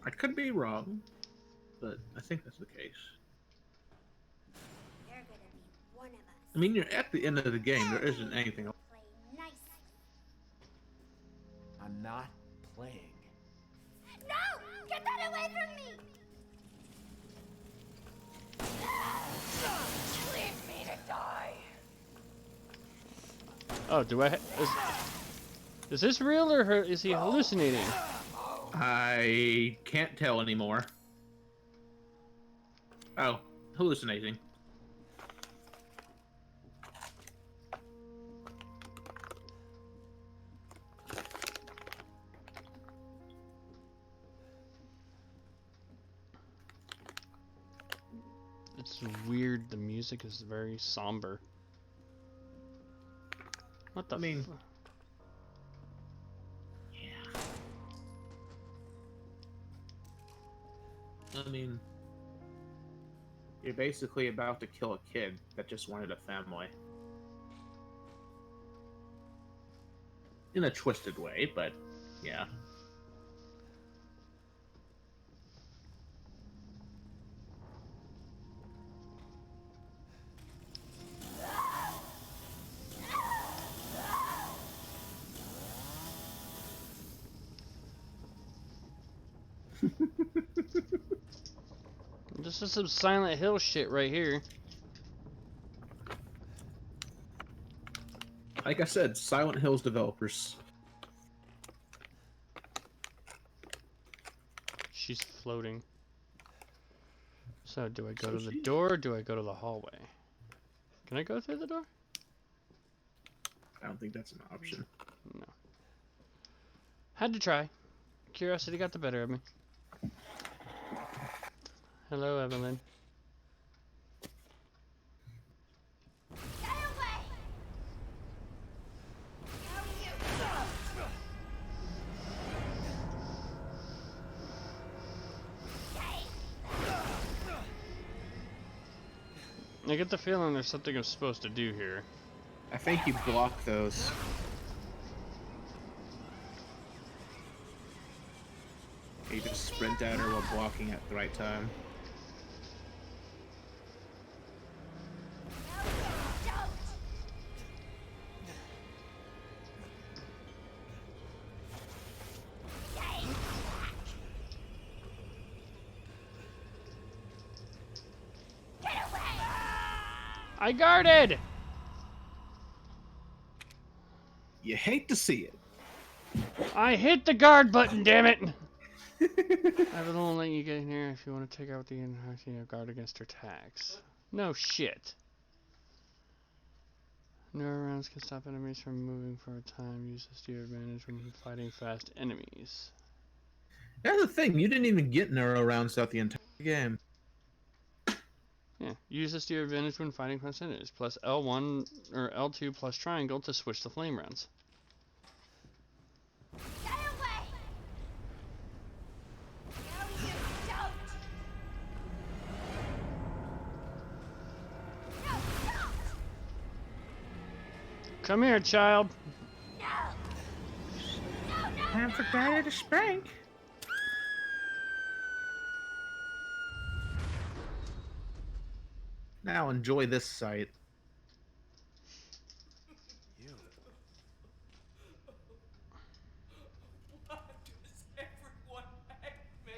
I could be wrong, but I think that's the case. You're gonna be one of us. I mean, you're at the end of the game. There isn't anything else. Play nice. I'm not playing. No! Get that away from me! Leave me to die. Oh, do I... Is this real or is he hallucinating? I can't tell anymore. Oh, hallucinating. weird. The music is very somber. What the? I mean, I mean, you're basically about to kill a kid that just wanted a family. In a twisted way, but yeah. This is some Silent Hill shit right here. Like I said, Silent Hill's developers. She's floating. So, do I go to the door or do I go to the hallway? Can I go through the door? I don't think that's an option. No. Had to try. Curiosity got the better of me. Hello, Evelyn. Get away! I get the feeling there's something I'm supposed to do here. I think you block those. You just sprint at her while blocking at the right time. I guarded! You hate to see it. I hit the guard button, damn it! Evelyn won't let you get in here if you want to take out the guard against her attacks. No shit. Neural rounds can stop enemies from moving for a time. Use this to your advantage when fighting fast enemies. That's the thing, you didn't even get neural rounds throughout the entire game. Yeah, use this to your advantage when fighting fast enemies. Plus L1 or L2 plus triangle to switch the flame rounds. Get away! No, you don't! No, stop! Come here, child. No! No, no! Time for Daddy to spank. Now enjoy this sight. You. Why does everyone hate me?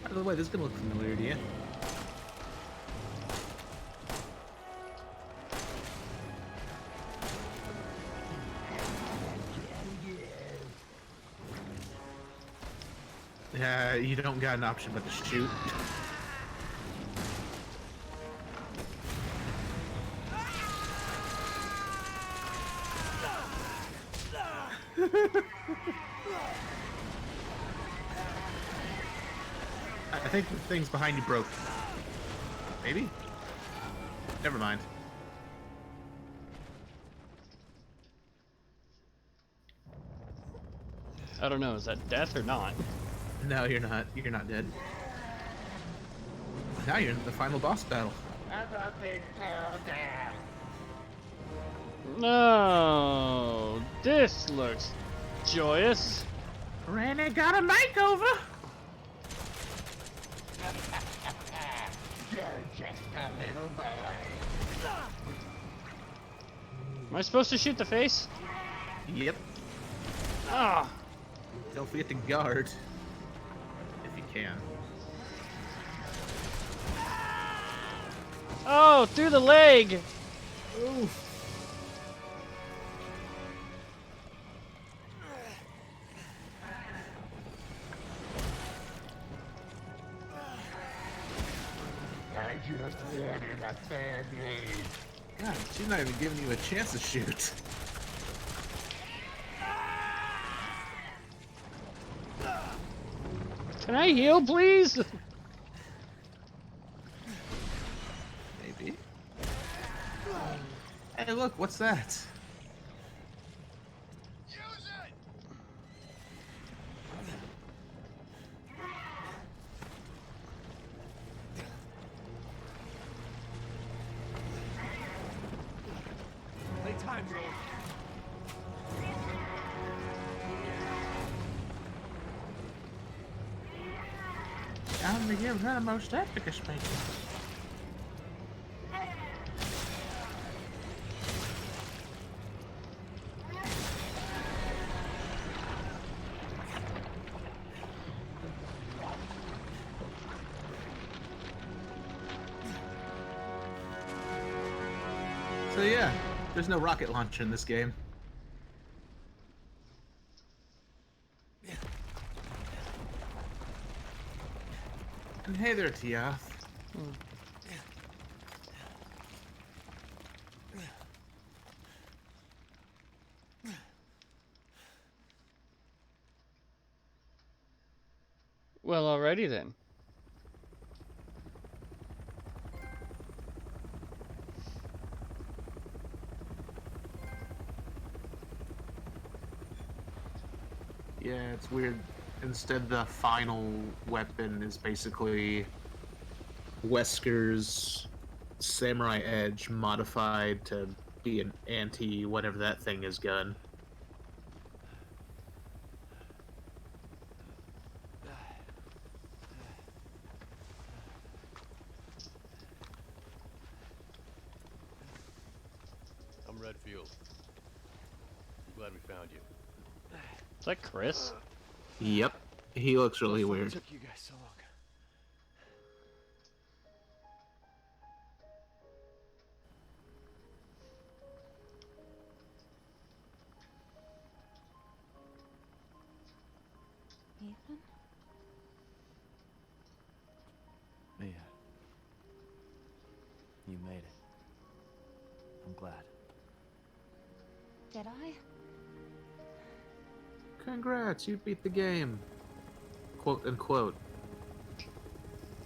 By the way, this is gonna look familiar to you. Yeah, you don't got an option but to shoot. I think the things behind you broke. Maybe? Never mind. I don't know, is that death or not? No, you're not. You're not dead. Now you're in the final boss battle. No, this looks joyous. Randy got a makeover! Am I supposed to shoot the face? Yep. Ah! Don't forget to guard. If you can. Oh, through the leg! Oof. I just wanted a family. God, she's not even giving you a chance to shoot. Can I heal, please? Maybe. Hey, look, what's that? Use it! Playtime's over. Time to give her the most epic of speeches. So yeah, there's no rocket launcher in this game. And hey there, Tiath. Well, alrighty then. Yeah, it's weird. Instead, the final weapon is basically Wesker's Samurai Edge modified to be an anti-whatever that thing is gun. I'm Redfield. I'm glad we found you. Is that Chris? Yep, he looks really What weird. took you guys so long? Ethan? Mia. You made it. I'm glad. Did I? Congrats, you beat the game. Quote unquote.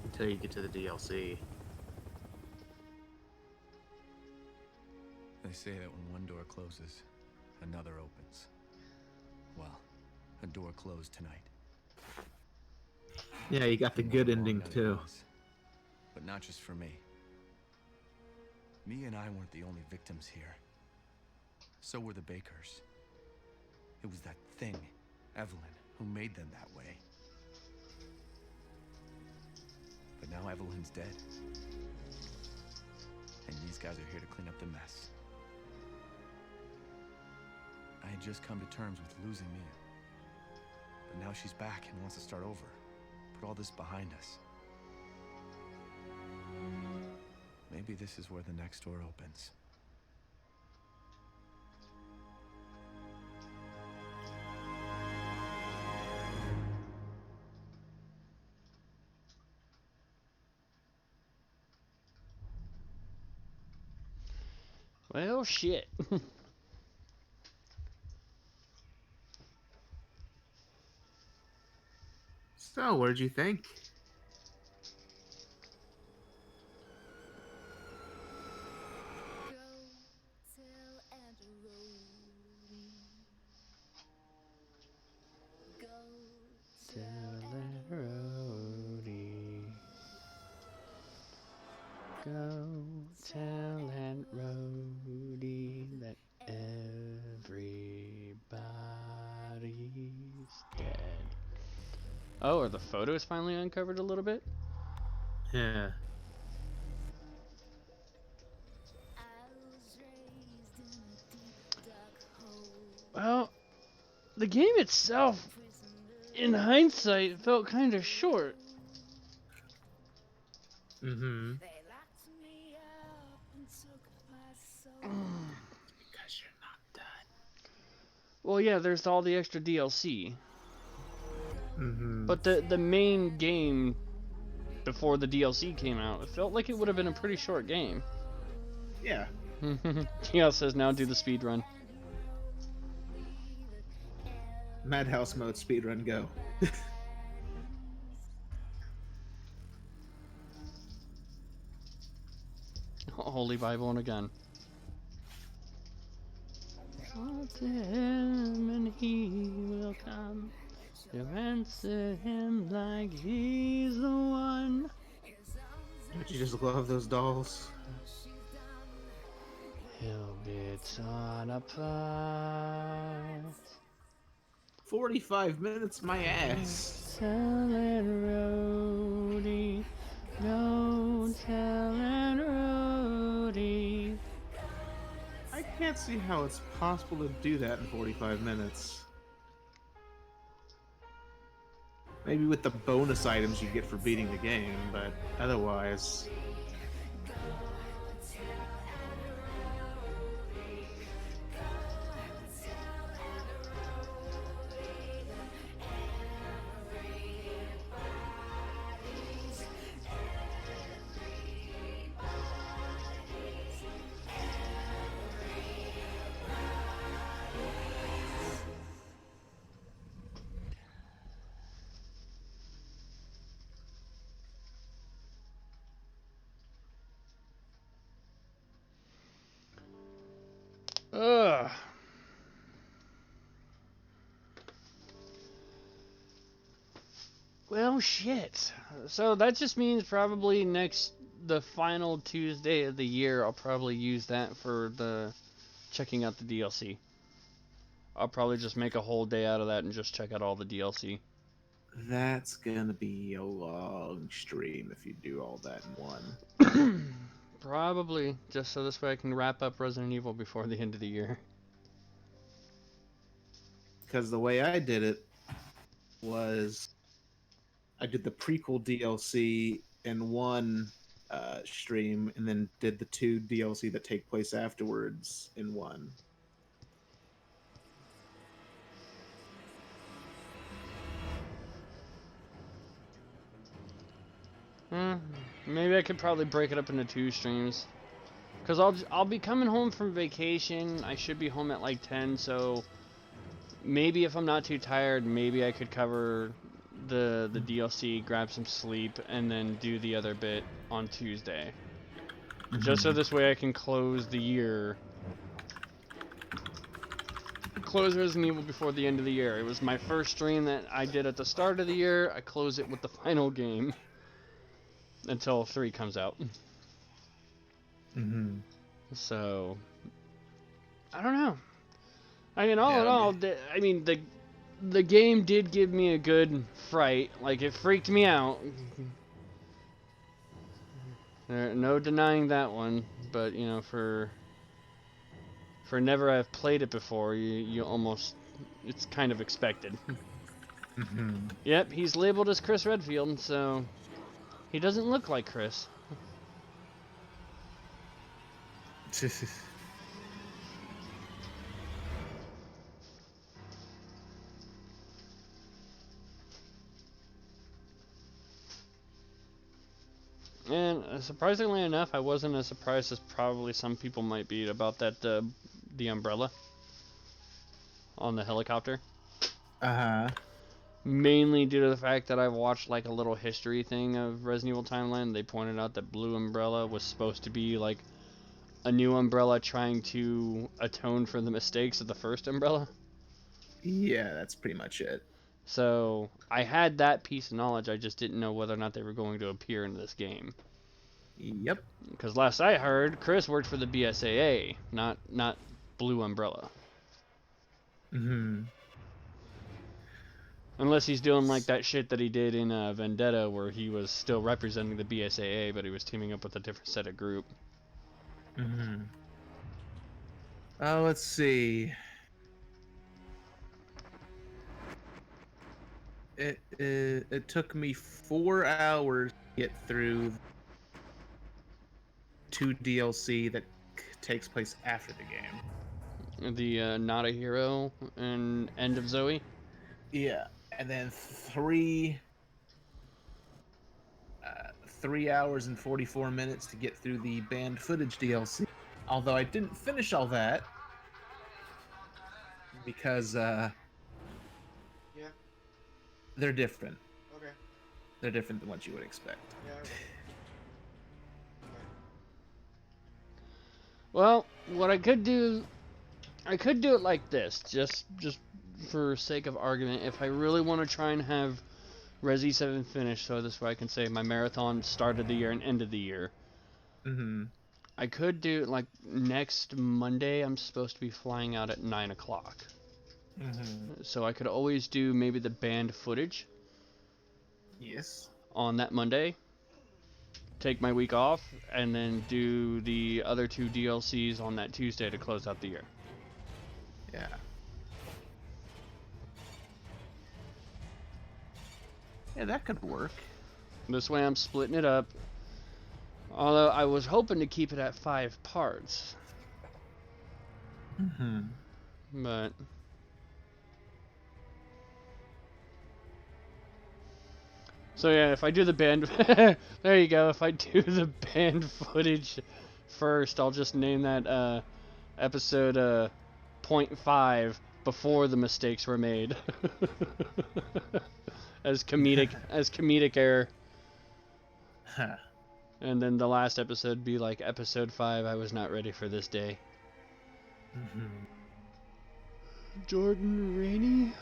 Until you get to the DLC. They say that when one door closes, another opens. Well, a door closed tonight. Yeah, you got the good ending Long night it too. was. But not just for me. Mia and I weren't the only victims here. So were the Bakers. It was that thing, Evelyn, who made them that way. But now Evelyn's dead. And these guys are here to clean up the mess. I had just come to terms with losing Mia. But now she's back and wants to start over. Put all this behind us. Maybe this is where the next door opens. Well, shit. So, what did you think? Go tell Aunt Rhody that everybody's dead. Oh, are the photos finally uncovered a little bit? Yeah. Well, the game itself, in hindsight, felt kind of short. Mm-hmm. Because you're not done. Well, yeah, there's all the extra DLC. Mm-hmm. But the main game before the DLC came out, it felt like it would have been a pretty short game. Yeah. TL says now do the speed run. Madhouse mode speedrun go. Holy Bible and a gun. Talk to him and he will come. You answer him like he's the one. Don't you just love those dolls? He'll be torn apart. 45 minutes, my ass. Tell it, Rhodey. Don't tell it, Rhodey. I can't see how it's possible to do that in 45 minutes. Maybe with the bonus items you get for beating the game, but otherwise... Ugh. Well, shit. So that just means probably the final Tuesday of the year, I'll probably use that for checking out the DLC. I'll probably just make a whole day out of that and just check out all the DLC. That's gonna be a long stream if you do all that in one. Probably, just so this way I can wrap up Resident Evil before the end of the year. Because the way I did it was I did the prequel DLC in one stream and then did the 2 DLC that take place afterwards in one. Maybe I could probably break it up into 2 streams. Because I'll be coming home from vacation. I should be home at like 10, so maybe if I'm not too tired, maybe I could cover the DLC, grab some sleep, and then do the other bit on Tuesday. Just so this way I can close the year. Close Resident Evil before the end of the year. It was my first stream that I did at the start of the year. I close it with the final game. Until 3 comes out. So, I don't know. I mean, all in all, I mean, the game did give me a good fright. Like, it freaked me out. No denying that one. But, you know, for never have played it before, you almost, it's kind of expected. Yep, he's labeled as Chris Redfield, so... He doesn't look like Chris. And surprisingly enough, I wasn't as surprised as probably some people might be about that the umbrella on the helicopter. Mainly due to the fact that I've watched like a little history thing of Resident Evil Timeline. They pointed out that Blue Umbrella was supposed to be like a new umbrella trying to atone for the mistakes of the first umbrella. Yeah, that's pretty much it. So I had that piece of knowledge, I just didn't know whether or not they were going to appear in this game. Yep. Because last I heard, Chris worked for the BSAA, not Blue Umbrella. Unless he's doing like that shit that he did in Vendetta, where he was still representing the BSAA, but he was teaming up with a different set of group. Let's see. It took me 4 hours to get through 2 DLC that takes place after the game. The Not a Hero and End of Zoe. Yeah, and then 3 hours and 44 minutes to get through the banned footage DLC. Although I didn't finish all that because Yeah. they're different. Okay. They're different than what you would expect. Yeah. Okay. Well, what I could do it like this, just for sake of argument. If I really want to try and have Resi 7 finished, so this way I can say my marathon start of the year and end of the year. Mm-hmm. I could do, like, next Monday, I'm supposed to be flying out at 9 o'clock. Mm-hmm. So I could always do maybe the banned footage Yes. on that Monday, take my week off, and then do the other 2 DLCs on that Tuesday to close out the year. Yeah. Yeah, that could work. This way I'm splitting it up. Although I was hoping to keep it at 5 parts. Mm-hmm. But so yeah, if I do the band there you go, if I do the band footage first, I'll just name that episode 0.5 before the mistakes were made. as comedic error. Huh. And then the last episode be like episode 5, I was not ready for this day. Mm-hmm. Jordan Rainey?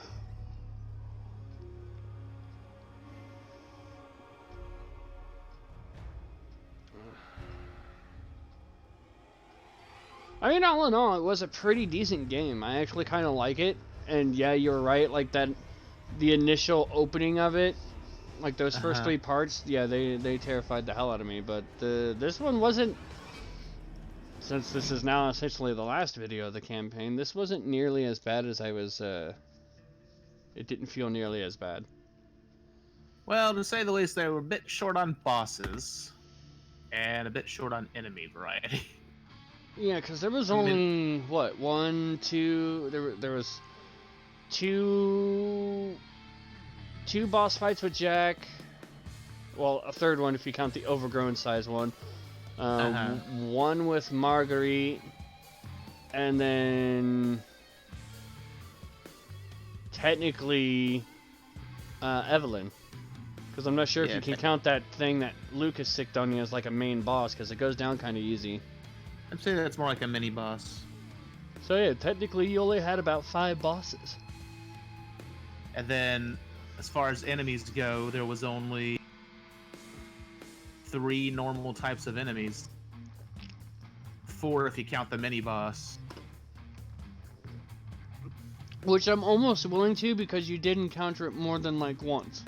I mean, all in all, it was a pretty decent game. I actually kind of like it. And yeah, you're right, like that, the initial opening of it, like those first 3 parts, yeah, they terrified the hell out of me. But this one wasn't, since this is now essentially the last video of the campaign, this wasn't nearly as bad as I was, it didn't feel nearly as bad. Well, to say the least, they were a bit short on bosses, and a bit short on enemy variety. Yeah, because there was only, what, 1, 2, there was two boss fights with Jack, well, a third one if you count the overgrown size one, one with Marguerite, and then technically Evelyn, because I'm not sure if you can count that thing that Lucas sicked on you as like a main boss, because it goes down kind of easy. I'd say that's more like a mini boss. So yeah, technically you only had about 5 bosses. And then, as far as enemies go, there was only 3 normal types of enemies. 4 if you count the mini boss. Which I'm almost willing to, because you did encounter it more than like once.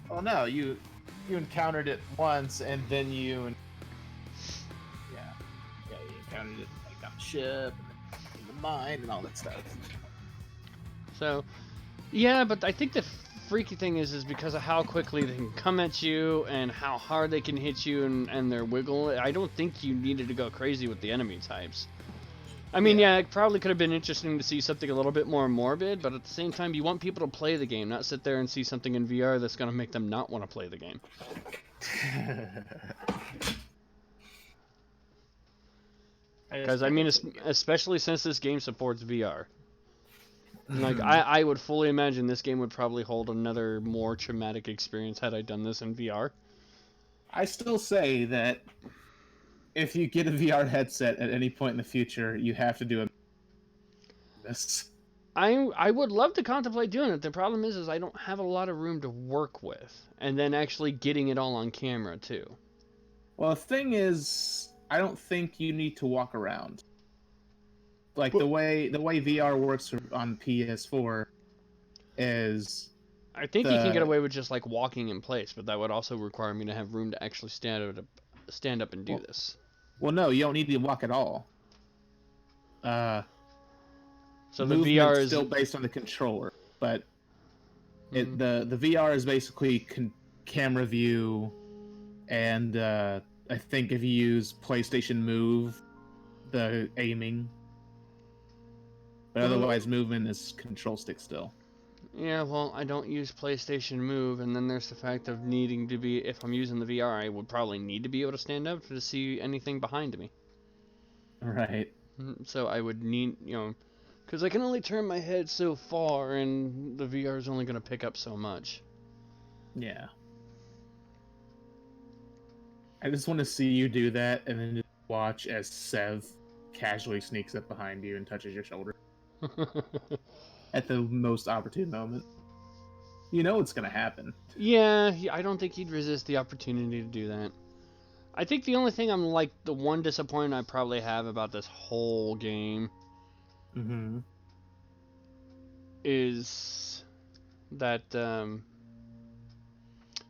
Oh no, you encountered it once, and then you encountered it like on the ship, and in the mine, and all that stuff. So, yeah, but I think the freaky thing is because of how quickly they can come at you and how hard they can hit you and their wiggle. I don't think you needed to go crazy with the enemy types. I mean, yeah, it probably could have been interesting to see something a little bit more morbid, but at the same time, you want people to play the game, not sit there and see something in VR that's going to make them not want to play the game. Because, I mean, especially since this game supports VR. Like, I would fully imagine this game would probably hold another more traumatic experience had I done this in VR. I still say that if you get a VR headset at any point in the future, you have to do this. I would love to contemplate doing it. The problem is I don't have a lot of room to work with. And then actually getting it all on camera, too. Well, the thing is, I don't think you need to walk around. Like, the way VR works on PS4 is... I think you can get away with just, like, walking in place, but that would also require me to have room to actually stand up and do this. Well, no, you don't need to walk at all. So the VR VR is still based on the controller, but the VR is basically camera view and I think if you use PlayStation Move, the aiming, but otherwise movement is control stick still. Yeah, well, I don't use PlayStation Move, and then there's the fact of needing to be, if I'm using the VR, I would probably need to be able to stand up to see anything behind me. Right. So I would need, because I can only turn my head so far, and the VR is only going to pick up so much. Yeah. I just want to see you do that, and then just watch as Sev casually sneaks up behind you and touches your shoulder at the most opportune moment. You know it's going to happen. Yeah, I don't think he'd resist the opportunity to do that. I think the only thing the one disappointment I probably have about this whole game is that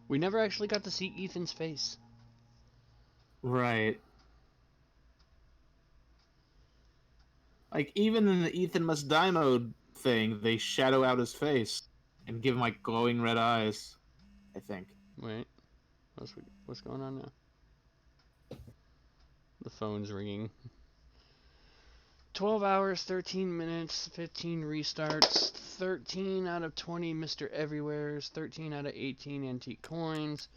we never actually got to see Ethan's face. Right. Like, even in the Ethan Must Die mode thing, they shadow out his face and give him, like, glowing red eyes, I think. Wait. What's going on now? The phone's ringing. 12 hours, 13 minutes, 15 restarts, 13 out of 20 Mr. Everywheres, 13 out of 18 antique coins,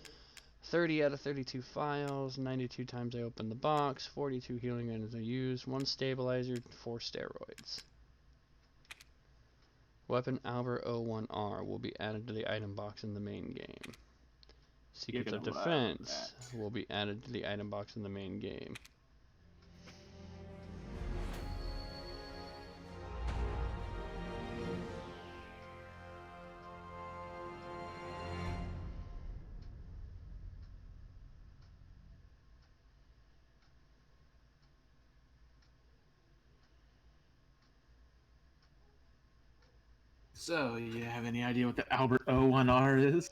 30 out of 32 files, 92 times I opened the box, 42 healing items I used, 1 stabilizer, 4 steroids. Weapon Albert 01R will be added to the item box in the main game. Secrets of Defense will be added to the item box in the main game. So, you have any idea what the Albert O1R is?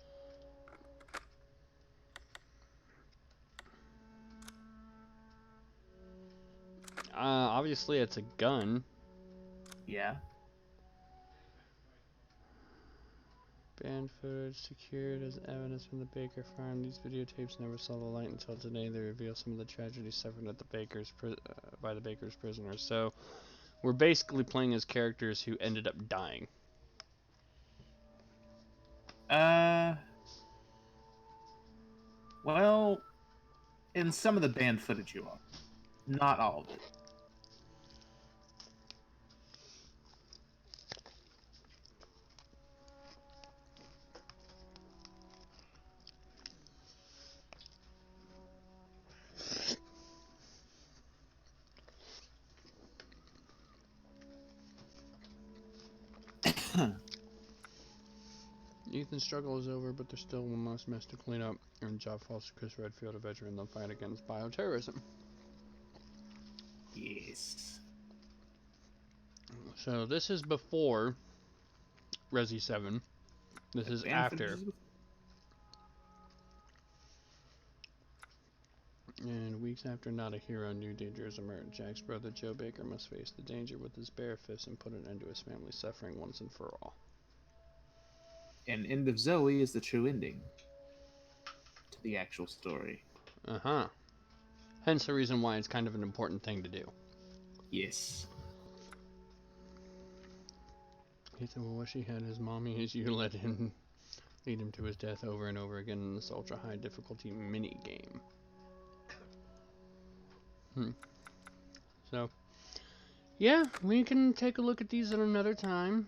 Obviously it's a gun. Yeah. Banned footage secured as evidence from the Baker farm. These videotapes never saw the light until today. They reveal some of the tragedies suffered at the by the Baker's prisoners. So, we're basically playing as characters who ended up dying. Well, in some of the banned footage you are. Not all of it. Ethan's struggle is over, but there's still one last mess to clean up, and job falls to Chris Redfield, a veteran in the fight against bioterrorism. Yes. So this is before Resi 7. This is after. And weeks after Not a Hero, new dangers emerge. Jack's brother Joe Baker must face the danger with his bare fists and put an end to his family's suffering once and for all. And End of Zoe is the true ending to the actual story. Uh-huh. Hence the reason why it's kind of an important thing to do. Yes. Ethan will wish he had his mommy as you lead him to his death over and over again in this ultra high difficulty mini game. So, yeah, we can take a look at these at another time.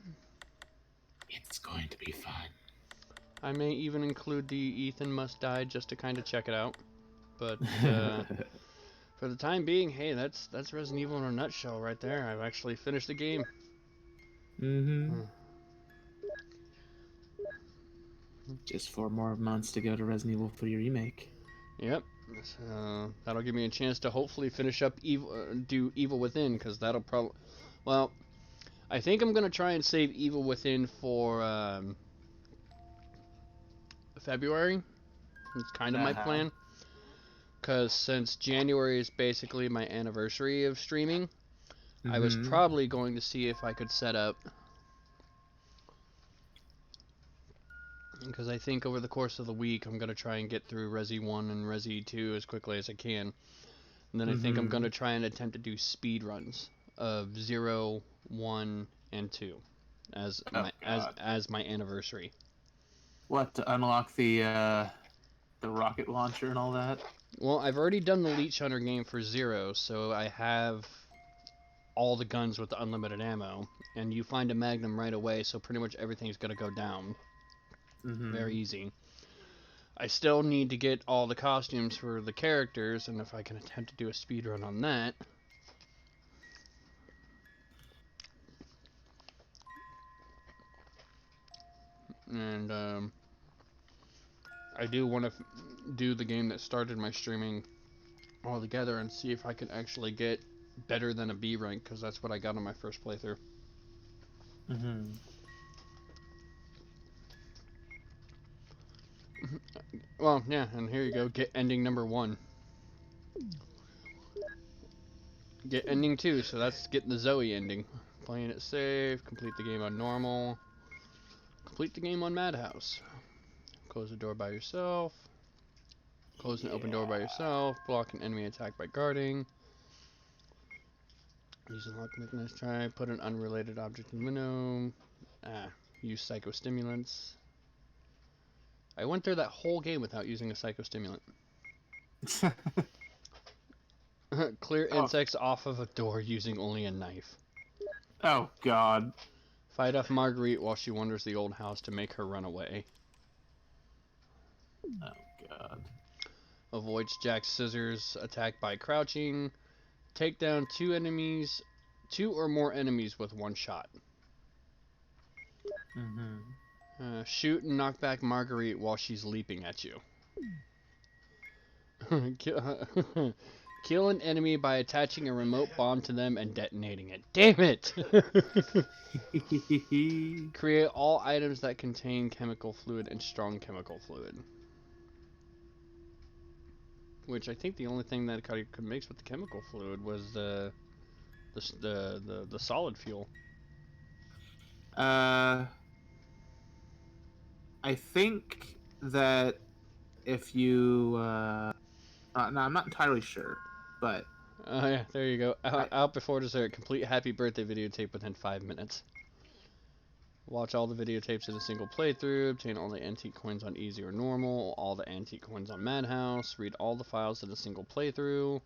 It's going to be fun. I may even include the Ethan Must Die just to kind of check it out. But for the time being, hey, that's Resident Evil in a nutshell right there. I've actually finished the game. Just 4 more months to go to Resident Evil 3 Remake. Yep. That'll give me a chance to hopefully finish up do Evil Within, because that'll probably... Well, I think I'm going to try and save Evil Within for February. It's kind of my plan. Because since January is basically my anniversary of streaming, I was probably going to see if I could set up because I think over the course of the week I'm gonna try and get through Resi 1 and Resi 2 as quickly as I can. And then I think I'm gonna try and attempt to do speed runs of 0, 1, and 2 as my anniversary. What, to unlock the rocket launcher and all that? Well, I've already done the Leech Hunter game for 0, so I have all the guns with the unlimited ammo, and you find a Magnum right away, so pretty much everything's gonna go down. Very easy. I still need to get all the costumes for the characters, and if I can attempt to do a speedrun on that. And I do want to do the game that started my streaming altogether and see if I can actually get better than a B rank, because that's what I got on my first playthrough. Well, yeah, and here you go. Get ending number 1. Get ending 2, so that's getting the Zoe ending. Playing it safe, complete the game on normal, complete the game on Madhouse. Close the door by yourself. Close an open door by yourself. Block an enemy attack by guarding. Use a lock mechanism. Try. Put an unrelated object in the window. Use psychostimulants. I went through that whole game without using a psychostimulant. Clear insects off of a door using only a knife. Oh, God. Fight off Marguerite while she wanders the old house to make her run away. Oh, God. Avoids Jack's scissors attack by crouching. Take down 2 or more enemies with 1 shot. Shoot and knock back Marguerite while she's leaping at you. Kill an enemy by attaching a remote bomb to them and detonating it. Damn it! Create all items that contain chemical fluid and strong chemical fluid. Which I think the only thing that I could mix with the chemical fluid was the solid fuel. I think that if you no, I'm not entirely sure, but oh yeah, there you go. Out before dessert. Complete happy birthday videotape within 5 minutes. Watch all the videotapes in a single playthrough. Obtain all the antique coins on easy or normal. All the antique coins on Madhouse. Read all the files in a single playthrough.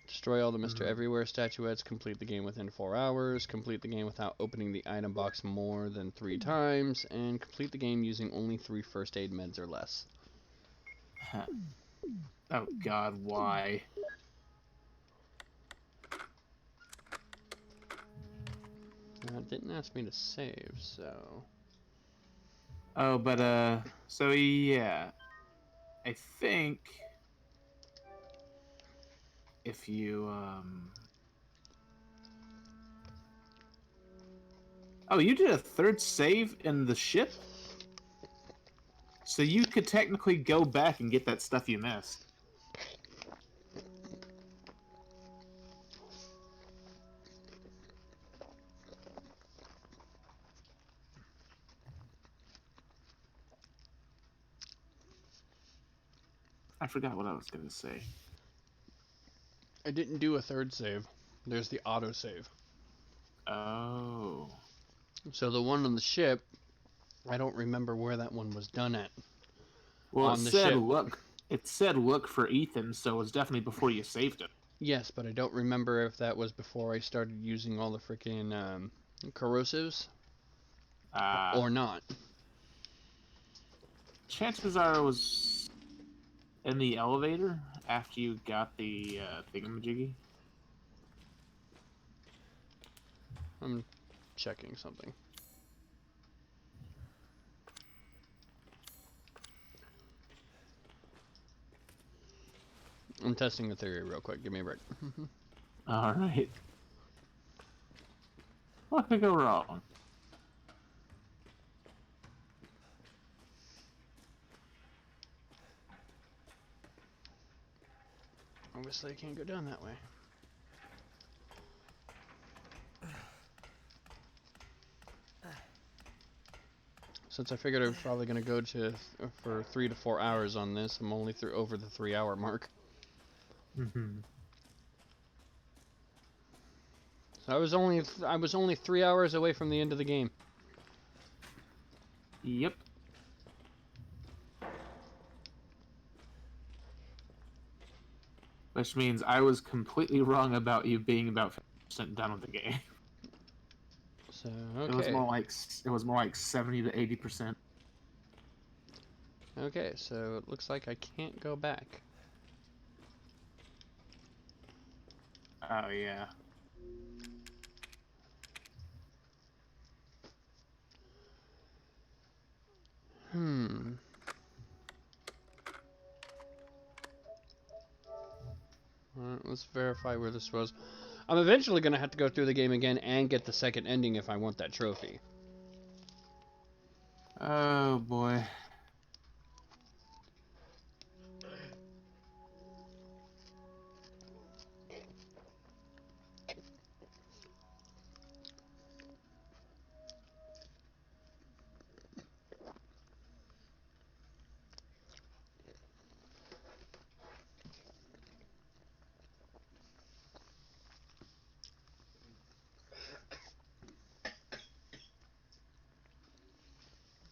Destroy all the Mr. Everywhere statuettes. Complete the game within 4 hours. Complete the game without opening the item box more than 3 times. And complete the game using only 3 first aid meds or less. Oh, God, why? It didn't ask me to save, so... Oh, but, so yeah. I think... if you, Oh, you did a 3rd save in the ship? So you could technically go back and get that stuff you missed. I forgot what I was going to say. I didn't do a 3rd save. There's the auto save. Oh. So the one on the ship, I don't remember where that one was done at. Well, on it the said ship. look. It said look for Ethan, so it's definitely before you saved it. Yes, but I don't remember if that was before I started using all the freaking corrosives or not. Chances are it was in the elevator after you got the thingamajiggy. I'm checking something. I'm testing the theory real quick. Give me a break. Alright. What could go wrong? Obviously, I can't go down that way. since I figured I was probably going to go for 3 to 4 hours on this, I'm only over the 3-hour mark. Mm-hmm. So I was only 3 hours away from the end of the game. Yep. Which means I was completely wrong about you being about 50% done with the game. So okay. It was more like 70 to 80%. Okay, so it looks like I can't go back. Oh yeah. Alright, let's verify where this was. I'm eventually going to have to go through the game again and get the second ending if I want that trophy. Oh boy.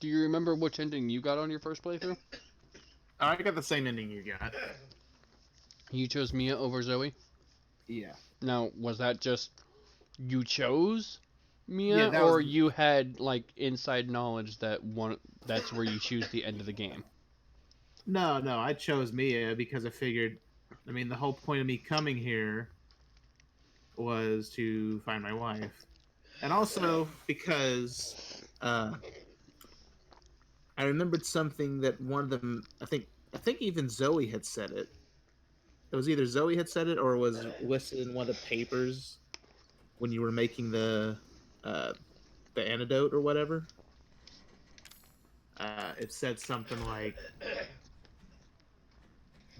Do you remember which ending you got on your first playthrough? I got the same ending you got. You chose Mia over Zoe? Yeah. Now, was that just you chose Mia, Yeah, that or was... you had like inside knowledge that that's where you choose the end of the game? No, I chose Mia because I figured, I mean, the whole point of me coming here was to find my wife. And also because I remembered something that one of them, I think even Zoe had said it. It was either Zoe had said it or it was listed in one of the papers when you were making the antidote or whatever. It said something like,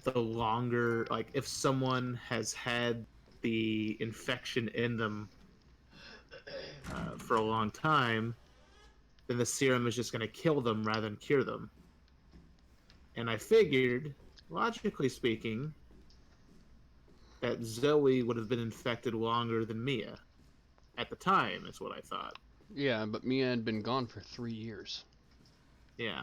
the longer, like if someone has had the infection in them for a long time, then the serum is just going to kill them rather than cure them. And I figured, logically speaking, that Zoe would have been infected longer than Mia. At the time, is what I thought. Yeah, but Mia had been gone for 3 years. Yeah.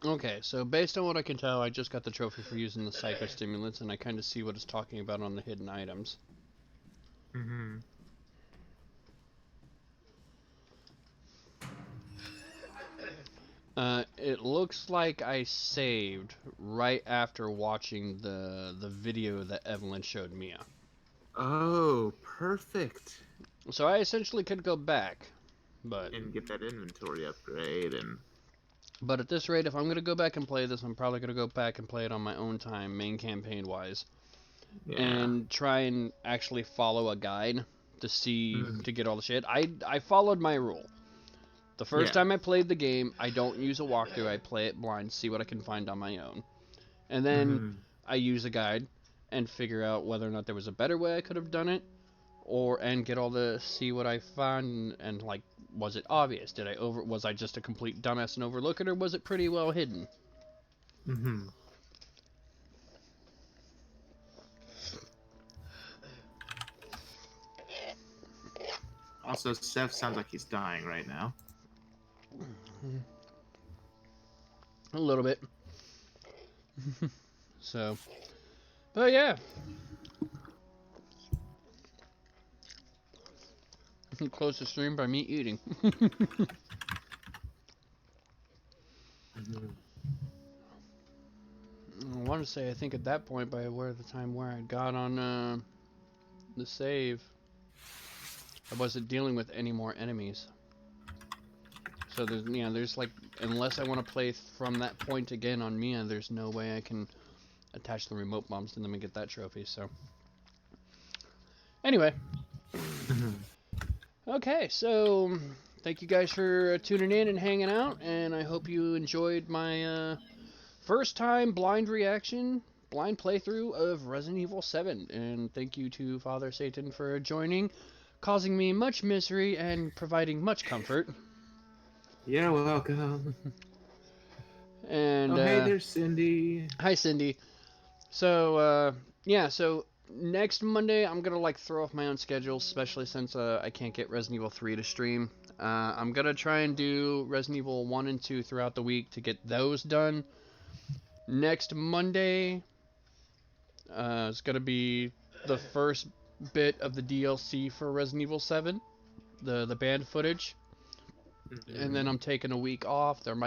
Okay, so based on what I can tell, I just got the trophy for using the psychostimulants, and I kind of see what it's talking about on the hidden items. Mm-hmm. It looks like I saved right after watching the video that Evelyn showed Mia. Oh, perfect. So I essentially could go back, but... And get that inventory upgrade, and... But at this rate, if I'm going to go back and play this, I'm probably going to go back and play it on my own time, main campaign-wise. Yeah. And try and actually follow a guide to see, to get all the shit. I followed my rule. The first time I played the game, I don't use a walkthrough, I play it blind, see what I can find on my own. And then I use a guide and figure out whether or not there was a better way I could have done it, and get all the, see what I found, and like, was it obvious? Was I just a complete dumbass and overlook it, or was it pretty well hidden? Mm-hmm. Also, Seth sounds like he's dying right now. A little bit. So, but yeah. I can close the stream by me eating. I want to say, I think at that point, by the time where I got on the save, I wasn't dealing with any more enemies. So there's like, unless I want to play from that point again on Mia, there's no way I can attach the remote bombs to them and get that trophy. So anyway, okay, so thank you guys for tuning in and hanging out, and I hope you enjoyed my first time blind playthrough of Resident Evil 7, and thank you to Father Satan for joining, causing me much misery and providing much comfort. You're welcome. And hey, there's Cindy. hi, Cindy. So yeah, so next Monday I'm gonna like throw off my own schedule, especially since I can't get Resident Evil 3 to stream. I'm gonna try and do Resident Evil 1 and 2 throughout the week to get those done. Next Monday is gonna be the first bit of the DLC for Resident Evil 7, the banned footage. And then I'm taking a week off. There's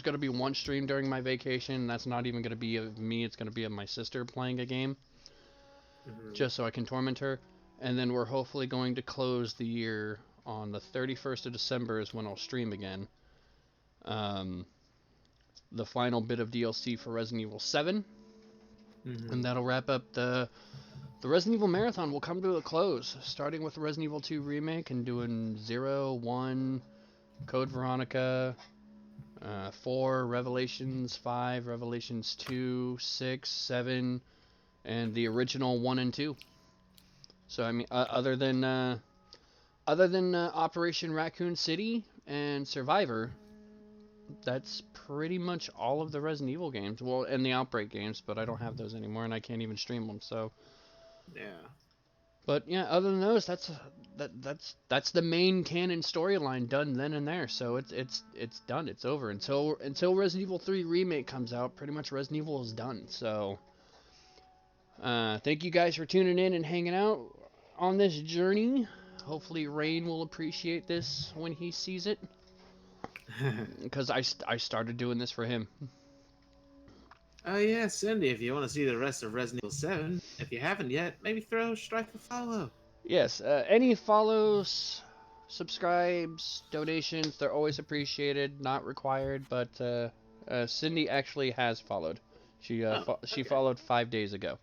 going to be one stream during my vacation, and that's not even going to be of me. It's going to be of my sister playing a game, just so I can torment her. And then we're hopefully going to close the year on the 31st of December is when I'll stream again. The final bit of DLC for Resident Evil 7. And that'll wrap up the Resident Evil Marathon will come to a close, starting with Resident Evil 2 Remake and doing 0, 1, Code Veronica, 4, Revelations, 5, Revelations 2, 6, 7, and the original 1 and 2. So, I mean, other than Operation Raccoon City and Survivor, that's pretty much all of the Resident Evil games. Well, and the Outbreak games, but I don't have those anymore, and I can't even stream them, so... Yeah. But yeah, other than those, that's the main canon storyline done then and there. So it's done. It's over until Resident Evil 3 Remake comes out. Pretty much Resident Evil is done. So thank you guys for tuning in and hanging out on this journey. Hopefully Rain will appreciate this when he sees it, because I started doing this for him. Oh yeah, Cindy, if you want to see the rest of Resident Evil 7, if you haven't yet, maybe throw Strife a follow. Yes, any follows, subscribes, donations, they're always appreciated, not required, but Cindy actually has followed. She followed 5 days ago.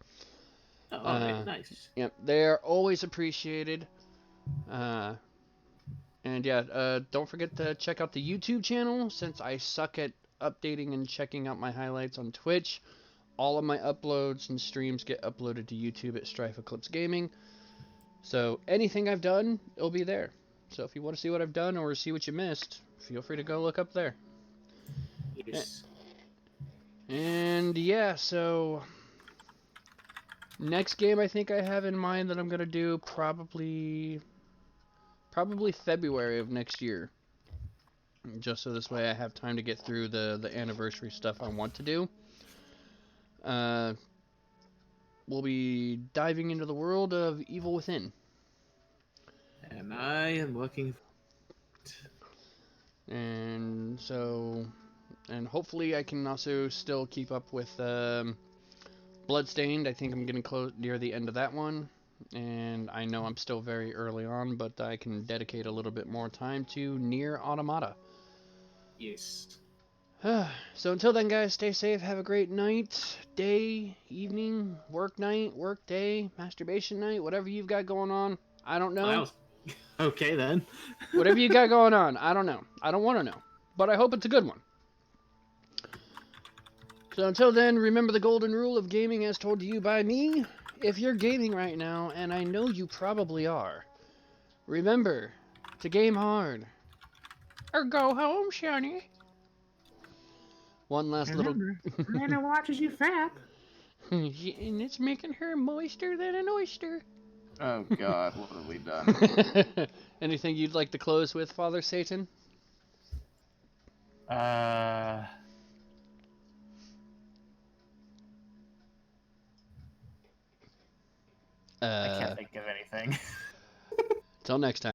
Oh, alright, nice. Yeah, they're always appreciated. And yeah, don't forget to check out the YouTube channel, since I suck at updating and checking out my highlights on Twitch. All of my uploads and streams get uploaded to YouTube at Strife Eclipse Gaming. So anything I've done, it'll be there. So if you want to see what I've done or see what you missed, feel free to go look up there. Yes. And yeah, so next game I think I have in mind that I'm gonna do probably February of next year. Just so this way I have time to get through the anniversary stuff I want to do. We'll be diving into the world of Evil Within. And I am looking And hopefully I can also still keep up with Bloodstained. I think I'm getting close near the end of that one. And I know I'm still very early on, but I can dedicate a little bit more time to Nier Automata. Yes. So until then, guys, stay safe, have a great night, day, evening, work night, work day, masturbation night, whatever you've got going on. I don't know. Okay, then. Whatever you got going on, I don't know. I don't want to know. But I hope it's a good one. So until then, remember the golden rule of gaming as told to you by me. If you're gaming right now, and I know you probably are, remember to game hard. Or go home, Shani. One last little... Nana watches you fat. And it's making her moister than an oyster. Oh God, what have we done? Anything you'd like to close with, Father Satan? I can't think of anything. Till next time.